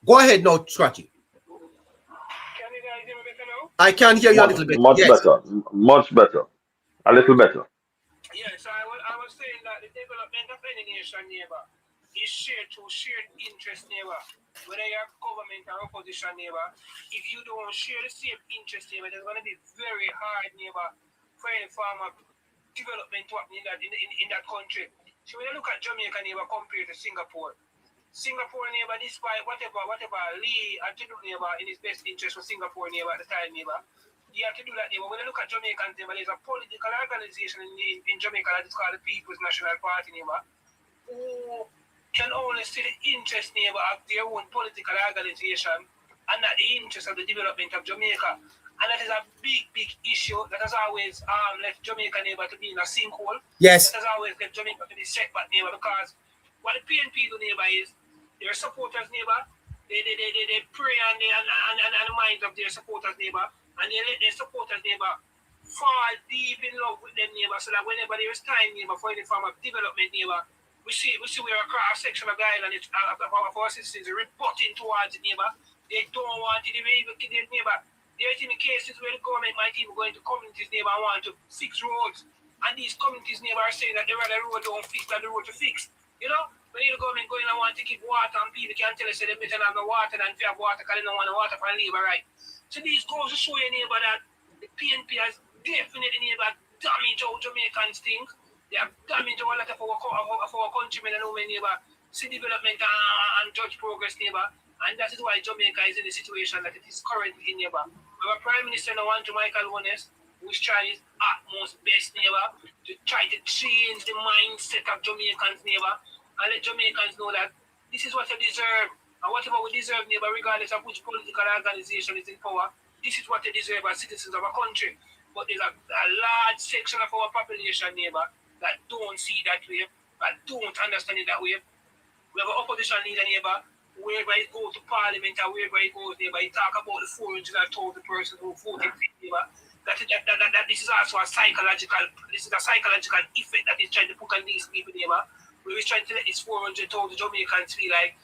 Go ahead now, Scratchy. I can hear you a little bit. Much better. Much better. A little better. Yes, I was saying that the development of any nation, neighbor, is shared through shared interest, neighbor. Whether you're government or opposition, neighbor, if you don't share the same interest, neighbor, it's going to be very hard, neighbor, for any form of development to happen in that country. So when you look at Jamaica, neighbor, compared to Singapore, neighbor, despite whatever Lee had to do, neighbor, in his best interest for Singapore, neighbor, at the time, neighbor, you have to do that, neighbor. When you look at Jamaican, neighbor, there's a political organization in Jamaica that is called the People's National Party, neighbor, who can only see the interest, neighbor, of their own political organization and not the interest of the development of Jamaica. And that is a big issue that has always left Jamaica, neighbor, to be in a sinkhole. Yes. That has always left Jamaica to be setback, neighbor, because what the PNP do, neighbor, is their supporters, neighbor, they prey on the minds of their supporters, neighbor, and they let their supporters, neighbor, fall deep in love with them, neighbor, so that whenever there is time, neighbor, for any form of development, neighbor, we see where a cross section of the island is, of our citizens rebutting towards it, neighbor. They don't want it, neighbor. There are even cases where the government might even go into communities, neighbor, and want to fix roads, and these communities, neighbor, are saying that they rather road don't fix than the road to fix. You know, when the government going and want to keep water, and people can tell us that they better have no water than if you have water because they don't want the water for labor, right? So these goes to show you, neighbor, that the PNP has definitely, neighbor, damaged how Jamaicans think. They have damaged a lot of our countrymen and women, neighbor, see development and judge progress, neighbor. And that is why Jamaica is in the situation that it is currently in, neighbor. Our Prime Minister now want Michael Honest, who is trying his utmost best, neighbor, to try to change the mindset of Jamaicans, neighbor, and let Jamaicans know that this is what they deserve. And whatever we deserve, neighbor, regardless of which political organization is in power, this is what they deserve as citizens of our country. But there's a large section of our population, neighbor, that don't see that way, that don't understand it that way. We have an opposition leader, neighbor, wherever it goes to Parliament or wherever it goes, neighbor, he talk about the 400,000 persons who voted for him, neighbor. That this is also a psychological effect that he's trying to put on these people, neighbor. We're trying to let these 400,000 Jamaicans feel like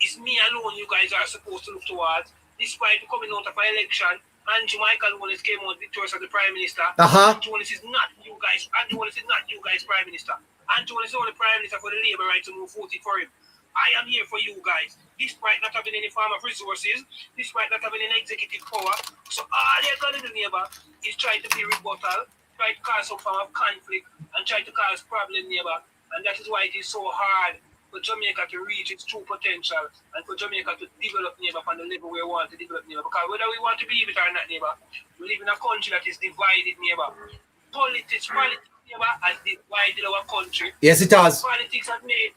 it's me alone you guys are supposed to look towards. Despite coming out of an election, and Jamaica Wallis came out victorious as the Prime Minister. Andrew Wallis is not you guys. Andrew Wallis is not you guys Prime Minister. Andrew Wallis is only Prime Minister for the Labour right to move voted for him. I am here for you guys. Despite not having any form of resources, despite not having any executive power. So all they're going to do, neighbor, is try to be rebuttal, try to cause some form of conflict, and try to cause problem, neighbor. And that is why it is so hard for Jamaica to reach its true potential and for Jamaica to develop, neighbor, on the level we want to develop, neighbor. Because whether we want to believe it or not, neighbor, we live in a country that is divided, neighbor. Politics, neighbor, has divided our country. Yes, it has. Politics has made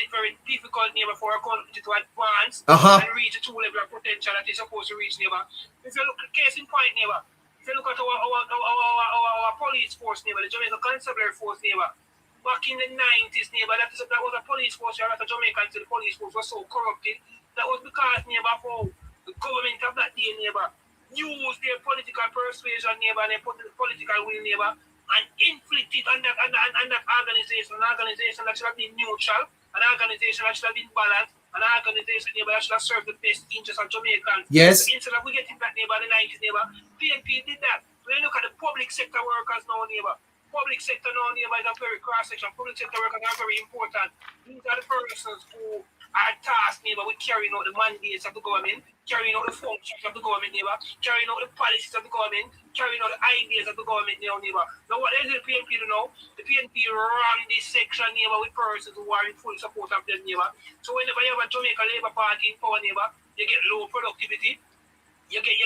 it very difficult, neighbor, for our country to advance and reach the true level of potential that it's supposed to reach, neighbor. If you look at case in point, neighbor, if you look at our police force, neighbor, the Jamaica Constabulary Force, neighbor, back in the 90s, neighbor, that was a police force, a lot of Jamaicans, the police force was so corrupted. That was because, neighbor, for the government of that day, neighbor, used their political persuasion, neighbor, and they put the political will, neighbor, and inflict it on that organization, an organization that should have been neutral, an organization that should have been balanced, an organization, neighbor, that should have served the best interests of Jamaicans. Yes. Instead of we getting that, neighbor, in the 90s, neighbor, PNP did that. When you look at the public sector workers now, neighbor, public sector now, neighbor, is a very cross-section. Public sector workers are very important. These are the persons who are tasked, neighbor, with carrying out the mandates of the government, carrying out the functions of the government, neighbor, carrying out the policies of the government, carrying out the ideas of the government, neighbor. Now, what is the PNP do now? The PNP run this section, neighbor, with persons who are in full support of them, neighbor. So whenever you have a Jamaica Labour Party in power, neighbor, you get low productivity. You get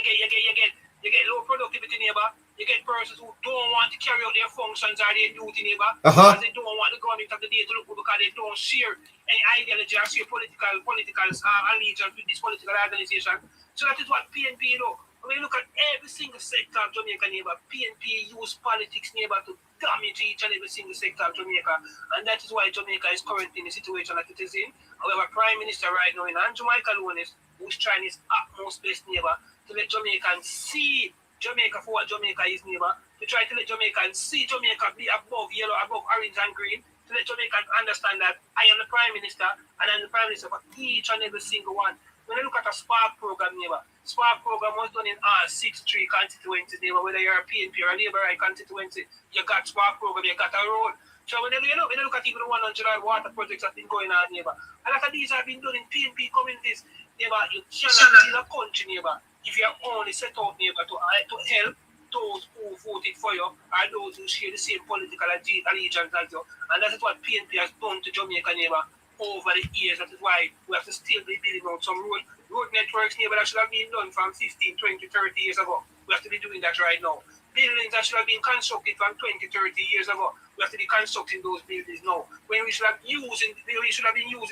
low productivity, neighbor. You get persons who don't want to carry out their functions or their duty, neighbor, because they don't want the government of the day to look good, because they don't share any ideology or share political allegiance with this political organization. So that is what PNP do. When you look at every single sector of Jamaica, neighbor, PNP use politics, neighbor, to damage each and every single sector of Jamaica. And that is why Jamaica is currently in the situation that it is in. However, Prime Minister right now in Jamaica Lunis, who's trying his utmost best, neighbor, to let Jamaicans see Jamaica for what Jamaica is, neighbor. To try to let Jamaicans see Jamaica be above yellow, above orange and green. To let Jamaicans understand that I am the Prime Minister and I'm the Prime Minister for each and every single one. When you look at a Spark program, neighbor, Spark program was done in all 63 constituencies, neighbor, whether you're a PNP or a Labour constituency, you got Spark program, you got a road. So when you look at even the 100 water projects that have been going on, neighbor, a lot of these have been done in PNP communities, neighbor. You cannot build a country, neighbor, if you are only set out, neighbor, to help those who voted for you or those who share the same political allegiance as you. And that is what PNP has done to Jamaica, neighbor, over the years. That is why we have to still be building out some road networks, neighbor, that should have been done from 15, 20, 30 years ago. We have to be doing that right now. Buildings that should have been constructed from 20, 30 years ago. We have to be constructing those buildings now. When we should have been using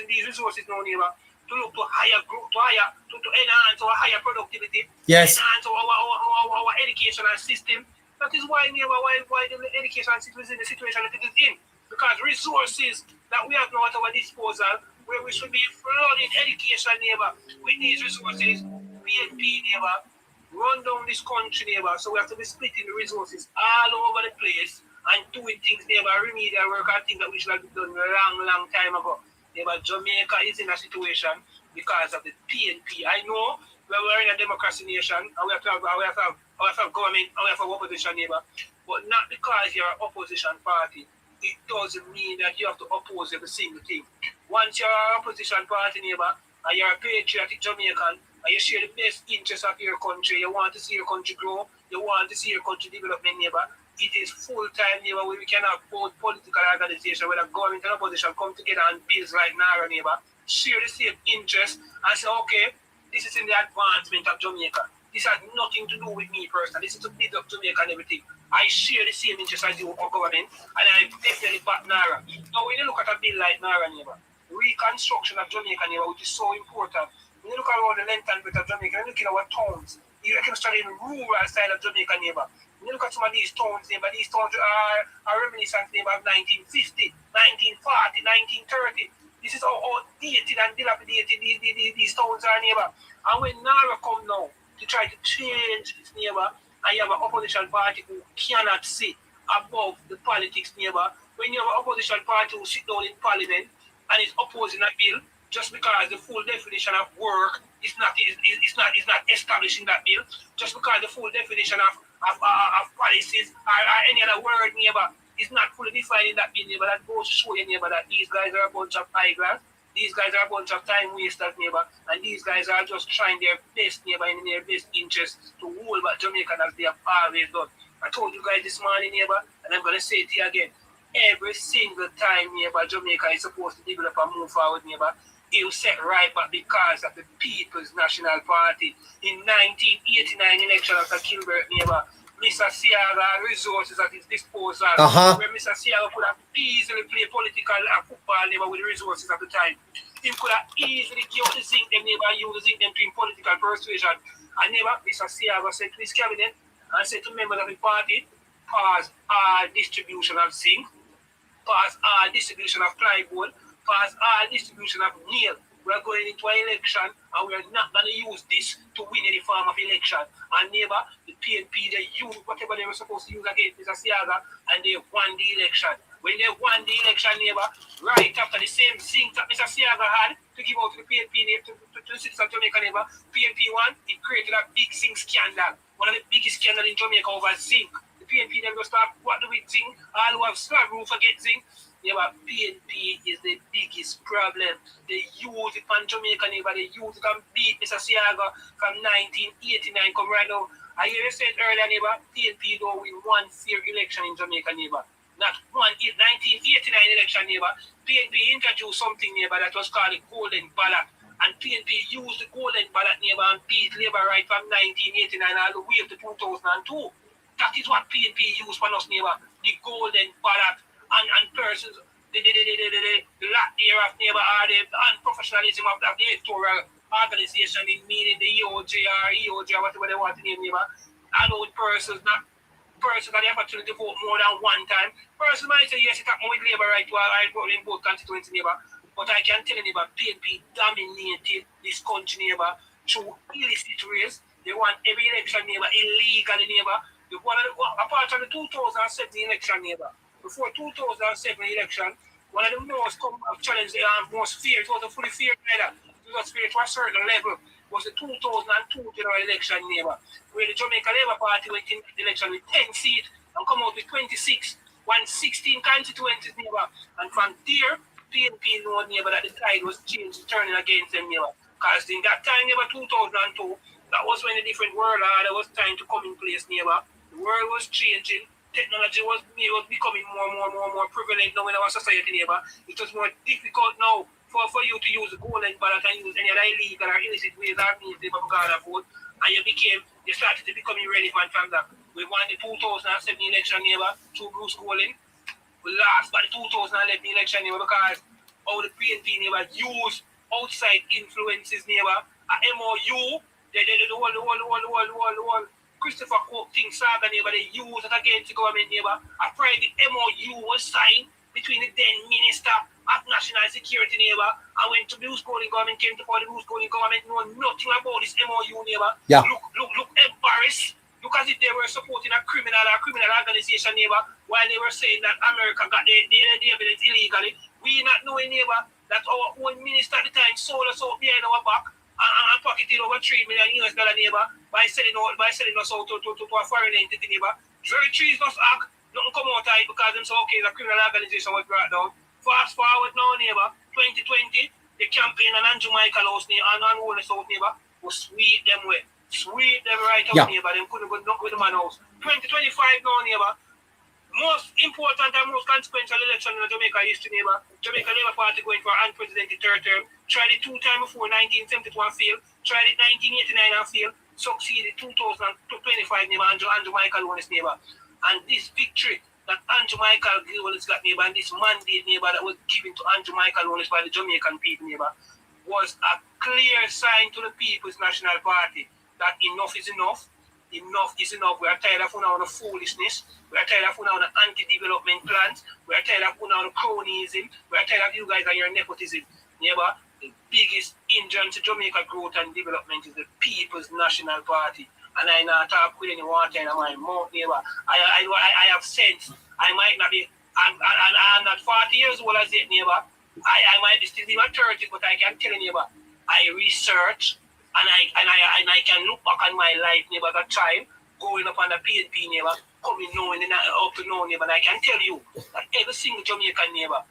these resources now, neighbor, to look to higher growth, to enhance our higher productivity, yes, enhance our educational system. That is why, neighbor, why the educational system is in the situation that it is in. Because resources that we have now at our disposal, where we should be flooding education, neighbor, with these resources, PNP, neighbor, run down this country, neighbor. So we have to be splitting the resources all over the place and doing things, neighbor, remedial work and things that we should have done a long time ago. Neighbor, Jamaica is in a situation because of the PNP. I know we're in a democracy nation and we have to have government and we have opposition, neighbor, but not because you're an opposition party. It doesn't mean that you have to oppose every single thing. Once you're an opposition party, neighbor, and you're a patriotic Jamaican, and you share the best interests of your country, you want to see your country grow, you want to see your country development, neighbor, it is full-time, neighbor, where we can have both political organizations, where the government and opposition come together and build like NARA, neighbor, share the same interests, and say, okay, this is in the advancement of Jamaica. This has nothing to do with me personally. This is to build up Jamaica and everything. I share the same interests as you, our government, and I definitely back NARA. Now, when you look at a bill like NARA, neighbor, reconstruction of Jamaica, neighbor, which is so important. When you look around the length and breadth of Jamaica, you look at our towns, you can start in the rural side of Jamaica, neighbor. When you look at some of these towns, neighbor, these towns are reminiscent, neighbor, of 1950, 1940, 1930. This is how outdated and dilapidated these towns are, neighbor. And when Nara come now to try to change this, neighbor, and you have an opposition party who cannot sit above the politics, neighbor, when you have an opposition party who sit down in parliament and is opposing a bill just because the full definition of work is not establishing that bill, just because the full definition of policies or any other word, neighbor, is not fully defined in that bill, neighbor, that goes to show you, neighbor, that these guys are a bunch of eyeglass, these guys are a bunch of time wasters, neighbor, and these guys are just trying their best, neighbor, in their best interest to hold back Jamaica as they have always done. I told you guys this morning, neighbor, and I'm going to say it here again. Every single time, neighbor, Jamaica is supposed to develop and move forward, neighbor, it was set right back because of the People's National Party. In 1989 election after Gilbert, neighbor, Mr. Seaga had resources at his disposal. Where Mr. Seaga could have easily played political football, neighbor, with the resources at the time. He could have easily given the zinc them, neighbor, use the zinc them to political persuasion. And neighbor, Mr. Seaga said to his cabinet and said to members of the party, pause all distribution of zinc, pause all distribution of plywood, pause all distribution of nail. We are going into an election and we are not going to use this to win any form of election. And neighbor, the PNP, they used whatever they were supposed to use against Mr. Seaga and they won the election. When they won the election, neighbor, right after the same zinc that Mr. Seaga had to give out to the PNP, to the citizens of Jamaica, neighbor, PNP won, it created a big zinc scandal. One of the biggest scandals in Jamaica over zinc. The PNP never start what do we zinc? All who have slab roof against zinc. Neighbor, PNP is the biggest problem. They use it from Jamaica, neighbor. They use it and beat Mr. Seaga from 1989 come right now. I hear you said earlier, neighbor, PNP don't win one fair election in Jamaica, neighbor. Not one 1989 election, neighbor. PNP introduced something, neighbor, that was called the golden ballot. And PNP used the golden ballot, neighbor, and beat Labour right from 1989 all the way up to 2002. That is what PNP used for us, neighbor. The golden ballot. And persons, the lack thereof, neighbor, or the unprofessionalism of the electoral organization, in meaning the EOJ or whatever they want to name, neighbor. Allowed persons, not persons that the opportunity to vote more than one time. Persons might say, yes, it happened with Labour right while I vote in both constituencies, neighbor. But I can tell you, neighbor, PNP dominated this country, neighbor, through illicit ways. They want every election, neighbor, illegally, neighbor. They want apart from the 2007 election, neighbor. Before 2007 election, one of the most challenged, most feared, it wasn't fully feared either. It was feared to a certain level, was the 2002 general election, neighbor, where the Jamaica Labour Party went in the election with 10 seats and come out with 26, 116 constituencies, neighbor. And from there, PNP know, neighbor, that the tide was changed, turning against them, neighbor. Because in that time, neighbor, 2002, that was when the different world order was trying to come in place, neighbor. The world was changing. Technology was becoming more prevalent now in our society, neighbor. It was more difficult now for you to use the golden ballot and use any other illegal or illicit ways or means to vote. And you started to become irrelevant from that. We won the 2007 election, neighbor, through Bruce Golding. We lost by the 2011 election, neighbor, because all the PNP, neighbor, use outside influences, neighbor. A MOU, the whole Christopher Cook thing saga, neighbor, they use it against the government, neighbor. A private MOU was signed between the then Minister of National Security, neighbor, and when the Bruce Golding government came to call the Bruce Golding government know nothing about this MOU, neighbor. Yeah. Look embarrassed. Look as if they were supporting a criminal organization, neighbor, while they were saying that America got the evidence illegally. We not knowing, neighbor, that our own minister at the time sold us out behind our back and pocketed over $3 million US, neighbor, by selling us out to a foreign entity, neighbor. Very trees must act. Nothing come out of it because them so okay, the criminal organization was brought down. Fast forward now, neighbor, 2020, the campaign on Andrew Michael House and Wallace House, neighbor, was sweep them way. Sweep them right up, neighbor. Them couldn't go knock with the man house. 2025 now, neighbor. Most important and most consequential election in Jamaica history, neighbor. Jamaica Labour Party going for unprecedented third term. Tried it 2 times before 1972 and failed. Tried it 1989 and failed. Succeeded 2025, neighbor. Andrew Michael won his, neighbor. And this victory that Andrew Michael Wallace got, neighbor, and this mandate, neighbor, that was given to Andrew Michael Wallace by the Jamaican people, neighbor, was a clear sign to the People's National Party that enough is enough. enough is enough. We are tired of the foolishness. We are tired of the anti-development plans. We are tired of the cronyism. We are tired of you guys and your nepotism. Neighbor, the biggest hindrance to Jamaica growth and development is the People's National Party. And I not talk with any water in my mouth, neighbor. I have sense. I might not be, I'm not 40 years old as yet, neighbor. I might be still be 30, but I can tell you, neighbor, I research and I can look back on my life, neighbor, that time, going up on the PNP, neighbor, coming knowing up to know, neighbor, and I can tell you that every single Jamaican neighbor,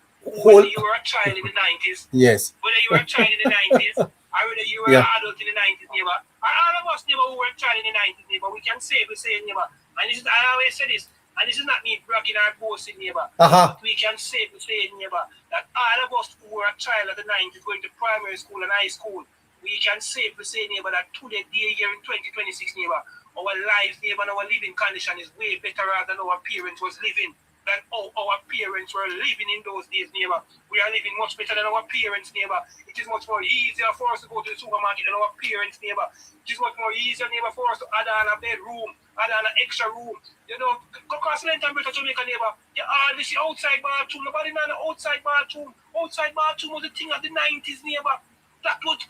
whether you were a child in the 90s, yes, whether you were a child in the 90s, or whether you were an adult in the 90s, neighbor, or all of us, neighbor, who were a child in the 90s, neighbor, we can safely say, neighbor, and this is, I always say this, and this is not me bragging or boasting, neighbor, but we can safely say, neighbor, that all of us who were a child of the 90s going to primary school and high school, we can safely say, neighbor, that today, year in 2026, neighbor, our lives, neighbor, and our living condition is way better than our parents was living. Than our parents were living in those days, neighbor. We are living much better than our parents, neighbor. It is much more easier for us to go to the supermarket than our parents, neighbor. It is much more easier, neighbor, for us to add on a bedroom, add on an extra room. You know, because length and breadth of Jamaica, neighbor. You hardly see outside bathroom. Nobody know the outside bathroom. Outside bathroom was the thing of the 90s, neighbor. That was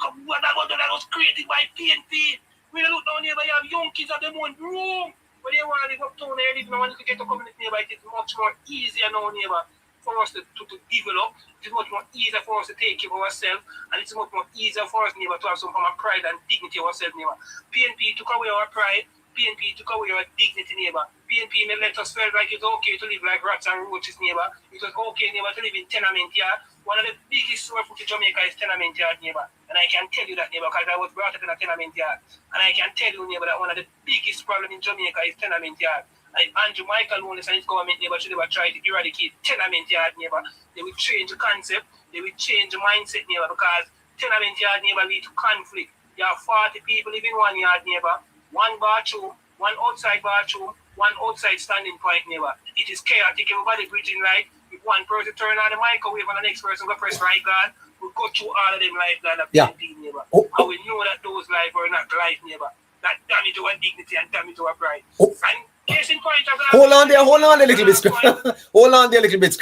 created by PNP. We look down, neighbor, you have young kids at the own room. When they want to live uptown, they live now, when you get to community, neighbor, it is much more easier now, neighbor, for us to develop. It is much more easier for us to take care of ourselves, and it's much more easier for us, neighbor, to have some form of pride and dignity ourselves, neighbor. PNP took away our pride. PNP took away our dignity, neighbor. PNP made let us feel like it's okay to live like rats and roaches, neighbor. It was okay, neighbor, to live in tenement yard. One of the biggest square footage in Jamaica is tenement yard, neighbor. And I can tell you that, neighbor, because I was brought up in a tenement yard. And I can tell you, neighbor, that one of the biggest problems in Jamaica is tenement yard. And Andrew Michael Lewis and his government, neighbor, should ever try to eradicate tenement yard, neighbor. They will change the concept. They will change the mindset, neighbor, because tenement yard, neighbor, lead to conflict. You have 40 people living in one yard, neighbor. One bathroom, one outside bathroom, one outside standing point, neighbor. It is chaotic. Everybody bridging right. If one person turn on the microwave and the next person go press right guard, we go through all of them life guard of PNP, neighbor. And we know that those lives were not life, neighbor. That damage our dignity and damage our pride. And case in point of hold on there a little bit. Hold on there a little bit.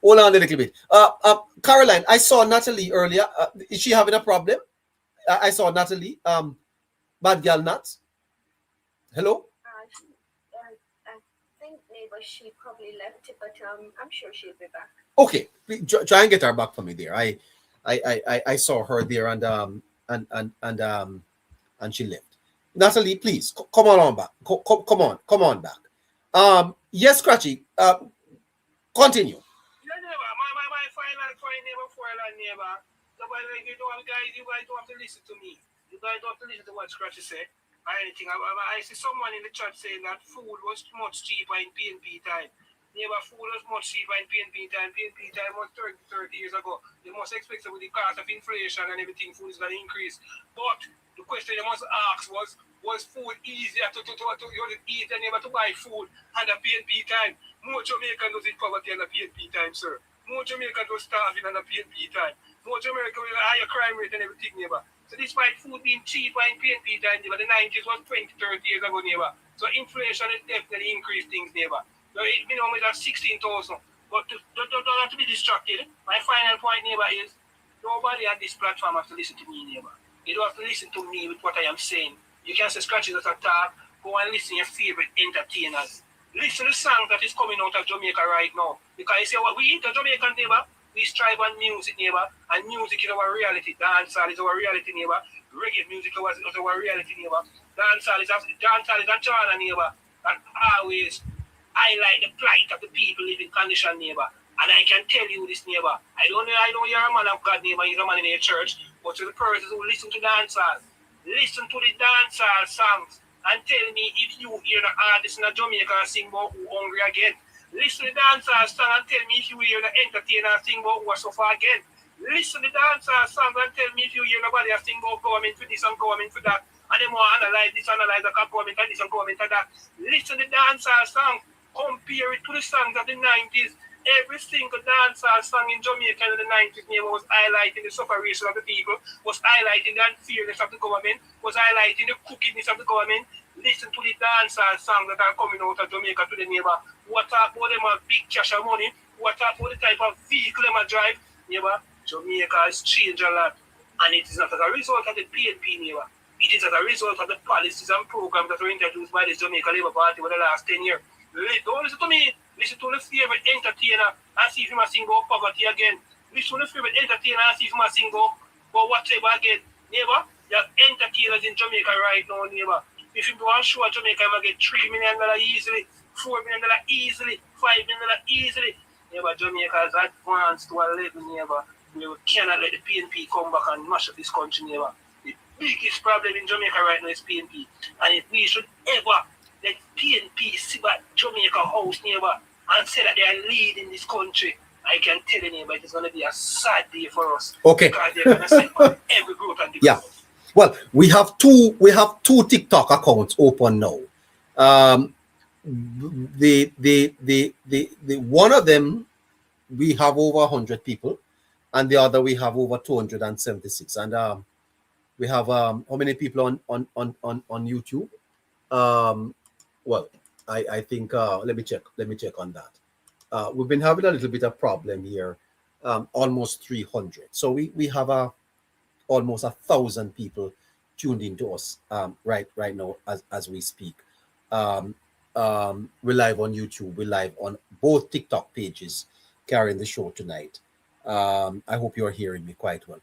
Hold on there a little bit. Caroline, I saw Natalie earlier. Is she having a problem? I saw Natalie. Bad girl Nat. Hello? I think neighbor she probably left it, but I'm sure she'll be back. Okay, try and get her back for me there. I saw her there and she left. Natalie, please come on back. Come on back. Yes, Scratchy. Continue. No, neighbor. My final point, neighbor. You guys don't have to listen to me. You guys don't have to listen to what Scratchy said. Or anything. I see someone in the chat saying that food was much cheaper in PNP time. Neighbor, food was much cheaper in PNP time. PNP time was 30 years ago. The most expensive with the cost of inflation and everything, food is going to increase. But the question you must ask was food easier to eat than ever to buy food under PNP time? More Jamaicans was in poverty under PNP time, sir. More Jamaicans was starving under PNP time. More Jamaicans with a higher crime rate and everything, neighbor. So despite food being cheaper in PNP time, neighbor, the 90s was 20, 30 years ago, neighbor. So inflation has definitely increased things, neighbor. So minimum is at 16,000. But don't have to be distracted. My final point, neighbor, is nobody at this platform has to listen to me, neighbor. You don't have to listen to me with what I am saying. You can say scratches at a talk. Go and listen to your favorite entertainers. Listen to the song that is coming out of Jamaica right now. Because you say, well, we eat a Jamaican, neighbor. We strive on music, neighbor, and music is our reality. Dancehall is our reality, neighbor. Reggae music is our reality, neighbor. Dancehall is a genre, neighbor. And always highlight the plight of the people living condition, neighbor. And I can tell you this, neighbor. I know you're a man of God, neighbor. You're a man in a church. But to the persons who listen to dancehall, listen to the dancehall songs and tell me if you hear the artist in Jamaica sing about who hungry again. Listen to the dancehall song and tell me if you hear the entertainer sing about who are so far again. Listen to the dancehall song and tell me if you hear nobody sing about government for this and government for that. And they want to analyze this, analyze the government and this and government and that. Listen to the dancehall song. Compare it to the songs of the 90s Every single dancehall song in Jamaica in the 90s was highlighting the separation of the people, was highlighting the unfairness of the government, was highlighting the crookedness of the government. Listen to the dancehall songs that are coming out of Jamaica to the neighbor. What about them have big cash of money? What about the type of vehicle them drive? Neighbor, Jamaica has changed a lot. And it is not as a result of the PNP neighbor. It is as a result of the policies and programs that were introduced by the Jamaica Labour Party over the last 10 years. Don't listen to me. Listen to the favorite entertainer and see if he must sing about poverty again. Listen to the favorite entertainer and see if he must sing about whatever again. Neighbor, there are entertainers in Jamaica right now, neighbor. If you want to show Jamaica, you get $3 million easily, $4 million easily, $5 million easily. Neighbor, Jamaica has advanced to a level, neighbor. We cannot let the PNP come back and mash up this country, neighbor. The biggest problem in Jamaica right now is PNP. And if we should ever let PNP sit at Jamaica house, neighbor, and say that they are leading this country, I can tell you, neighbor, it's going to be a sad day for us. Okay. Because they're going to set on every growth and development. Yeah. Well, we have two TikTok accounts open now. The one of them we have over 100 people, and the other we have over 276. And we have how many people on YouTube? Well, I think let me check on that. We've been having a little bit of problem here, almost 300. So we have almost 1,000 people tuned into us right now as we speak. We're live on YouTube. We're live on both TikTok pages carrying the show tonight. I hope you're hearing me quite well.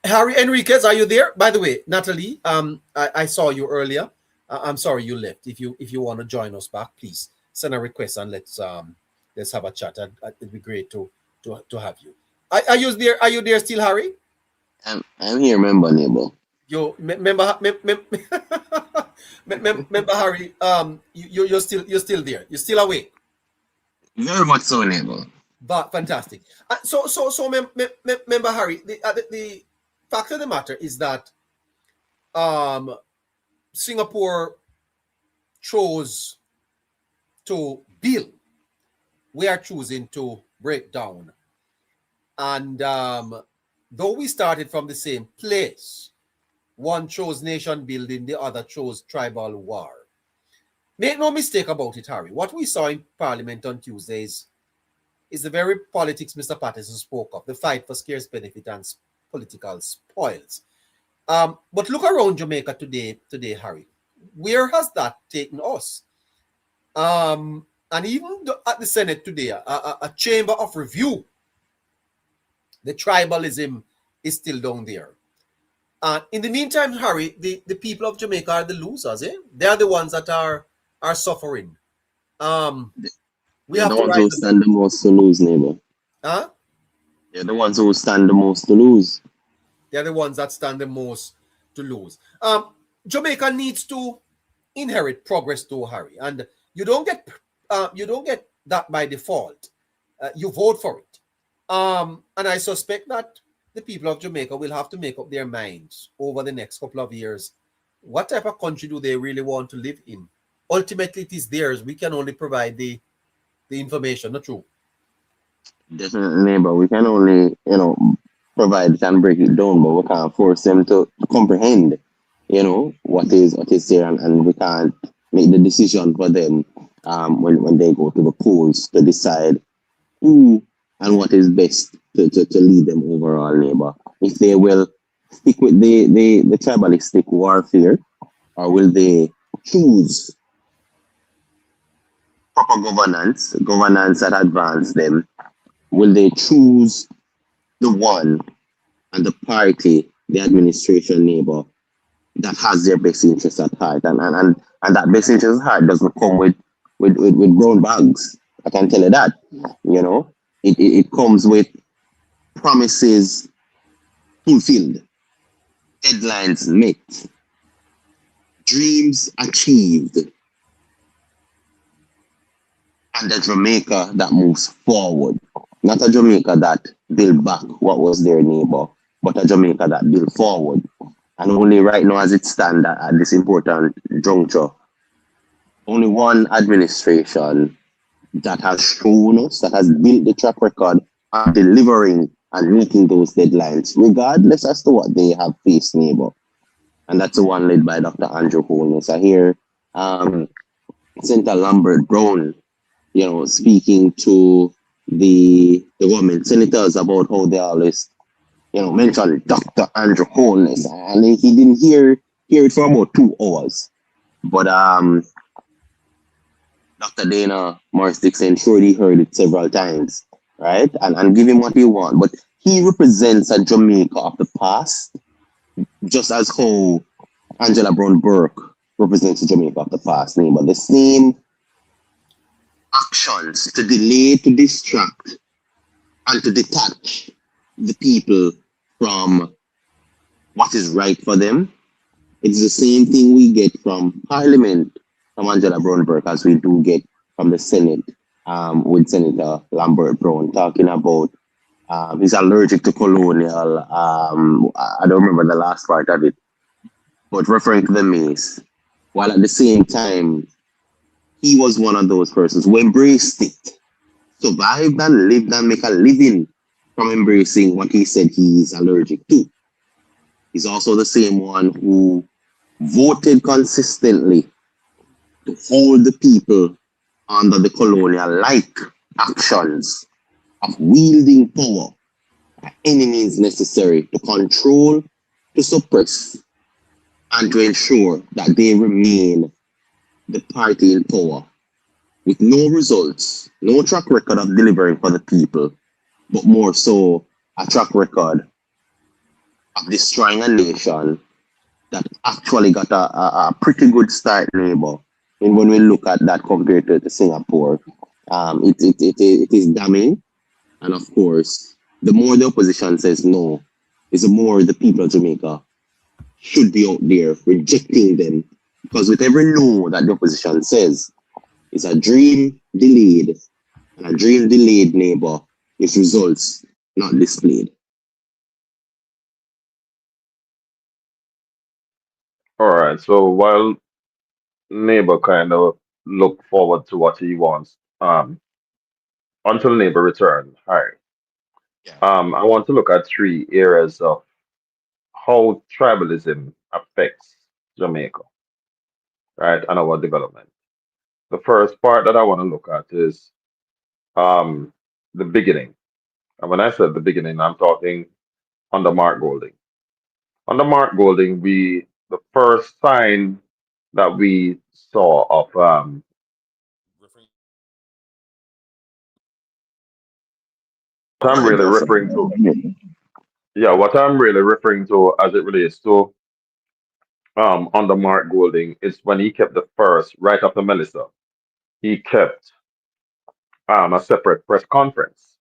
Harry Enriquez, are you there? By the way, Natalie, I saw you earlier. I'm sorry you left. If you want to join us back, please send a request and let's have a chat. It'd be great to have you. Are you there? Are you there still, Harry? I'm here, member neighbor. You member Harry. You're still there. You're still awake. Very much so, neighbor. But fantastic. So member Harry. The fact of the matter is that Singapore chose to build. We are choosing to break down. And though we started from the same place, one chose nation building, the other chose tribal war. Make no mistake about it, Harry. What we saw in Parliament on Tuesday is the very politics Mr. Patterson spoke of, the fight for scarce benefit and political spoils. But look around Jamaica today, Harry. Where has that taken us? And even at the Senate today, a chamber of review, the tribalism is still down there. In the meantime, Harry, the people of Jamaica are the losers. They are the ones that are suffering. We have the ones who stand the most to lose, neighbor. Huh? They're the ones who stand the most to lose. They're the ones that stand the most to lose. Jamaica needs to inherit progress though, Harry, and you don't get that by default. You vote for it. And I suspect that the people of Jamaica will have to make up their minds over the next couple of years. What type of country do they really want to live in? Ultimately, it is theirs. We can only provide the information, not true? Definitely, neighbor. We can only, provide it and break it down, but we can't force them to comprehend, what is there, and we can't make the decision for them when they go to the polls to decide who and what is best to lead them overall, neighbor. If they will stick with the tribalistic warfare, or will they choose proper governance that advance them? Will they choose the one and the party, the administration, neighbor, that has their best interest at heart? And that best interest at heart doesn't come with brown bags. I can tell you that. It comes with promises fulfilled, deadlines met, dreams achieved, and a Jamaica that moves forward. Not a Jamaica that build back what was their neighbor, but a Jamaica that build forward. And only right now, as it stands at this important juncture, only one administration that has shown us, that has built the track record of delivering and meeting those deadlines, regardless as to what they have faced, neighbor. And that's the one led by Dr. Andrew Holness. I hear Senator Lambert Brown, speaking to the government senators about how they always, mention Dr. Andrew Holness, and he didn't hear it for about 2 hours. But Dr. Dana Morris Dixon surely heard it several times, right? And give him what he wants. But he represents a Jamaica of the past, just as how Angela Brown Burke represents a Jamaica of the past, neighbor. The same actions to delay, to distract, and to detach the people from what is right for them. It's the same thing we get from Parliament, from Angela Brown Burke, as we do get from the Senate, with Senator Lambert Brown talking about he's allergic to colonial. I don't remember the last part of it, but referring to the maize, while at the same time, he was one of those persons who embraced it, survived and lived and make a living from embracing what he said he is allergic to. He's also the same one who voted consistently to hold the people under the colonial-like actions of wielding power at any means necessary to control, to suppress, and to ensure that they remain the party in power with no results, no track record of delivering for the people, but more so a track record of destroying a nation that actually got a pretty good start, neighbor. And when we look at that compared to Singapore, it is damning. And of course, the more the opposition says no, is the more the people of Jamaica should be out there rejecting them. Because with every no that the opposition says, it's a dream delayed. And a dream delayed, neighbor, is results not displayed. All right. So while neighbor kind of look forward to what he wants, until neighbor return, hi. Yeah. I want to look at 3 areas of how tribalism affects Jamaica, right, and our development. The first part that I want to look at is um, the beginning. And when I said the beginning, I'm talking under Mark Golding. Under Mark Golding, the first sign that we saw of what I'm really referring to, yeah, what I'm really referring to as it relates to under Mark Golding is when he kept the first right after Melissa, he kept a separate press conference.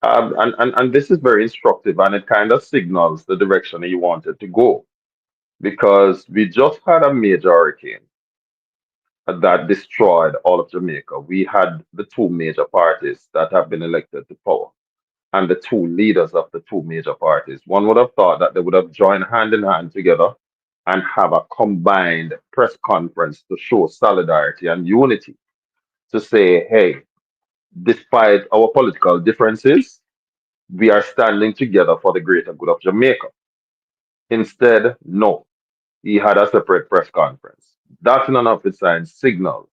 And this is very instructive and it kind of signals the direction he wanted to go because we just had a major hurricane that destroyed all of Jamaica. We had the 2 major parties that have been elected to power and the 2 leaders of the 2 major parties. One would have thought that they would have joined hand in hand together and have a combined press conference to show solidarity and unity to say, hey, despite our political differences, we are standing together for the greater good of Jamaica. Instead, no, he had a separate press conference. That in and of itself signaled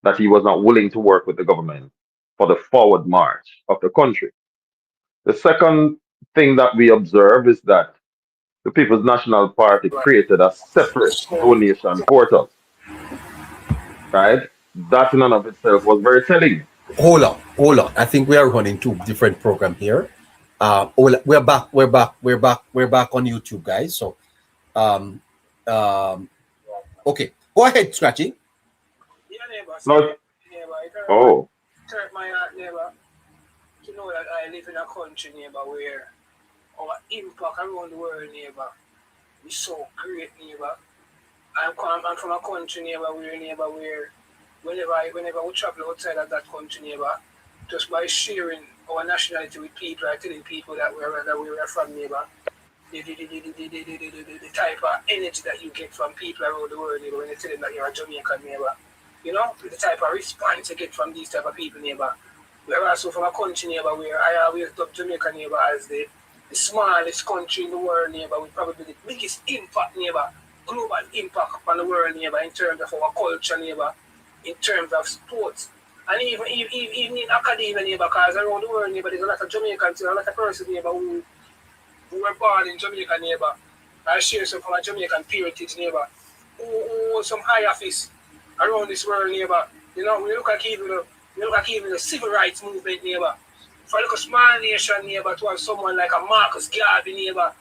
that he was not willing to work with the government for the forward march of the country. The second thing that we observe is that the People's National Party created a separate donation portal, right? That in and of itself was very telling. Hold on. I think we are running 2 different programs here. We're back on YouTube, guys. So, um, okay, go ahead, Scratchy. Yeah, neighbor. No, Neighbor, it oh, hurt my heart, neighbor, to know that I live in a country, neighbor, where our impact around the world, neighbor, is so great, neighbor. I'm from a country, neighbor, where whenever we travel outside of that country, neighbor, just by sharing our nationality with people, or telling people that we're from, neighbor, the type of energy that you get from people around the world, neighbor, when you tell them that you're a Jamaican, neighbor, You know, the type of response you get from these type of people, neighbor. We're also from a country, neighbor, where I always dub Jamaica, neighbor, as the smallest country in the world, neighbor, with probably the biggest impact, neighbor, global impact upon the world, neighbor, in terms of our culture, neighbor, in terms of sports. And even in academia, neighbor, because around the world, neighbor, there's a lot of Jamaicans, a lot of persons, neighbor, who were born in Jamaica, neighbor. I share some from a Jamaican parentage, neighbor, who hold some high office around this world, neighbor. You know, we look at even the civil rights movement, neighbor. For like a small nation, neighbor, to have someone like a Marcus Garvey, neighbor,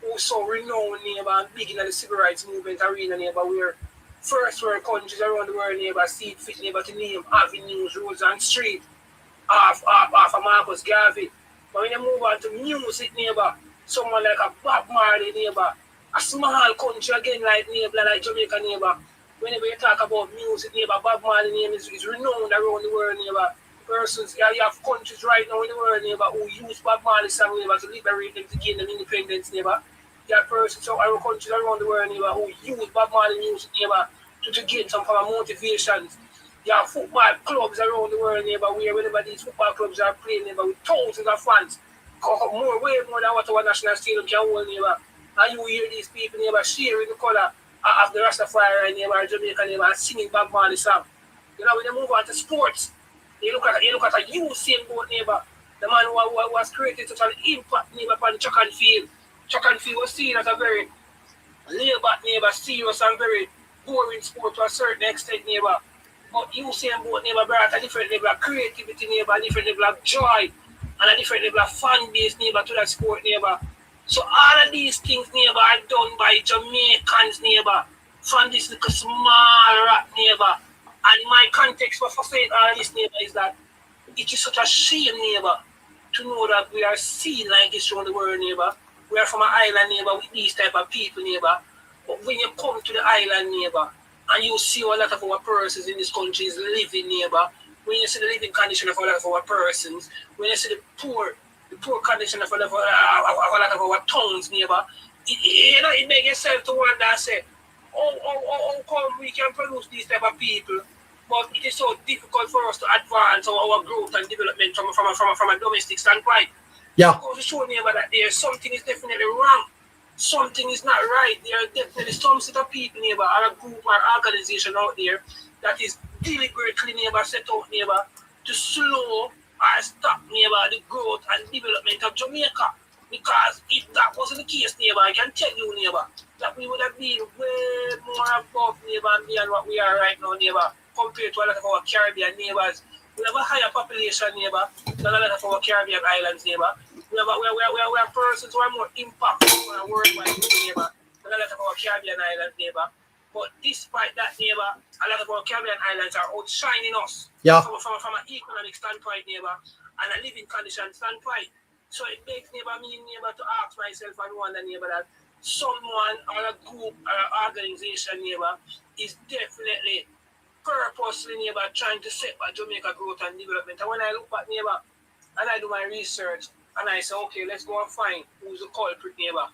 who's so renowned, neighbor, and big in the civil rights movement arena, neighbor, where first world countries around the world, neighbor, see it fit, neighbor, to name avenues, roads, and streets off of Marcus Garvey. But when you move on to music, neighbor, someone like a Bob Marley, neighbor, a small country again like neighbor, like Jamaica, neighbor. Whenever you talk about music, neighbor, Bob Marley name is renowned around the world, neighbor. Persons, you have countries right now in the world, neighbor, who use Bob Marley song, neighbor, to liberate them, to gain them independence, neighbor. You have persons from other countries around the world, neighbor, who use Bob Marley music, neighbor, to gain some kind of motivations. You have football clubs around the world, neighbor, where whenever these football clubs are playing, neighbor, with thousands of fans, way more than what our national stadium can hold, neighbor. And you hear these people, neighbor, sharing the color of the Rastafari, neighbor, Jamaica, neighbor, and singing Bob Marley song. You know, when you move on to sports, you look at a Usain Bolt, neighbor, the man who was created such an impact, neighbor, upon the track and field. Track and field was seen as a very laid-back, neighbor, serious and very boring sport to a certain extent, neighbor. But Usain Bolt, neighbor, brought a different level of creativity, neighbor, a different level of joy, and a different level of fan base, neighbor, to that sport, neighbor. So all of these things, neighbor, are done by Jamaicans, neighbor, from this little small rock, neighbor. And my context for saying all of this, neighbor, is that it is such a shame, neighbor, to know that we are seen like this around the world, neighbor. We are from an island, neighbor, with these type of people, neighbor. But when you come to the island, neighbor, and you see a lot of our persons in this country is living, neighbor, when you see the living condition of a lot of our persons, when you see the poor condition of a lot of our towns, neighbor, it makes yourself to wonder and say, how come we can produce these type of people, but it is so difficult for us to advance our growth and development from a domestic standpoint. Yeah. Because it shows, neighbor, that there something is definitely wrong. Something is not right. There are definitely some set of people, neighbor, or a group or organization out there that is deliberately, neighbor, set out, neighbor, to slow or stop, neighbor, the growth and development of Jamaica. Because if that wasn't the case, neighbor, I can tell you, neighbor, that we would have been way more above, neighbor, than what we are right now, neighbor, compared to a lot of our Caribbean neighbors. We have a higher population, neighbor, than a lot of our Caribbean islands, neighbor. We have persons who are more impactful on a worldwide, neighbor, than a lot of our Caribbean islands, neighbor. But despite that, neighbor, a lot of our Caribbean islands are outshining us. Yeah. From an economic standpoint, neighbor, and a living condition standpoint. So it makes, neighbor, me, neighbor, to ask myself and wonder, neighbor, that someone or a group or an organization, neighbor, is definitely purposely, neighbor, trying to set back Jamaica growth and development. And when I look back, neighbor, and I do my research, and I say, okay, let's go and find who's the culprit, neighbor.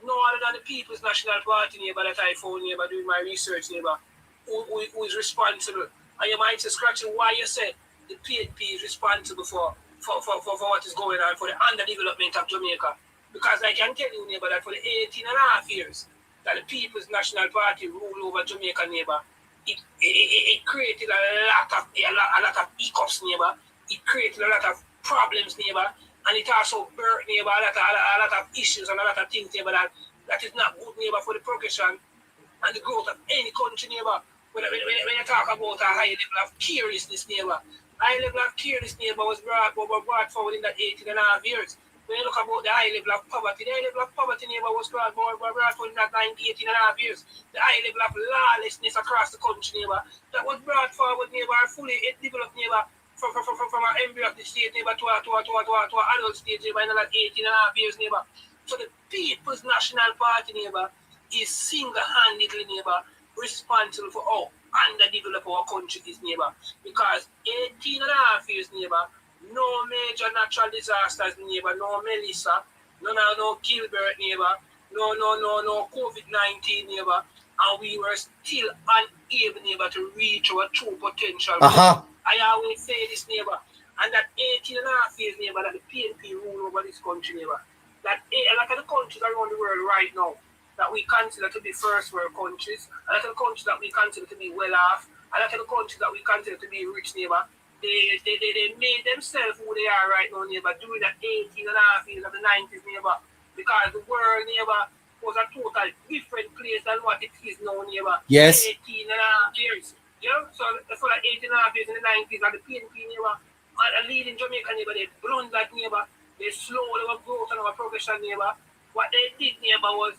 No other than the People's National Party, neighbor, that I found, neighbor, doing my research, neighbor, who is responsible. And you might say, scratching why you say the PNP is responsible for what is going on, for the underdevelopment of Jamaica. Because I can tell you, neighbor, that for the 18 and a half years that the People's National Party ruled over Jamaica, neighbor, it created a lot of hiccups, neighbor. It created a lot of problems, neighbor. And it also birthed, neighbor, a lot of issues and a lot of things, neighbor, that is not good, neighbor, for the progression and the growth of any country, neighbor. When you talk about a high level of carelessness, neighbor, high level of carelessness, neighbor, was brought forward in that 18 and a half years. When you look about the high level of poverty, the high level of poverty, neighbor, was brought forward in that 18 and a half years. The high level of lawlessness across the country, neighbor, that was brought forward, neighbor, fully developed, neighbor, from an embryo of the state, neighbor, to an adult stage, neighbor, in that 18 and a half years, neighbor. So the People's National Party, neighbor, is single-handedly, neighbor, responsible for how underdeveloped our country is, neighbor. Because 18 and a half years, neighbor, no major natural disasters, neighbor, no Melissa, no Gilbert, neighbor, no COVID-19, neighbor, and we were still unable, neighbor, to reach our true potential. I always say this, neighbor, and that 18 and a half years, neighbor, that the PNP rule over this country, neighbor, that a lot of the countries around the world right now that we consider to be first world countries, a lot of the countries that we consider to be well off, a lot of the countries that we consider to be rich, neighbor, they made themselves who they are right now, neighbor, during that 18 and a half years of the 90s, neighbor, because the world, neighbor, was a total different place than what it is now, neighbor. Yes. 18 and a half years. Yeah? So that 18 and a half years in the 90s, and the PNP, neighbor, and a leading Jamaica, neighbor, they blundered, neighbor. They slowed our growth and our progression, neighbor. What they did, neighbor, was,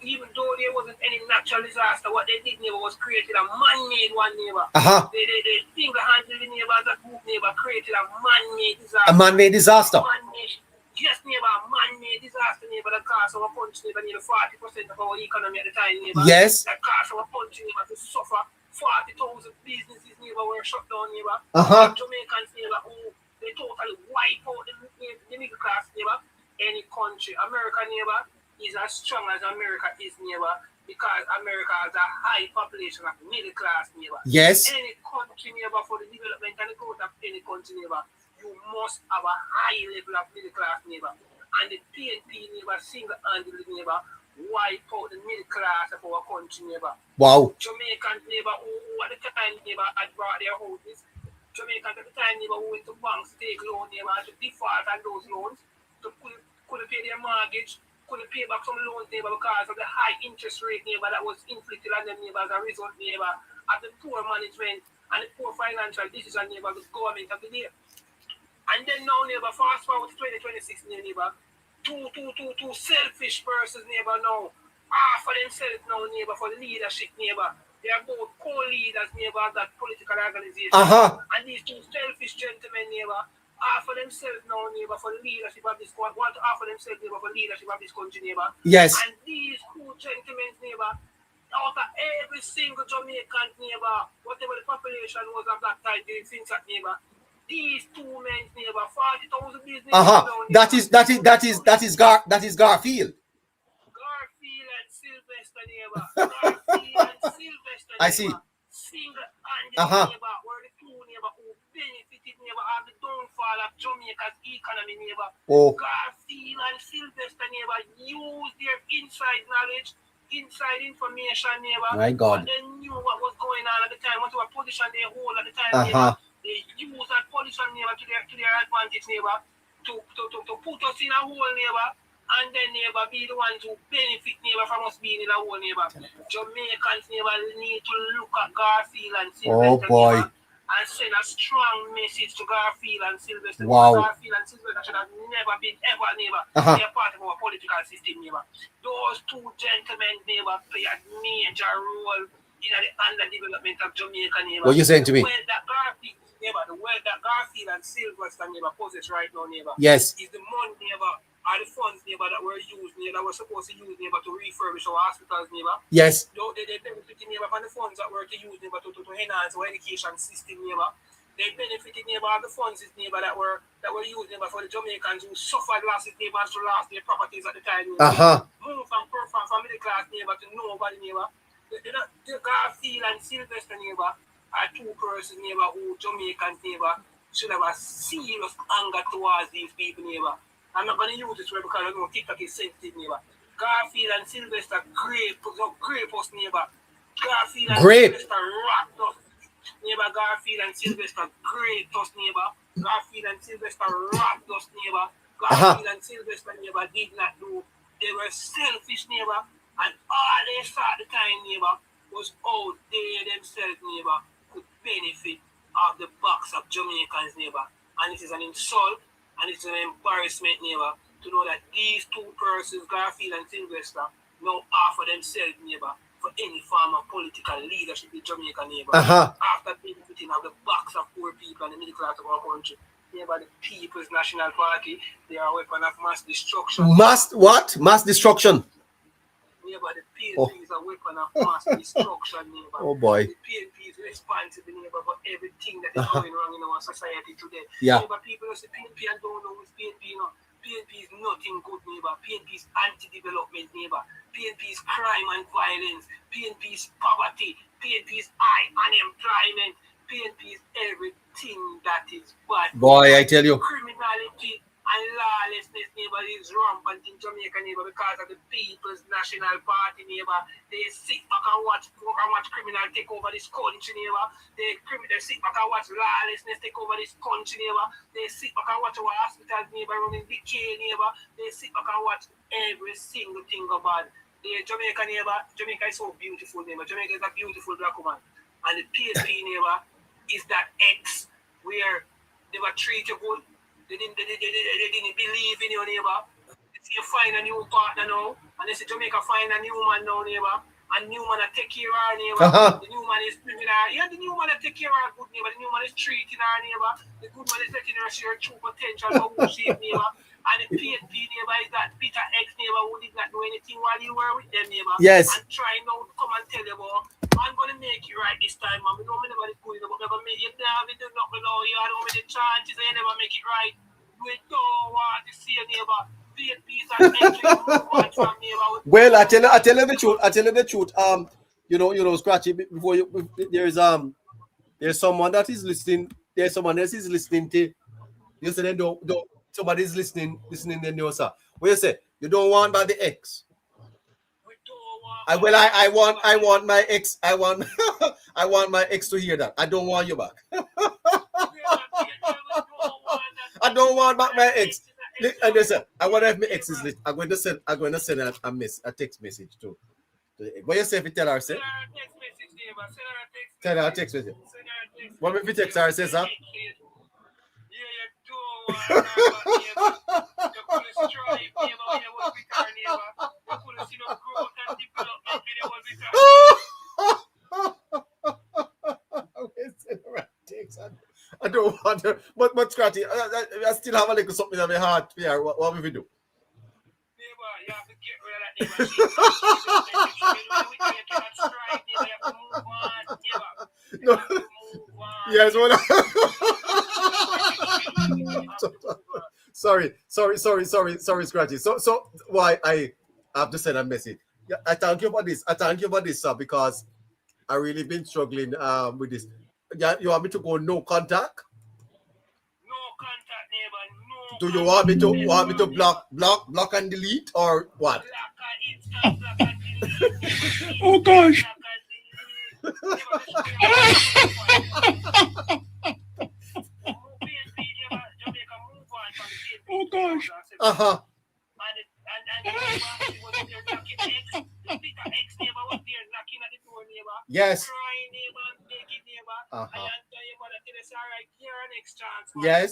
even though there wasn't any natural disaster, what they did, neighbor, was created a man-made one, neighbor. They single-handedly, neighbor, as a group, neighbor, created a man-made disaster. A man-made disaster. Yes, neighbor, a man-made disaster, neighbor, that cost our country, neighbor, nearly 40% of our economy at the time, neighbor. Yes. That cost our country, neighbor, to suffer. 40,000 businesses, neighbor, were shut down, neighbor. Jamaicans, neighbor, who they totally wipe out the middle class, neighbor. Any country, America, neighbor, is as strong as America is, neighbor, because America has a high population of middle class, neighbor. Yes. Any country, neighbor, for the development and the growth of any country, neighbor, you must have a high level of middle class, neighbor. And the PNP, neighbor, single-handedly, neighbor, wipe out the middle class of our country, neighbor. Wow. Jamaicans, neighbor, who at the time, neighbor, had brought their houses. Jamaicans at the time, neighbor, who went to banks to take loan, neighbor, to default on those loans, to couldn't pay their mortgage, couldn't pay back some loans, neighbor, because of the high interest rate, neighbor, that was inflicted on them, neighbor, as a result, neighbor, of the poor management and the poor financial decision, neighbor, of the government of the day. And then now, neighbor, fast forward to 2026, neighbor, two selfish persons, neighbor, now, for themselves now, neighbor, for the leadership, neighbor. They are both co-leaders, neighbor, of that political organization. And these two selfish gentlemen, neighbor, for themselves now, neighbor, for the leadership of this country, want to offer themselves, neighbor, for leadership of this country, neighbor. Yes. And these two gentlemen, neighbor, out of every single Jamaican, neighbor, whatever the population was of that time, during things that, neighbor, these two men, neighbor, 40,000 business. That is Garfield. Garfield and Sylvester, neighbor. Garfield and Sylvester, neighbor. I see. Single-handed, neighbor, were the two, neighbor, who benefited, neighbor, of the downfall of Jamaica's economy, neighbor. Garfield and Sylvester, neighbor, used their inside knowledge, inside information, neighbor. My God. But they knew what was going on at the time, whatever position they hold at the time, neighbor. They use that position, neighbor, to their advantage, neighbor, to put us in a hole, neighbor, and then, neighbor, be the ones who benefit, neighbor, from us being in a hole, neighbor. Jamaicans, neighbor, need to look at Garfield and Sylvester, neighbor, and send a strong message to Garfield and Sylvester. Wow. Garfield and Sylvester should have never been, ever, neighbor, be a part of our political system, neighbor. Those two gentlemen, neighbor, play a major role in the underdevelopment of Jamaica, neighbor. What are you saying to me? The wealth that Garfield and Sylvester, neighbor, possess right now, neighbor. Yes. Is the money, neighbor, are the funds, neighbor, that were used, neighbor, that were supposed to use, neighbor, to refurbish our hospitals, neighbor. Yes. They benefited, neighbor, from the funds that were to use, neighbor, to enhance our education system, neighbor. They benefited, neighbor, of the funds, neighbor, that were used, neighbor, for the Jamaicans who suffered losses, neighbor, to lost their properties at the time, neighbor. Move from middle class, neighbor, to nobody, neighbor. The Garfield and Sylvester, neighbor, are two persons, neighbor, who Jamaicans, neighbor, should have a serious anger towards these people, neighbor. I'm not going to use this word because I know TikTok is sensitive, neighbor. Garfield and Sylvester grape us, neighbor. Garfield and Sylvester rocked us, neighbor. Garfield and Sylvester grape us, neighbor. Garfield and Sylvester rocked us, neighbor. Garfield and Sylvester, neighbor, did not do. They were selfish, neighbor. And all they saw at the time, neighbor, was how they themselves, neighbor, could benefit of the backs of Jamaicans, neighbor. And it is an insult and it's an embarrassment, neighbor, to know that these two persons, Garfield and Sylvester, now offer themselves, neighbor, for any form of political leadership in Jamaica, neighbor. After benefiting of the backs of poor people and the middle class of our country. Neighbor, the People's National Party, they are a weapon of mass destruction. Mass destruction. Neighbor, the PNP is a weapon of mass destruction, neighbor. Oh boy. The PNP is responsible, neighbor, for everything that is going wrong in our society today. Yeah. Neighbor, people say PNP and don't know who's PNP, you know. PNP is nothing good, neighbor. PNP is anti-development, neighbor. PNP is crime and violence. PNP is poverty. PNP is high unemployment. PNP is everything that is bad. Boy, I tell you. Criminality and lawlessness, neighbor, is rampant in Jamaica, neighbor, because of the People's National Party, neighbor. They sit back and watch criminal take over this country, neighbor. They sit back and watch lawlessness take over this country, neighbor. They sit back and watch our hospitals, neighbor, running decay, neighbor. They sit back and watch every single thing about Jamaica, neighbor. Jamaica is so beautiful, neighbor. Jamaica is a beautiful black woman. And the PSP, neighbor, is that X where they were treated good. They didn't believe in your neighbor. They say you find a new partner now, and they say Jamaica find a new man now, neighbor. And new man take care of our neighbor. The new man is bringing her. Yeah, the new man take care of our good neighbor. The new man is treating our neighbor. The good man is letting her see her true potential for who she is, neighbor. And the PNP neighbor is that bitter ex neighbor who did not do anything while you were with them, neighbor. Yes. And try now to come and tell you about, I'm gonna make you right this time, man. We know me never good, but never make you never do nothing now. You don't make the chances, you never make it right. We don't want to see a neighbor. PNP is an entry from neighbor. Well, I tell you the truth. I tell you the truth. You know, Scratchy. Before you, there's someone that is listening. There's someone else is listening to. You say they don't. Somebody's listening. Then you say, what you say? You don't want by the ex. I want my ex. I want I want my ex to hear that. I don't want you back. I don't want back my ex. And listen, I want to have my ex is lit. I'm going to send a text message to the ex. What you say if you tell her, say? Tell her a text message. What if you text her, say, sir? I don't want her, but Scratchy, I still have a little something in my heart. Yeah, what will we do? You have to get rid of that neighbor. Yes, well, sorry, Scratchy. So why I have to send a message. Yeah, I thank you for this, sir, because I really been struggling with this. Yeah, you want me to go no contact? No contact, neighbor. No. Do you want me to block and delete or what? Oh gosh. Oh gosh. Uh-huh. Yes. Uh-huh. Yes.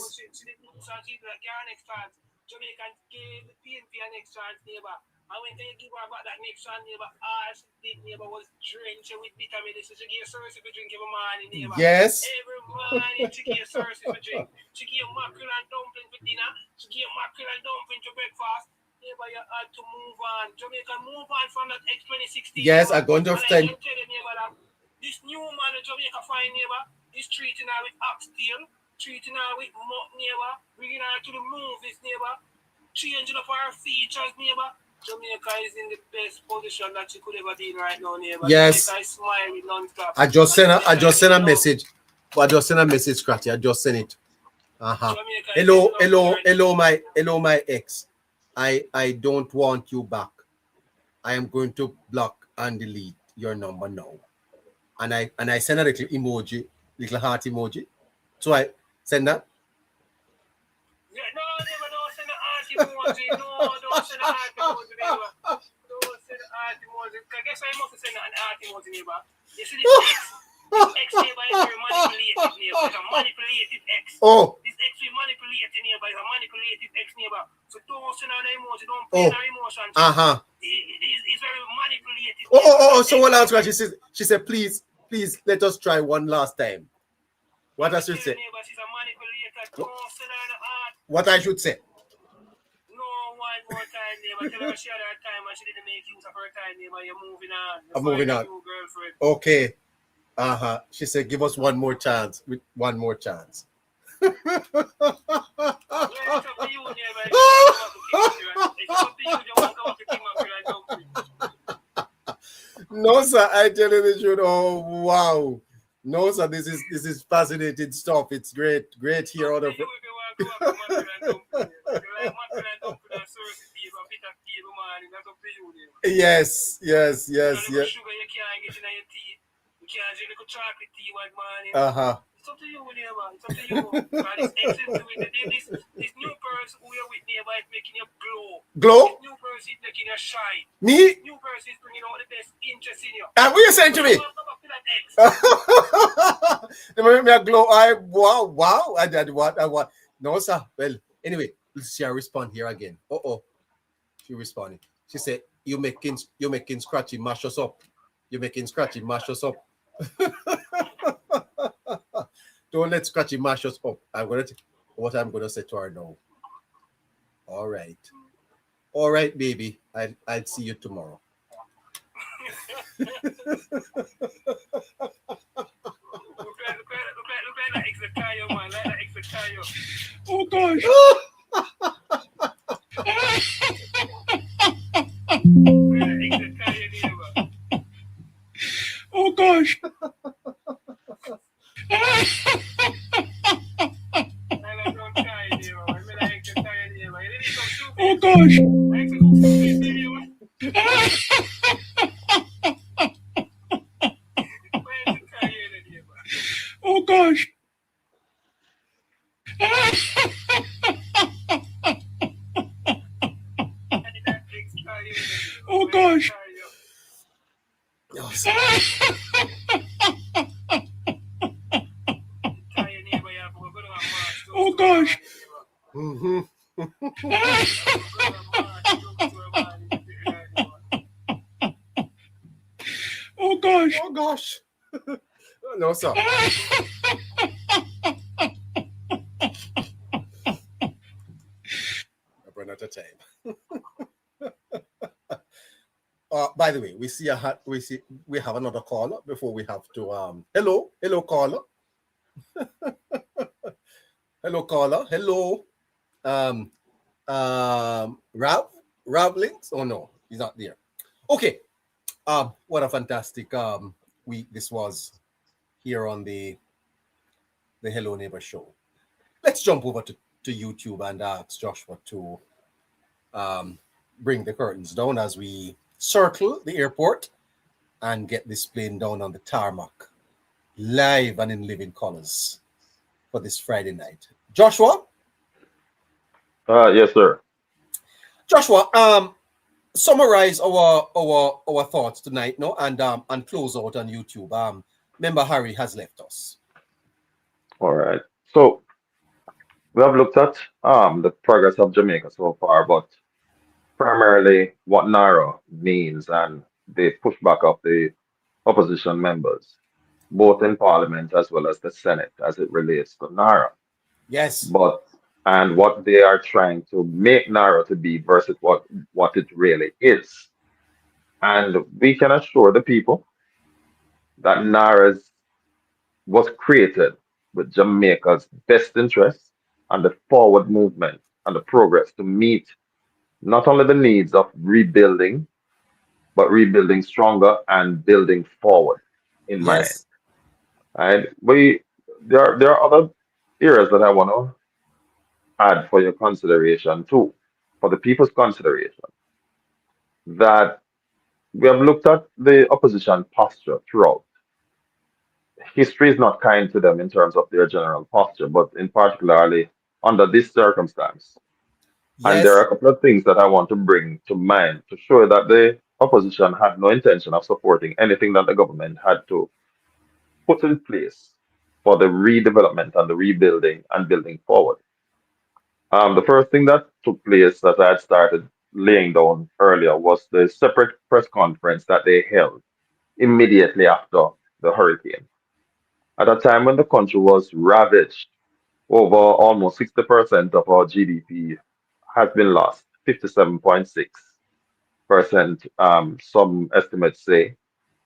Jamaican gave the PNP an next chance, neighbor. And when they give her about that next chance, neighbor, all she did, neighbor, was drenched with bitter medicine. She gave Cersei to drink every morning, neighbor. Yes. Every morning she gave Cersei to drink. She gave mackerel and dumpling for dinner. She gave mackerel and dumpling to breakfast. Neighbor, you had to move on. Jamaica, move on from that X 2016. Yes, I'm going to extend. I can tell you, neighbor, that this new man in Jamaica fine, neighbor, is treating her with oxtail, treating her with muck, neighbor, bringing her to the movies, neighbor, changing up her features, neighbor. Jamaica is in the best position that she could ever be in right now, neighbor. Yes. Jamaica is smiling non-stop. I just sent a message. But I just sent a message, Scratchy. I just sent it. Uh-huh. Hello, my ex. I don't want you back. I am going to block and delete your number now. And I send a little emoji, little heart emoji. So I send that. Yeah, no, don't send the heart emoji. No, don't send the heart emoji, neighbor. Don't send the heart emoji. I guess I must send an heart emoji, neighbor. You see this ex neighbor is very manipulative, neighbor. It's a manipulative ex. Oh. This ex will manipulate neighbor. It's a manipulative ex, neighbor. So don't send her the emoji. Don't play her emotions. Uh-huh. It's very manipulative. Oh. So what else? She said, please, let us try one last time. What I should say? She's a manipulator. Don't send her the heart. What I should say? No, one more time, neighbor. Tell her she had her time and she didn't make use of her time, neighbor. You're moving on. I'm moving on. Okay. Uh-huh. She said, give us one more chance. With one more chance. Let her be you, neighbor. If you want to come up to King Mackerel, it's up to you. You want to come up to King Mackerel and talk to me. No, sir, I tell you the truth. Oh, wow. No, sir, this is fascinating stuff. It's great here out of yes. Uh-huh. It's up to you, neighbor. It's up to you. But it's excellent to it. This new person who you're with, neighbor, is making you glow. Glow? This new person is making you shine. Me? New person is bringing out the best interest in you. And what you saying to me? They make me a glow eye. Wow. I did what I want. No, sir. Well, anyway, let's see her respond here again. She responded. She said, you're making Scratchy mash us up. You're making Scratchy mash us up. Don't let Scratchy mash us up. What I'm gonna say to her now. All right, baby. I'll see you tomorrow. Look like that extra tire, man. Like that extra tire. Oh gosh. Oh gosh. Oh gosh. Oh gosh. Oh gosh. Oh gosh. Mm-hmm. Oh gosh. Oh gosh. No, sir. I've run out of time. By the way, we have another caller before we have to hello caller. Hello caller. Hello. Rav Links? Oh no, he's not there. Okay. What a fantastic week this was here on the Hello Neighbor show. Let's jump over to YouTube and ask Joshua to bring the curtains down as we circle the airport and get this plane down on the tarmac, live and in living colors for this Friday night. Joshua? Yes, sir. Joshua, summarize our thoughts tonight, no, and close out on YouTube. Member Harry has left us. All right. So we have looked at the progress of Jamaica so far, but primarily what NARA means and the pushback of the opposition members, both in Parliament as well as the Senate, as it relates to NARA. Yes. And what they are trying to make NARA to be versus what it really is. And we can assure the people that NARA was created with Jamaica's best interests and the forward movement and the progress to meet not only the needs of rebuilding, but rebuilding stronger and building forward in mind. And there are other areas that I want to add for your consideration too, for the people's consideration, that we have looked at the opposition posture throughout. History is not kind to them in terms of their general posture, but in particularly under this circumstance. And there are a couple of things that I want to bring to mind to show that the opposition had no intention of supporting anything that the government had to put in place for the redevelopment and the rebuilding and building forward. The first thing that took place that I had started laying down earlier was the separate press conference that they held immediately after the hurricane. At a time when the country was ravaged, over almost 60% of our GDP has been lost, 57.6%, some estimates say,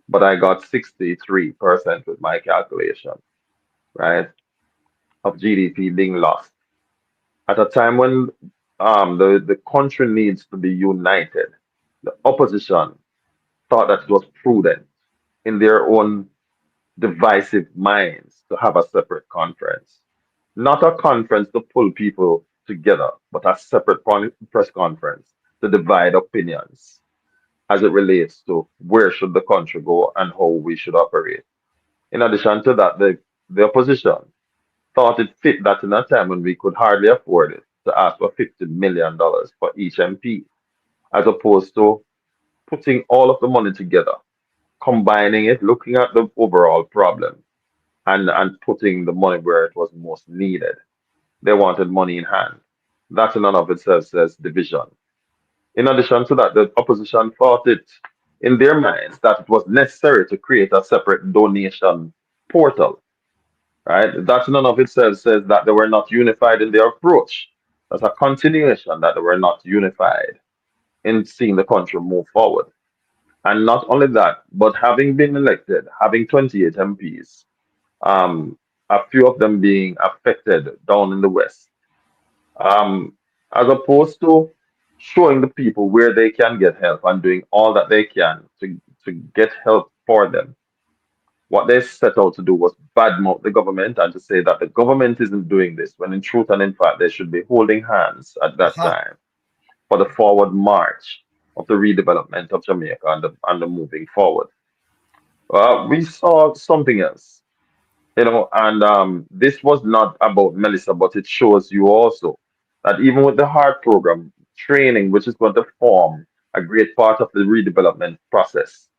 but I got 63% with my calculation, right, of GDP being lost. At a time when the country needs to be united. The opposition thought that it was prudent in their own divisive minds to have a separate conference. Not a conference to pull people together, but a separate press conference to divide opinions as it relates to where should the country go and how we should operate. In addition to that, the opposition thought it fit that in a time when we could hardly afford it to ask for $50 million for each MP, as opposed to putting all of the money together, combining it, looking at the overall problem, and putting the money where it was most needed. They wanted money in hand. That in and of itself says division. In addition to that, the opposition thought it in their minds that it was necessary to create a separate donation portal, right? That in and of itself says that they were not unified in their approach. That's a continuation that they were not unified in seeing the country move forward. And not only that, but having been elected, having 28 MPs, um, a few of them being affected down in the West, um, as opposed to showing the people where they can get help and doing all that they can to get help for them. What they set out to do was badmouth the government and to say that the government isn't doing this, when in truth and in fact they should be holding hands at that Aha. time for the forward march of the redevelopment of Jamaica and the moving forward. We saw something else, and this was not about Melissa, but it shows you also that even with the hard program training, which is going to form a great part of the redevelopment process,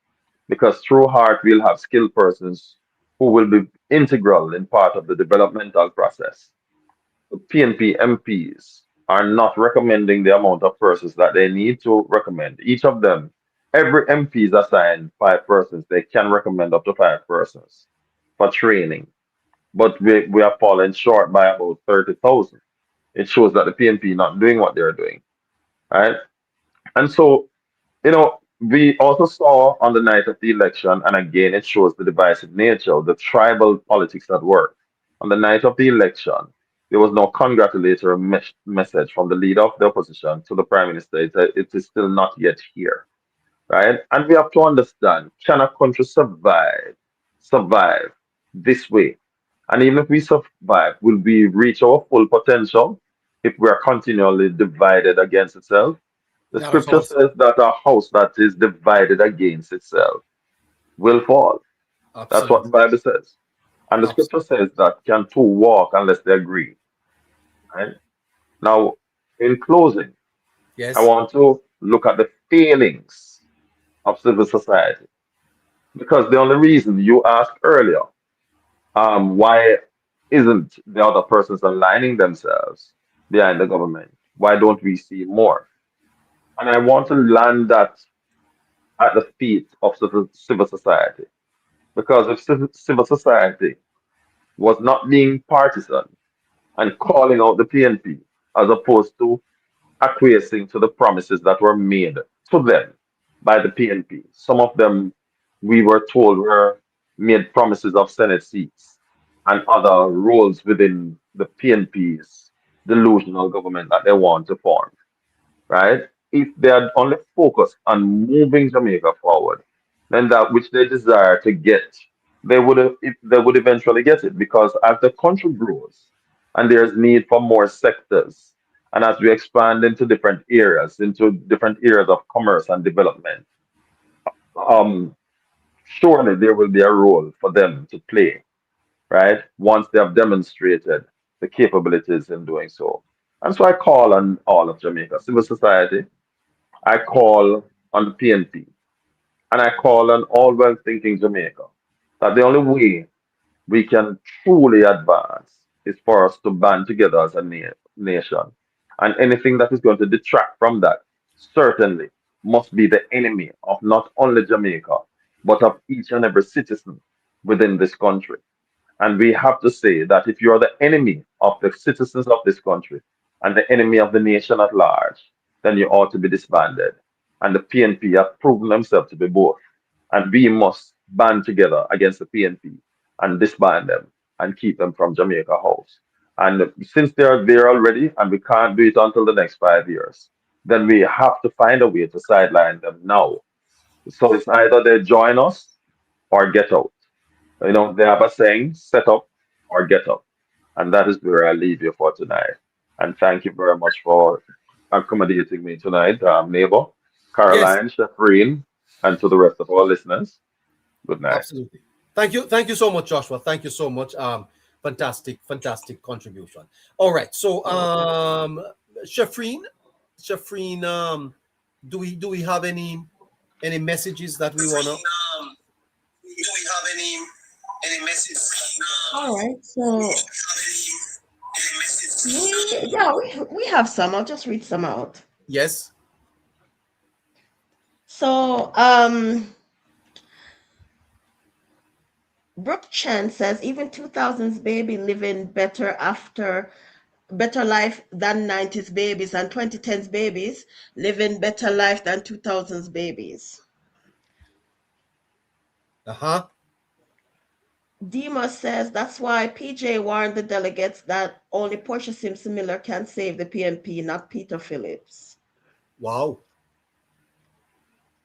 because through heart we'll have skilled persons who will be integral in part of the developmental process. The PNP MPs are not recommending the amount of persons that they need to recommend. Each of them, every MP is assigned 5 persons. They can recommend up to 5 persons for training, but we are falling short by about 30,000. It shows that the PNP not doing what they're doing, right? And so we also saw on the night of the election, and again, it shows the divisive nature of the tribal politics at work. On the night of the election, there was no congratulatory message from the leader of the opposition to the prime minister. It is still not yet here, right? And we have to understand, can a country survive this way? And even if we survive, will we reach our full potential if we are continually divided against itself? The Not at scripture all, sir. says that a house that is divided against itself will fall. That's what the Absolutely. Bible says. And the scripture Absolutely. says that can two walk unless they agree. Right? Now, in closing, I Yes. want to look at the failings of civil society. Because the only reason you asked earlier, why isn't the other persons aligning themselves behind the government? Why don't we see more? And I want to land that at the feet of civil society. Because if civil society was not being partisan and calling out the PNP as opposed to acquiescing to the promises that were made to them by the PNP, some of them we were told were made promises of Senate seats and other roles within the PNP's delusional government that they want to form, right? If they had only focused on moving Jamaica forward, then that which they desire to get, they would eventually get it. Because as the country grows and there's need for more sectors, and as we expand into different areas of commerce and development, um, surely there will be a role for them to play, right? Once they have demonstrated the capabilities in doing so. And so I call on all of Jamaica, civil society, I call on PNP, and I call on all well thinking Jamaica that the only way we can truly advance is for us to band together as a nation. And anything that is going to detract from that certainly must be the enemy of not only Jamaica, but of each and every citizen within this country. And we have to say that if you are the enemy of the citizens of this country and the enemy of the nation at large, then you ought to be disbanded. And the PNP have proven themselves to be both. And we must band together against the PNP and disband them and keep them from Jamaica House. And since they are there already and we can't do it until the next 5 years, then we have to find a way to sideline them now. So it's either they join us or get out. They have a saying, set up or get up. And that is where I leave you for tonight. And thank you very much for accommodating me tonight, neighbor, Yes, Caroline, Shafreen, and to the rest of our listeners. Good night. absolutely. Thank you so much, Joshua. Thank you so much. Fantastic contribution. All right, so Shafreen, Shafreen, do we have any messages that we wanna? Do we have any message? All right, so we have some. I'll just read some out. Yes. So Brooke Chen says even 2000s baby living better life than 90s babies, and 2010s babies living better life than 2000s babies. Uh-huh. Demas says that's why PJ warned the delegates that only Portia Simpson Miller can save the PNP, not Peter Phillips. Wow.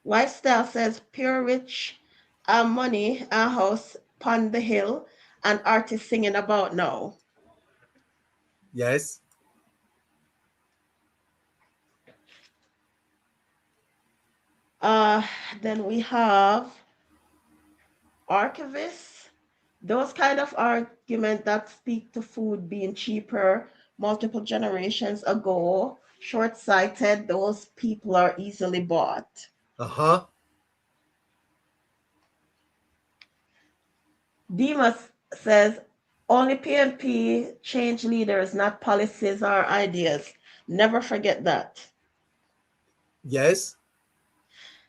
Lifestyle says pure rich money, a house upon the hill, and artists singing about now. Yes. Then we have archivists. Those kind of arguments that speak to food being cheaper multiple generations ago, short-sighted, those people are easily bought. Uh-huh. Demas says only PNP change leaders, not policies or ideas. Never forget that. Yes.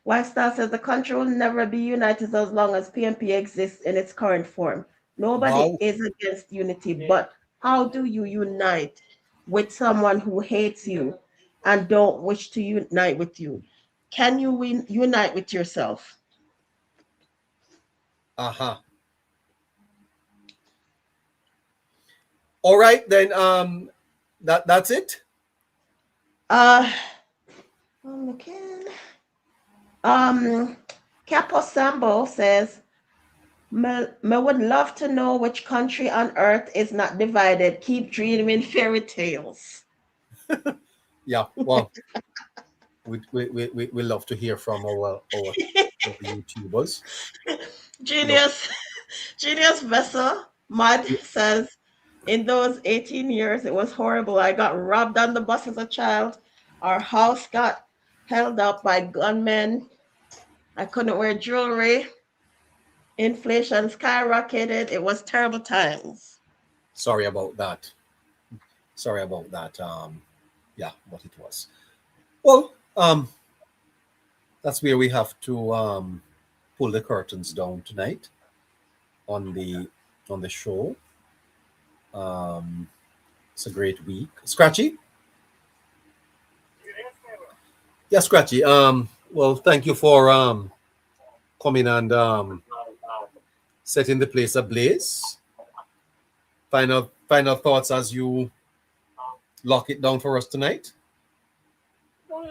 Lifestyle says the country will never be united as long as PNP exists in its current form. Nobody Wow. is against unity, but how do you unite with someone who hates you and don't wish to unite with you? Can you unite with yourself? Uh-huh. All right, then that's it. Uh, McCann. Capo Sambo says, me would love to know which country on earth is not divided. Keep dreaming fairy tales. Yeah. Well, we love to hear from our YouTubers. Love. Genius, Genius Vessel Mud says, in those 18 years, it was horrible. I got robbed on the bus as a child. Our house got held up by gunmen. I couldn't wear jewelry. Inflation skyrocketed. It was terrible times. Sorry about that. Sorry about that. Yeah, what it was. Well, that's where we have to pull the curtains down tonight on the show. It's a great week. Scratchy? Yeah, Scratchy. Well, thank you for coming and setting the place ablaze. Final thoughts as you lock it down for us tonight. Well,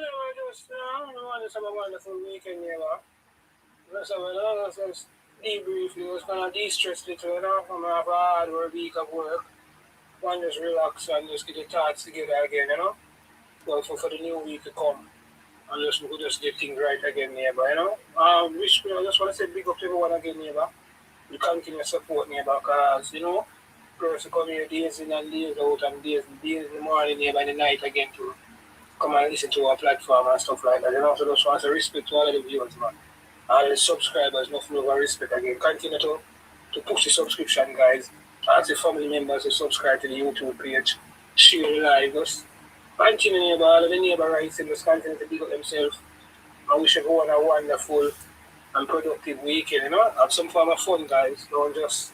just have a wonderful weekend, Just debrief, just kind of de-stress little, from a hard week of work. One just relax and just get the thoughts together again, Well, for the new week to come. And we could just get things right again, neighbor, I just want to say big up to everyone again, neighbor. You continue to support neighbor, because, person come here days in and days out and days in the morning, neighbor, and the night again to come and listen to our platform and stuff like that, So just want to respect to all of the viewers, man. All the subscribers, nothing over respect again. Continue to push the subscription, guys. Ask the family members to subscribe to the YouTube page. Share the live. Just continue, neighbor. All of the neighbor rights and just continue to big up themselves. I wish everyone a wonderful and productive weekend, Have some form of fun, guys. Don't just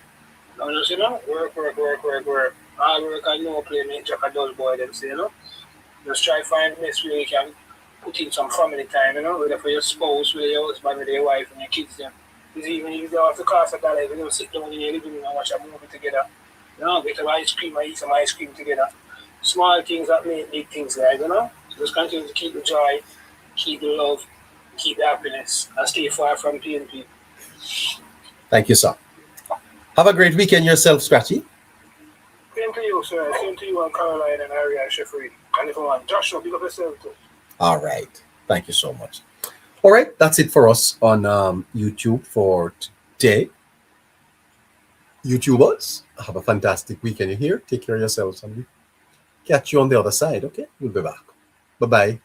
work. Hard work and no play make Jack a dull boy, them say, Just try to find the best way you can put in some family time, whether for your spouse, with your husband, with your wife, and your kids, them. Because even if you have to cost $1, you sit down in your living room and watch a movie together, You know, get some ice cream and eat some ice cream together. Small things that make big things, guys, you know? So just continue to keep the joy, keep the love, keep the happiness, and stay far from PNP. Thank you, sir. Have a great weekend yourself, Scratchy. Same to you, sir. Same to you and Caroline and Ari and Sheffrey. And everyone. Joshua, big up yourself too. All right. Thank you so much. All right. That's it for us on YouTube for today. YouTubers, have a fantastic weekend. You here? Take care of yourselves and catch you on the other side. Okay. We'll be back. Bye-bye.